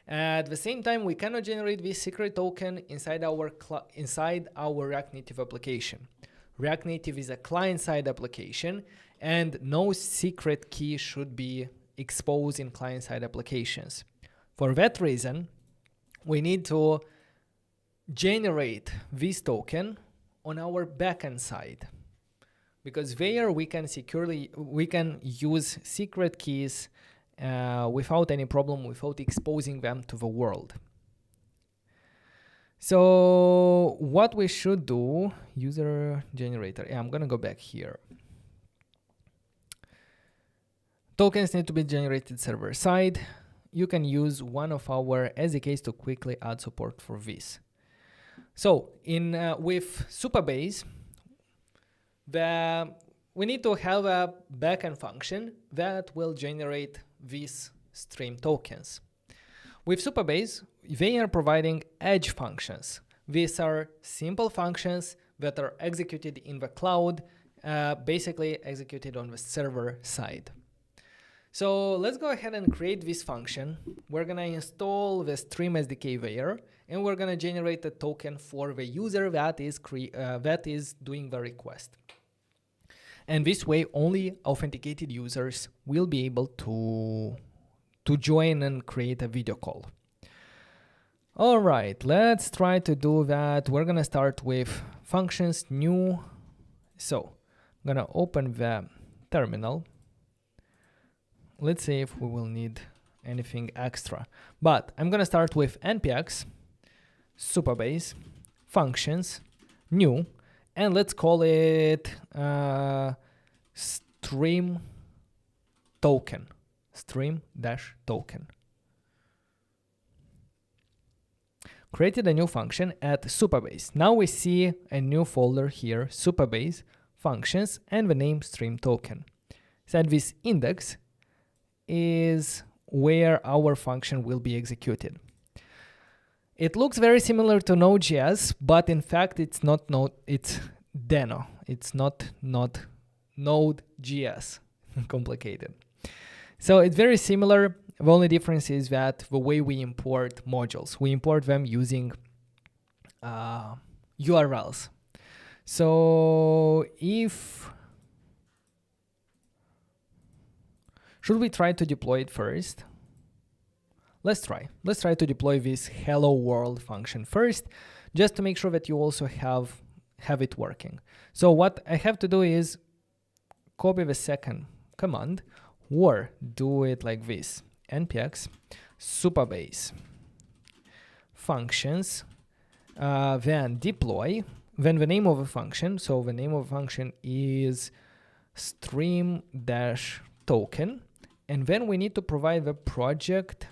At the same time, we cannot generate this secret token inside our React Native application. React Native is a client-side application, and no secret key should be exposed in client-side applications. For that reason, we need to generate this token on our backend side, because there we can use secret keys without any problem, without exposing them to the world. So what we should do, user generator. I'm gonna go back here. Tokens need to be generated server side. You can use one of our SDKs to quickly add support for this. So with Supabase, we need to have a backend function that will generate these Stream tokens. With Supabase, they are providing edge functions. These are simple functions that are executed in the cloud, basically executed on the server side. So let's go ahead and create this function. We're gonna install the Stream SDK there, and we're gonna generate a token for the user that is doing the request. And this way, only authenticated users will be able to join and create a video call. All right, let's try to do that. We're gonna start with functions new. So I'm gonna open the terminal. Let's see if we will need anything extra. But I'm gonna start with npx Supabase functions new, and let's call it stream token. Stream-token. Created a new function at Supabase. Now we see a new folder here, Supabase functions, and the name stream token. So this index is where our function will be executed. It looks very similar to Node.js, but in fact it's not Node, it's Deno. It's not Node.js. Complicated. So it's very similar. The only difference is that the way we import modules, we import them using URLs. So if Should we try to deploy it first? Let's try. Let's try to deploy this hello world function first, just to make sure that you also have it working. So what I have to do is copy the second command, or do it like this: npx Supabase functions, then deploy, then the name of a function. So the name of the function is stream-token, and then we need to provide the project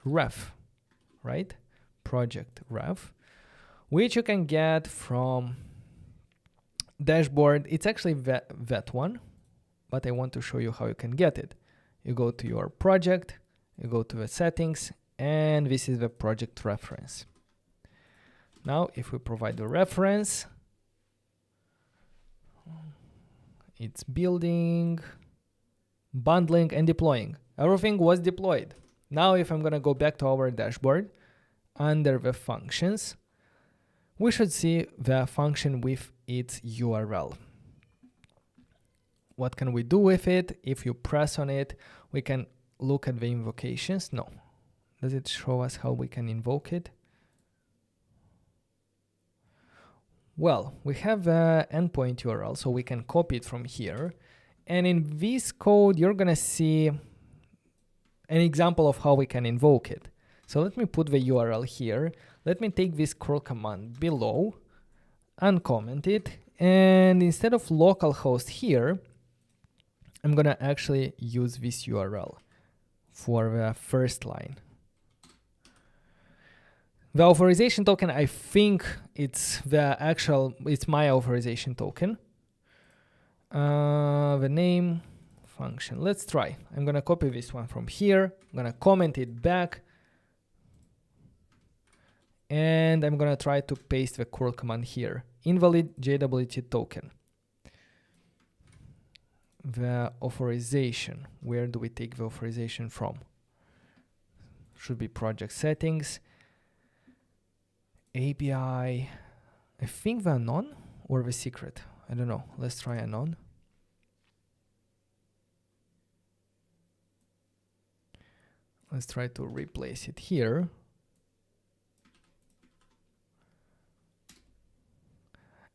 ref, right? Project ref, which you can get from dashboard. It's actually that one, but I want to show you how you can get it. You go to your project, you go to the settings, and this is the project reference. Now, if we provide the reference, it's building, bundling, and deploying. Everything was deployed. Now, if I'm gonna go back to our dashboard, under the functions, we should see the function with its URL. What can we do with it? If you press on it, we can look at the invocations. No. Does it show us how we can invoke it? Well, we have the endpoint URL, so we can copy it from here. And in this code, you're gonna see an example of how we can invoke it. So let me put the URL here. Let me take this curl command below, uncomment it, and instead of localhost here, I'm gonna actually use this URL for the first line. The authorization token, I think it's my authorization token. The name function, let's try. I'm gonna copy this one from here. I'm gonna comment it back. And I'm gonna try to paste the curl command here. Invalid JWT token. The authorization, where do we take the authorization from? Should be project settings, API, I think the anon or the secret. I don't know. Let's try anon. Let's try to replace it here.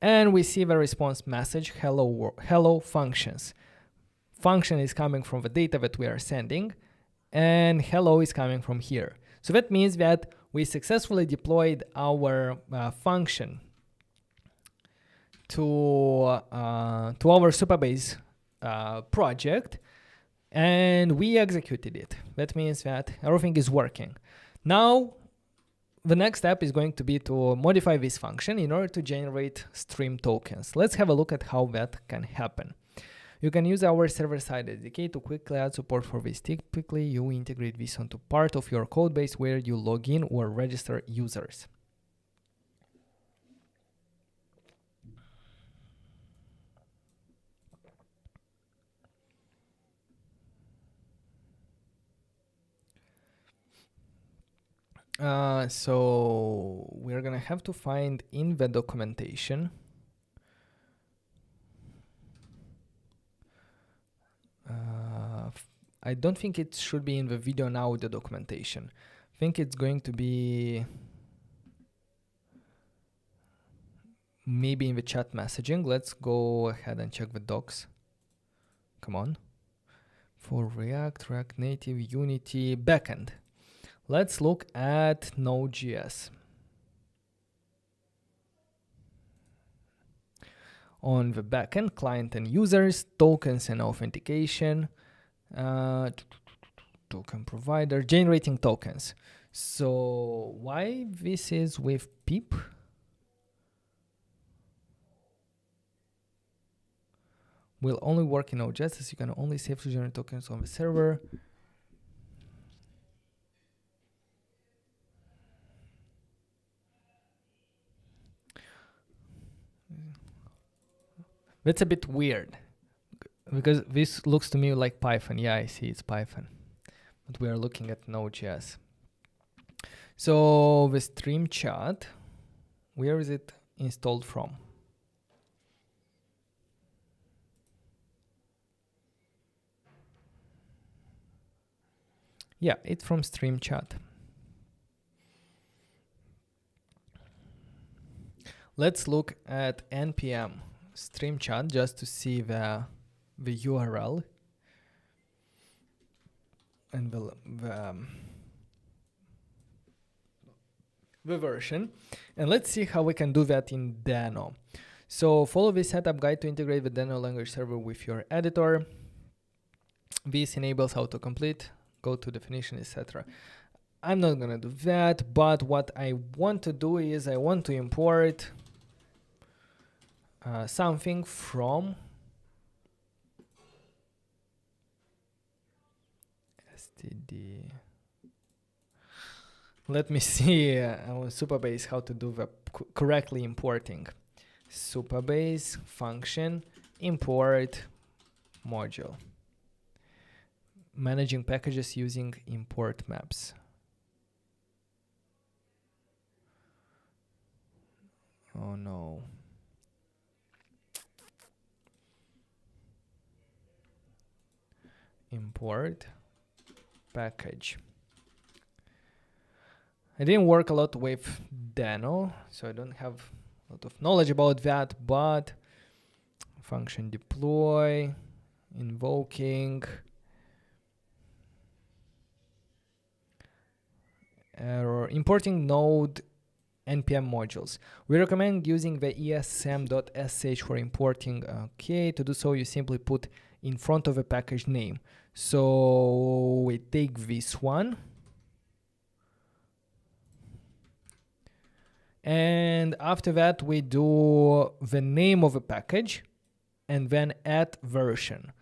And we see the response message, hello functions. Function is coming from the data that we are sending, and hello is coming from here. So that means that we successfully deployed our function to our Supabase project, and we executed it. That means that everything is working. Now, the next step is going to be to modify this function in order to generate stream tokens. Let's have a look at how that can happen. You can use our server-side SDK to quickly add support for this. Typically, you integrate this onto part of your code base where you log in or register users. So we're gonna have to find in the documentation I don't think it should be in the video now, the documentation. I think it's going to be maybe in the chat messaging. Let's go ahead and check the docs. Come on. For React Native, Unity, backend. Let's look at Node.js. On the backend, client and users, tokens and authentication, token provider, generating tokens. So why this is with pip? Will only work in notJust as you can only safely generate tokens on the server. That's a bit weird because this looks to me like Python. Yeah, I see it's Python, but we are looking at Node.js. So the stream chat, where is it installed from? Yeah, it's from stream chat. Let's look at npm stream chat just to see the URL and the version. And let's see how we can do that in Deno. So follow this setup guide to integrate the Deno language server with your editor. This enables autocomplete, go to definition, etc. I'm not gonna do that, but what I want to do is I want to import something from std. Let me see on Supabase how to do the correctly importing. Supabase function import module. Managing packages using import maps. Oh no. Import package. I didn't work a lot with Deno, so I don't have a lot of knowledge about that, but function deploy, invoking, error, importing node npm modules. We recommend using the esm.sh for importing. Okay, to do so, you simply put in front of a package name. So we take this one. And after that, we do the name of a package and then add version.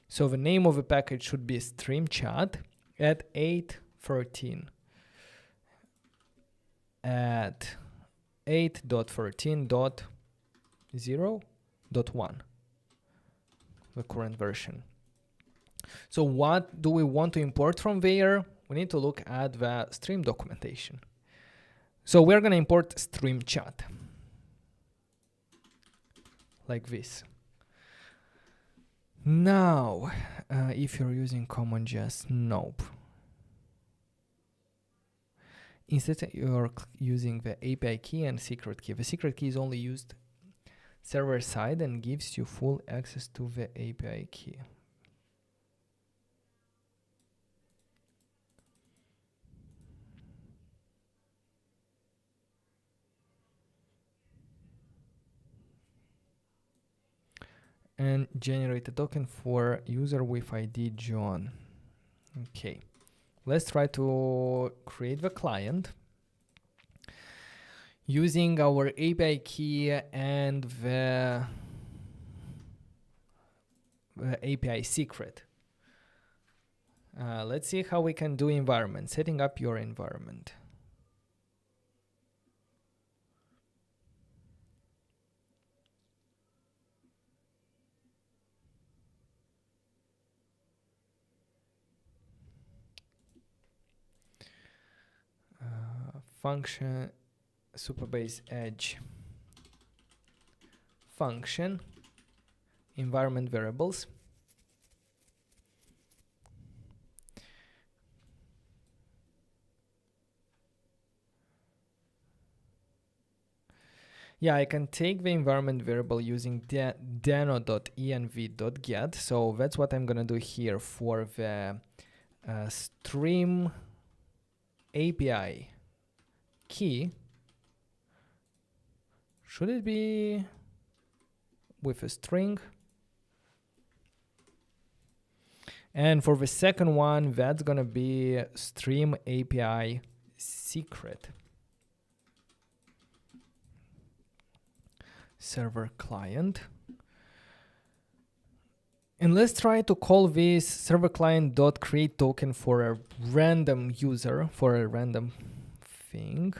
So the name of the package should be stream chat at 8.13. At 8.13.0.1, the current version. So what do we want to import from there? We need to look at the stream documentation. So we're going to import stream chat like this. Now, if you're using CommonJS, nope. Instead, you're using the API key and secret key. The secret key is only used server side and gives you full access to the API key. And generate a token for user with ID John. Okay, let's try to create the client using our API key and the API secret. Let's see how we can do environment, setting up your environment. Function, Supabase Edge, function, environment variables. Yeah, I can take the environment variable using deno.env.get. So that's what I'm gonna do here for the stream API key. Should it be with a string? And for the second one, that's gonna be stream API secret. Server client. And let's try to call this server client dot create token for a random user, for a random thing.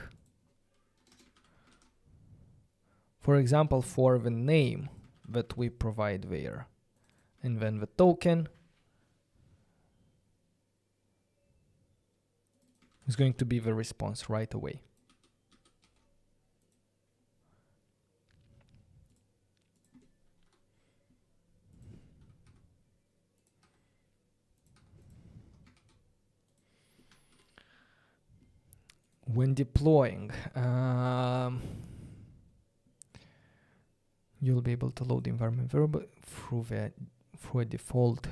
For example, for the name that we provide there. And then the token is going to be the response right away. when deploying, you'll be able to load the environment variable through a default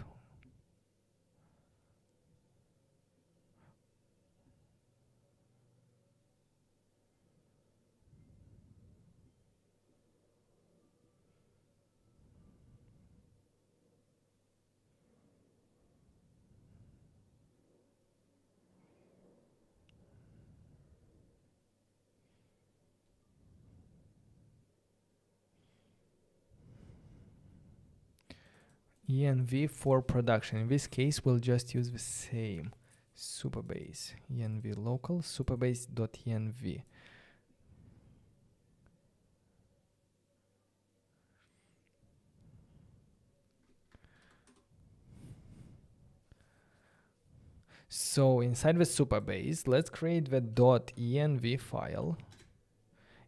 env for production. In this case, we'll just use the same Supabase env local supabase.env. So inside the Supabase, let's create the .env file,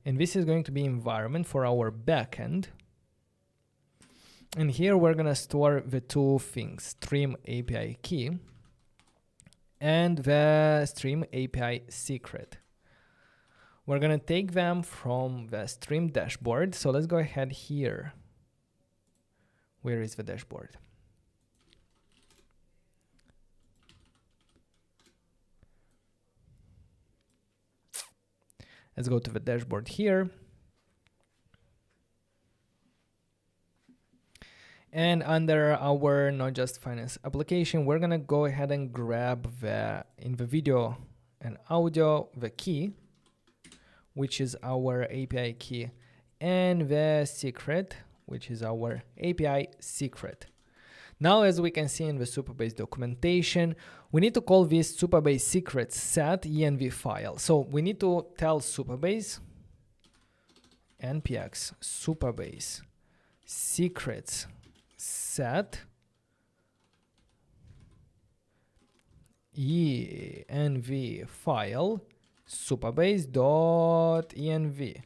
and this is going to be environment for our backend. And here we're gonna store the two things, stream API key and the stream API secret. We're gonna take them from the stream dashboard. So let's go ahead here. Where is the dashboard? Let's go to the dashboard here. And under our notJust Finance application, we're gonna go ahead and grab in the video and audio, the key, which is our API key, and the secret, which is our API secret. Now, as we can see in the Supabase documentation, we need to call this Supabase secret set env file. So we need to tell Supabase npx Supabase secrets set env file supabase.env.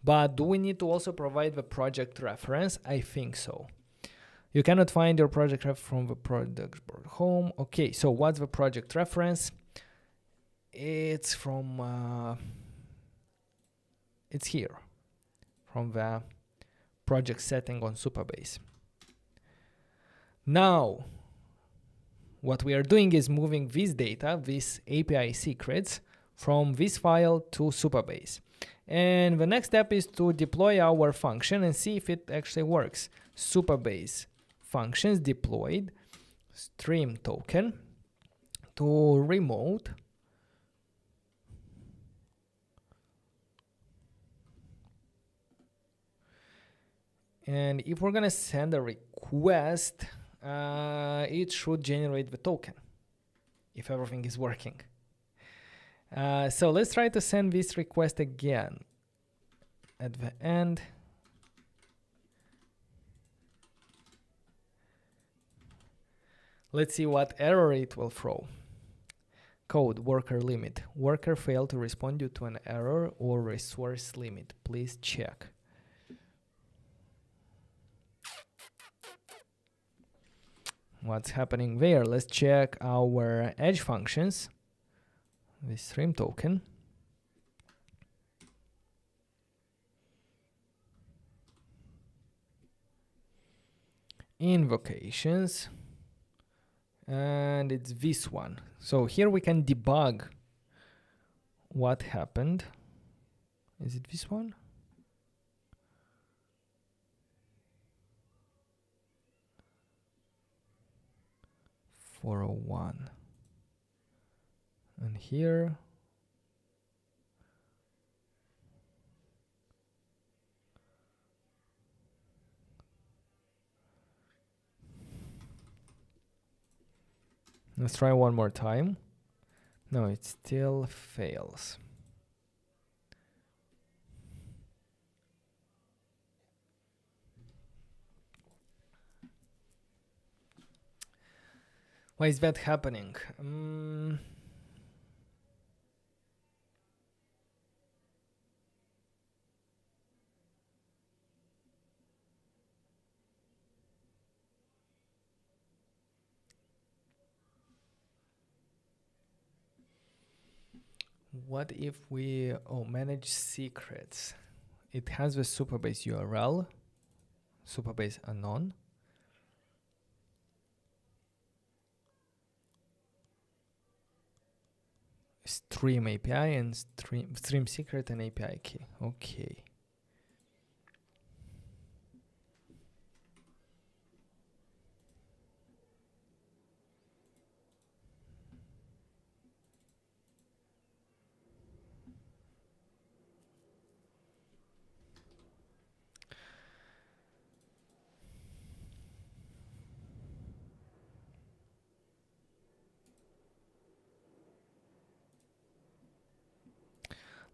But do we need to also provide the project reference? I think so. You cannot find your project ref from the product board home. Okay, so what's the project reference? It's from it's here from the project setting on Supabase. Now, what we are doing is moving this data, these API secrets, from this file to Supabase. And the next step is to deploy our function and see if it actually works. Supabase functions deployed stream token to remote and if we're gonna send a request, it should generate the token if everything is working. So let's try to send this request again at the end. Let's see what error it will throw. Code worker limit. Worker failed to respond due to an error or resource limit. Please check. What's happening there? Let's check our edge functions. The stream token. Invocations. And it's this one. So here we can debug what happened. Is it this one? .401. And here let's try one more time. No, it still fails. Why is that happening? What if we manage secrets? It has the Supabase URL, Supabase anon. Stream API and stream secret and API key. Okay.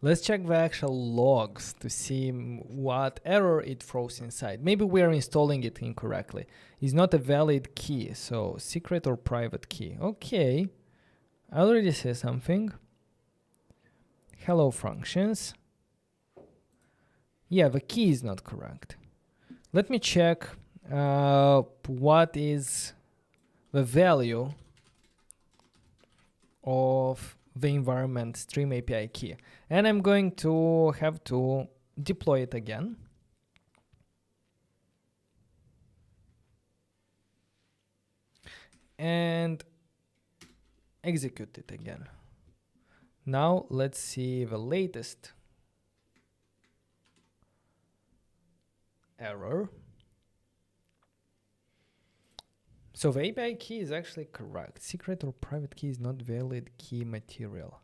Let's check the actual logs to see what error it throws inside. Maybe we are installing it incorrectly. It's not a valid key, so secret or private key. Okay, I already see something. Hello functions. Yeah, the key is not correct. Let me check what is the value of the environment stream API key. And I'm going to have to deploy it again. And execute it again. Now let's see the latest error. So the API key is actually correct. Secret or private key is not valid key material.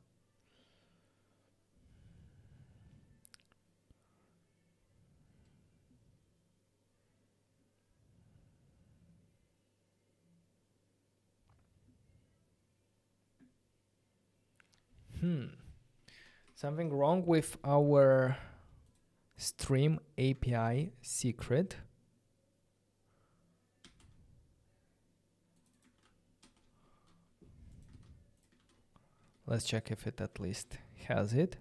Something wrong with our stream API secret. Let's check if it at least has it.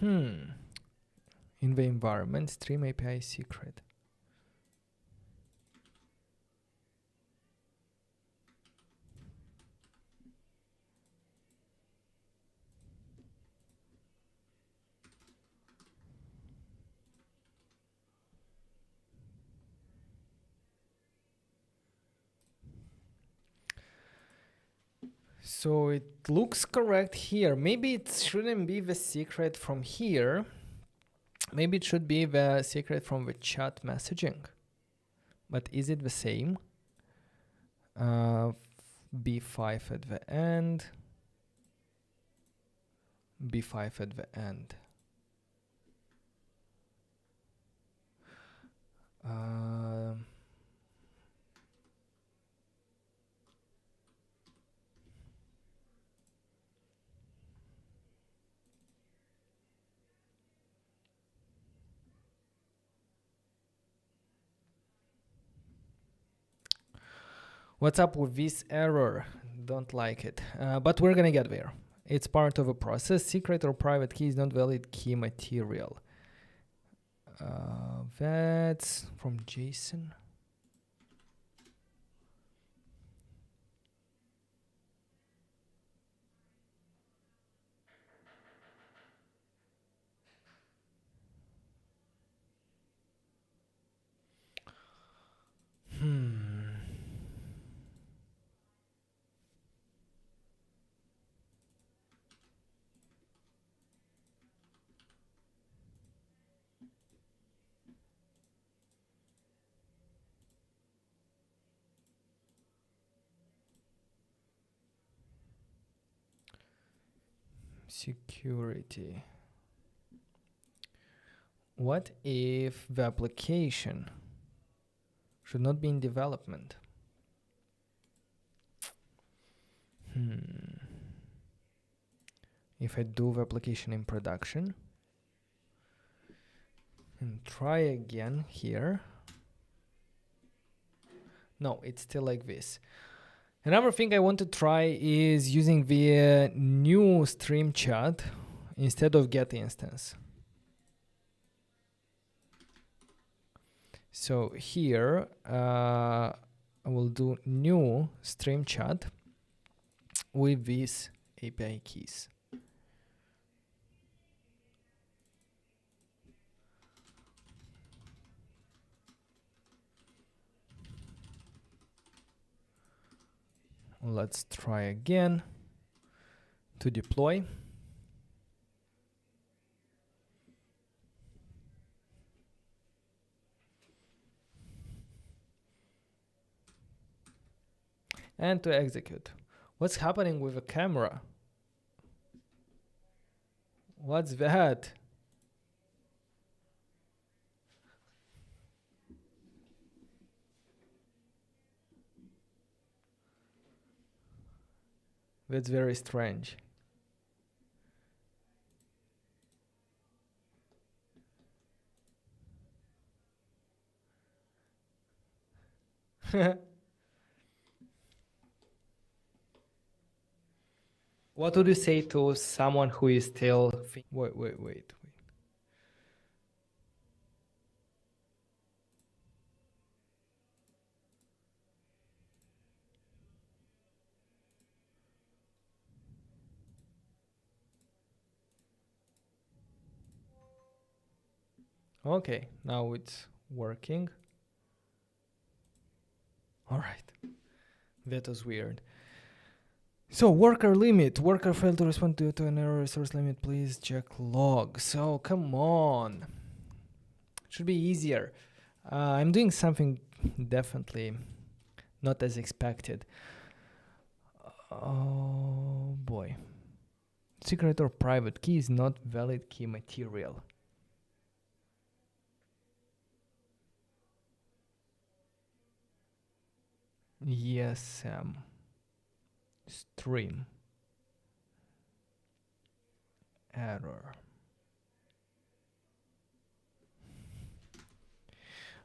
In the environment, stream API secret. So it looks correct here. Maybe it shouldn't be the secret from here. Maybe it should be the secret from the chat messaging. But is it the same? B5 at the end. B5 at the end. What's up with this error? Don't like it, but we're gonna get there. It's part of a process. Secret or private key is not valid key material. That's from Jason. Security. What if the application should not be in development? If I do the application in production and try again here. No, it's still like this. Another thing I want to try is using the new stream chat instead of get instance. So here I will do new stream chat with these API keys. Let's try again to deploy. And to execute. What's happening with the camera? What's that? That's very strange. What would you say to someone who is still wait. Okay, now it's working. All right, that was weird. So worker limit, worker failed to respond due to an error resource limit, please check log. So come on, should be easier. I'm doing something definitely not as expected. Oh boy. Secret or private key is not valid key material. Yes, stream error.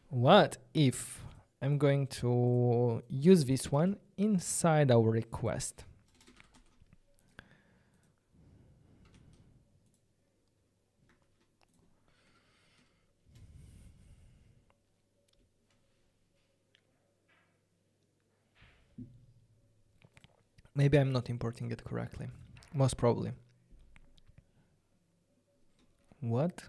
What if I'm going to use this one inside our request? Maybe I'm not importing it correctly. Most probably. What?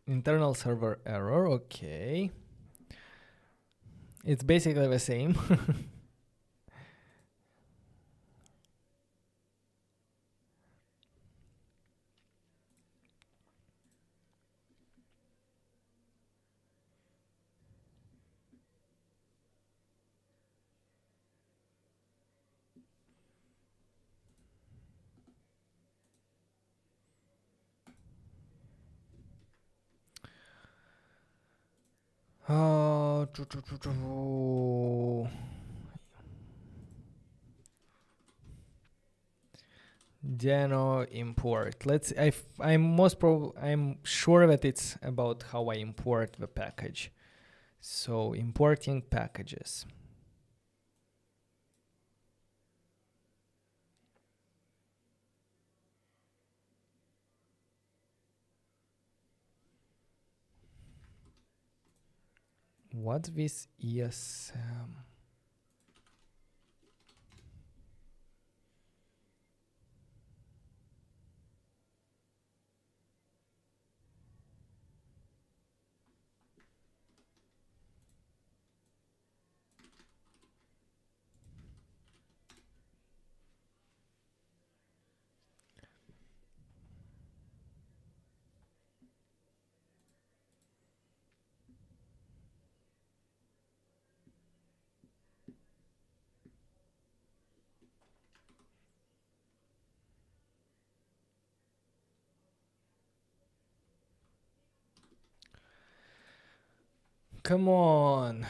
Internal server error, okay. It's basically the same. Deno import. I'm sure that it's about how I import the package. So importing packages. What's this ESM? Come on.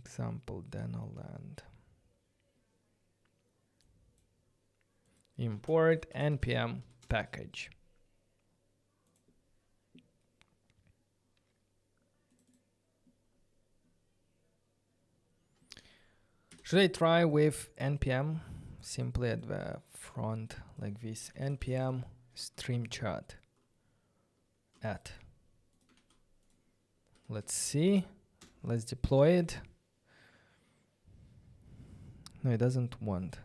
Example Deno land. import npm package. Should I try with npm? Simply at the front like this, npm stream chat at. Let's see. Let's deploy it. No, it doesn't want.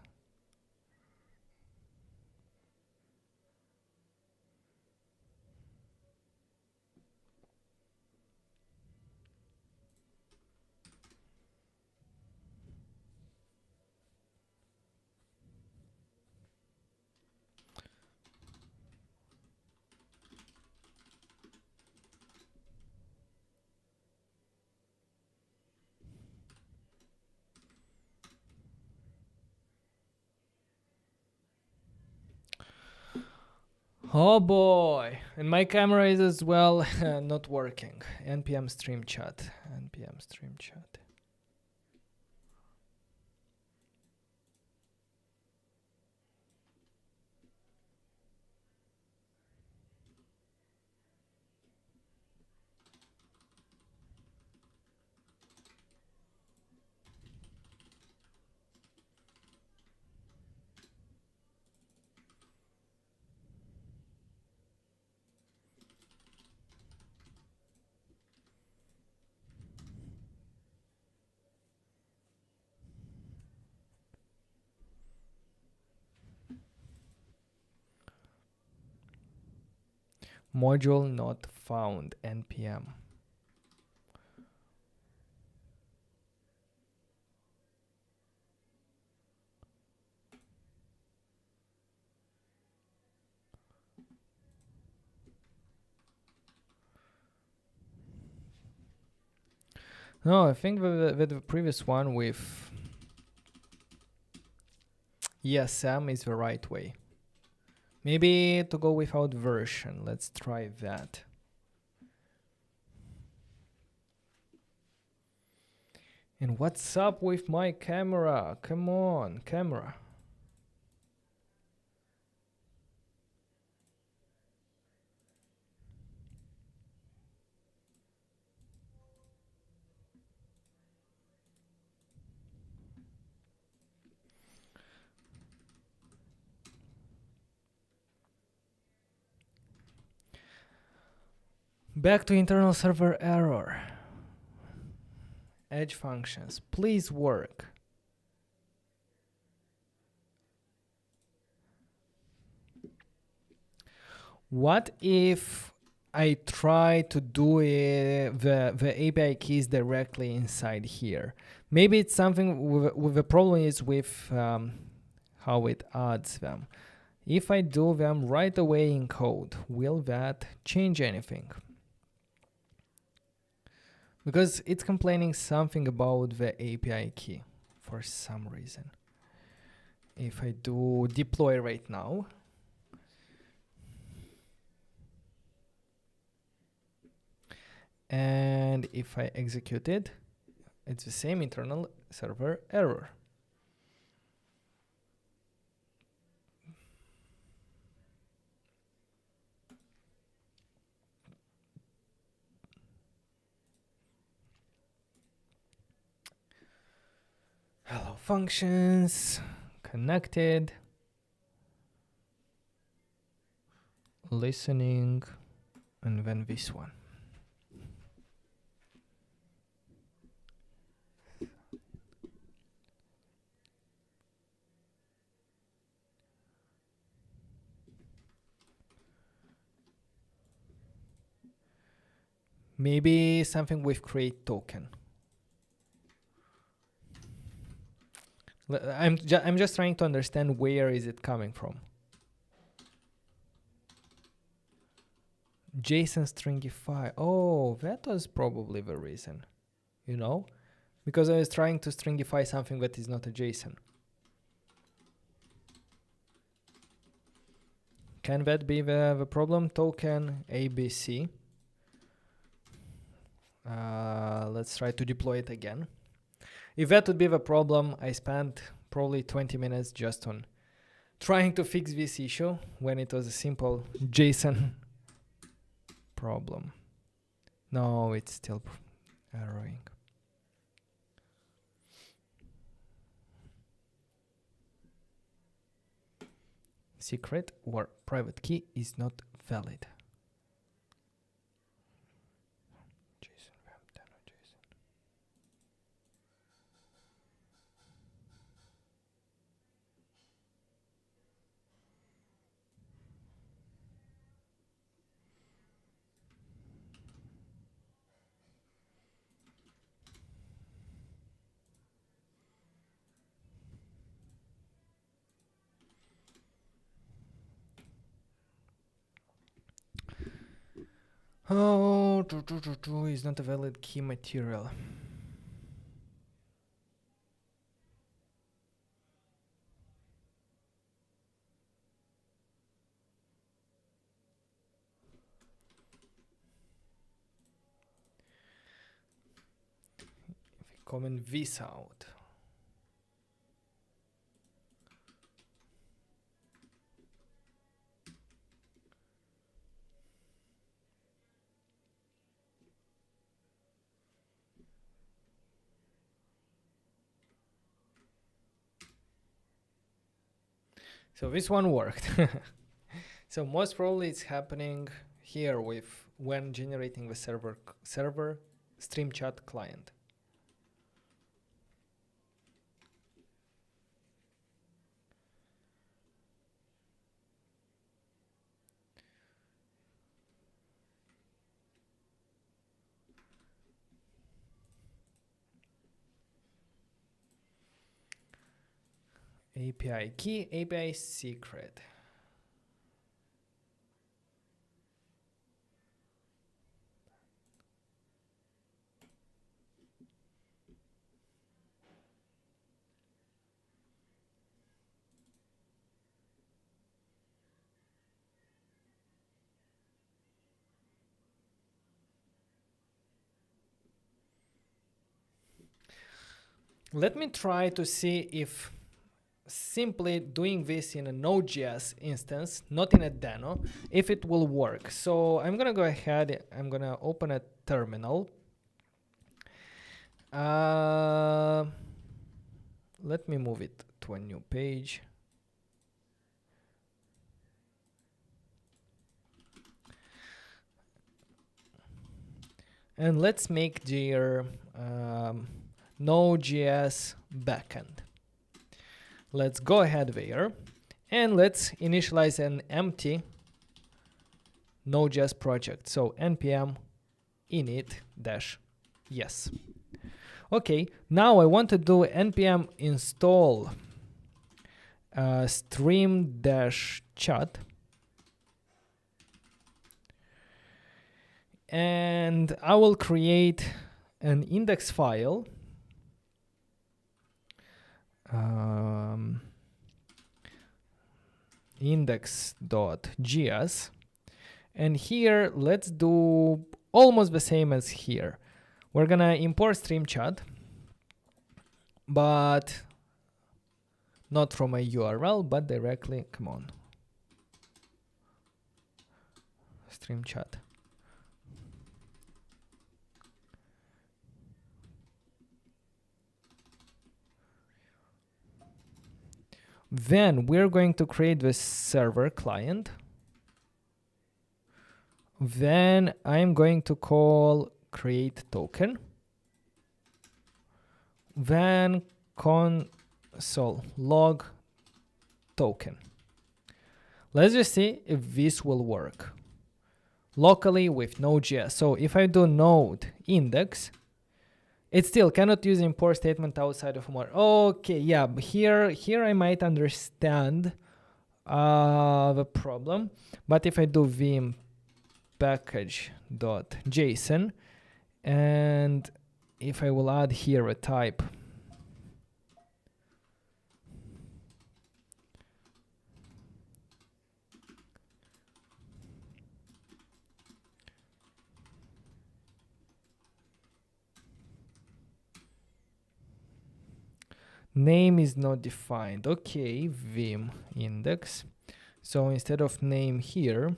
Oh boy, and my camera is as well not working. npm stream chat, npm stream chat. Module not found, npm. No, I think with the previous one with ESM is the right way. Maybe to go without version. Let's try that. And what's up with my camera? Come on, camera. Back to internal server error. Edge functions, please work. What if I try to do the API keys directly inside here? Maybe it's something with the problem is with how it adds them. If I do them right away in code, will that change anything? Because it's complaining something about the API key for some reason. If I do deploy right now, and if I execute it, it's the same internal server error. Hello functions, connected, listening, and then this one. Maybe something with create token. I'm just trying to understand where is it coming from. JSON stringify. Oh, that was probably the reason, you know, because I was trying to stringify something that is not a JSON. Can that be the problem? Token ABC. Let's try to deploy it again. If that would be the problem, I spent probably 20 minutes just on trying to fix this issue when it was a simple JSON problem. No, it's still erroring. Secret or private key is not valid. Oh, is not a valid key material. If we comment this out. So this one worked. So most probably it's happening here with when generating the server stream chat client. API key, API secret. Let me try to see if simply doing this in a Node.js instance, not in a Deno, if it will work. So I'm gonna go ahead, I'm gonna open a terminal. Let me move it to a new page. And let's make their Node.js backend. Let's go ahead there and let's initialize an empty Node.js project. So npm init-yes. Okay, now I want to do npm install stream-chat. And I will create an index file. Index.js. And here, let's do almost the same as here. We're gonna import stream chat, but not from a URL, but directly, come on. Stream chat. Then we're going to create the server client. Then I'm going to call create token. Then console log token. Let's just see if this will work locally with Node.js. So if I do node index, it still cannot use import statement outside of more. Okay, yeah, but here I might understand the problem. But if I do vim package.json, and if I will add here a type, Name is not defined. Okay, Vim index. So instead of name here,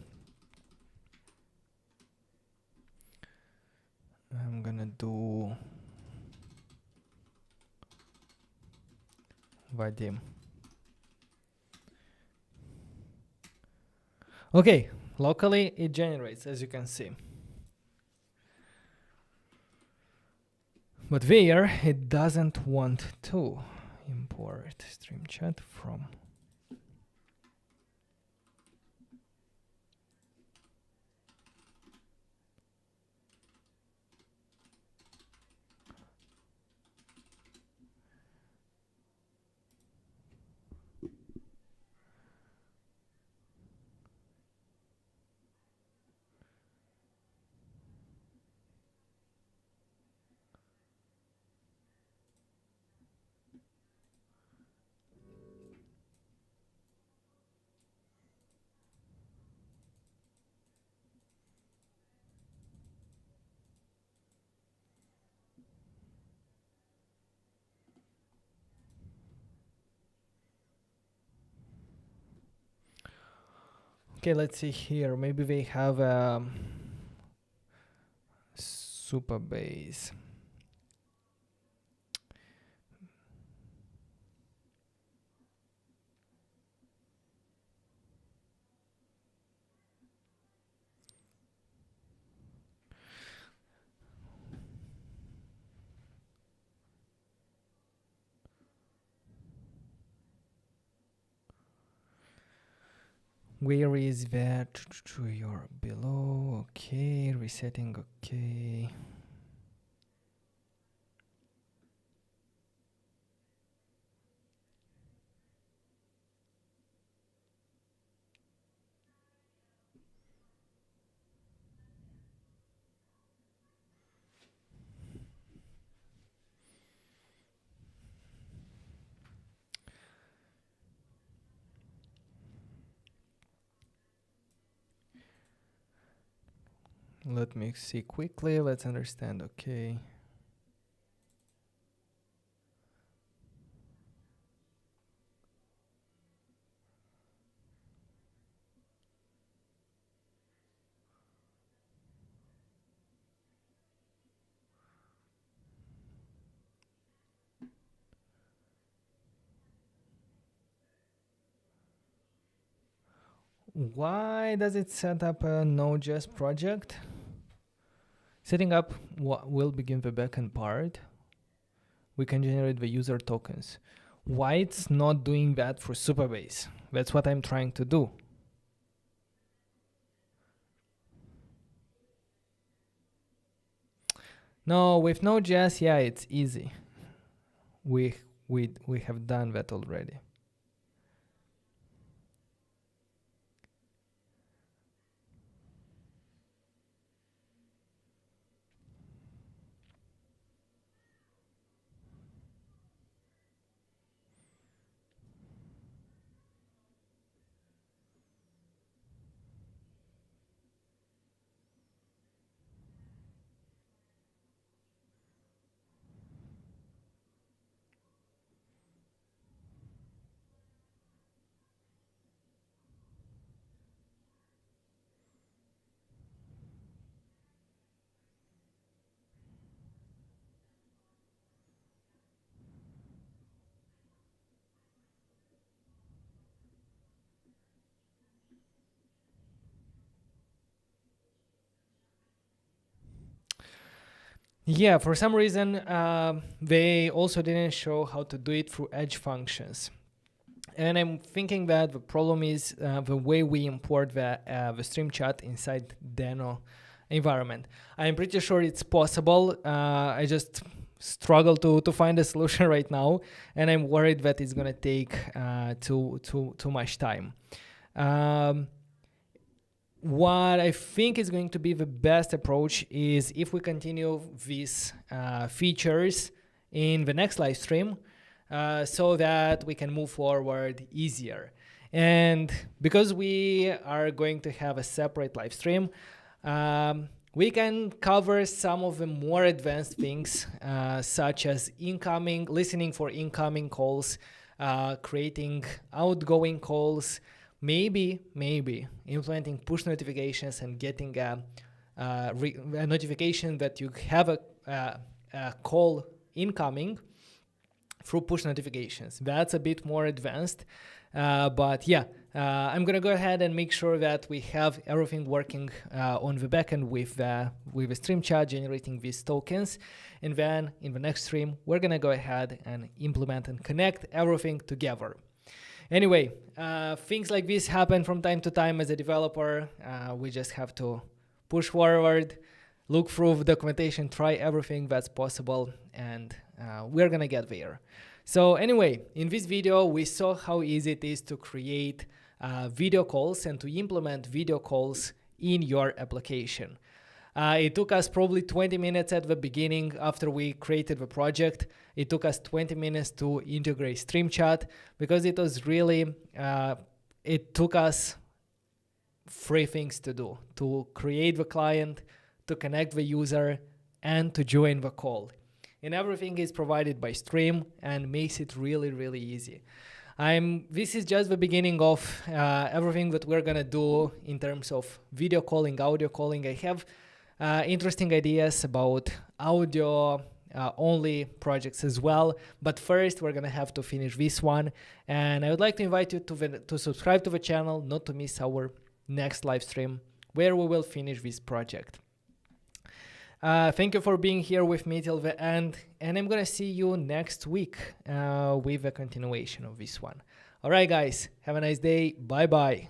I'm gonna do Vadim. Okay, locally it generates, as you can see. But there it doesn't want to import stream chat from. Okay, let's see here. Maybe they have a Supabase. Where is that? You're below. Okay, resetting. Okay. Let me see quickly. Let's understand. Okay. Why does it set up a notJust project? Setting up what will begin the backend part. We can generate the user tokens. Why it's not doing that for Supabase? That's what I'm trying to do. No, with notJust, yeah, it's easy. We have done that already. Yeah, for some reason, they also didn't show how to do it through edge functions. And I'm thinking that the problem is the way we import the stream chat inside Deno environment. I'm pretty sure it's possible. I just struggle to find a solution right now, and I'm worried that it's gonna take too much time. What I think is going to be the best approach is if we continue these features in the next live stream, so that we can move forward easier. And because we are going to have a separate live stream, We can cover some of the more advanced things, such as listening for incoming calls, creating outgoing calls, maybe implementing push notifications and getting a notification that you have a call incoming through push notifications. That's a bit more advanced, but yeah, I'm gonna go ahead and make sure that we have everything working on the backend with the stream chat generating these tokens, and then in the next stream we're gonna go ahead and implement and connect everything together. Anyway, things like this happen from time to time as a developer. We just have to push forward, look through the documentation, try everything that's possible, and we're gonna get there. So anyway, in this video, we saw how easy it is to create video calls and to implement video calls in your application. It took us probably 20 minutes at the beginning after we created the project. It took us 20 minutes to integrate Stream Chat because it was really, it took us 3 things to do: to create the client, to connect the user, and to join the call. And everything is provided by Stream and makes it really easy. This is just the beginning of everything that we're gonna do in terms of video calling, audio calling. I have interesting ideas about audio only projects as well, but first we're gonna have to finish this one, and I would like to invite you to subscribe to the channel not to miss our next live stream where we will finish this project. Thank you for being here with me till the end, and I'm gonna see you next week with a continuation of this one. All right, guys, have a nice day. Bye bye.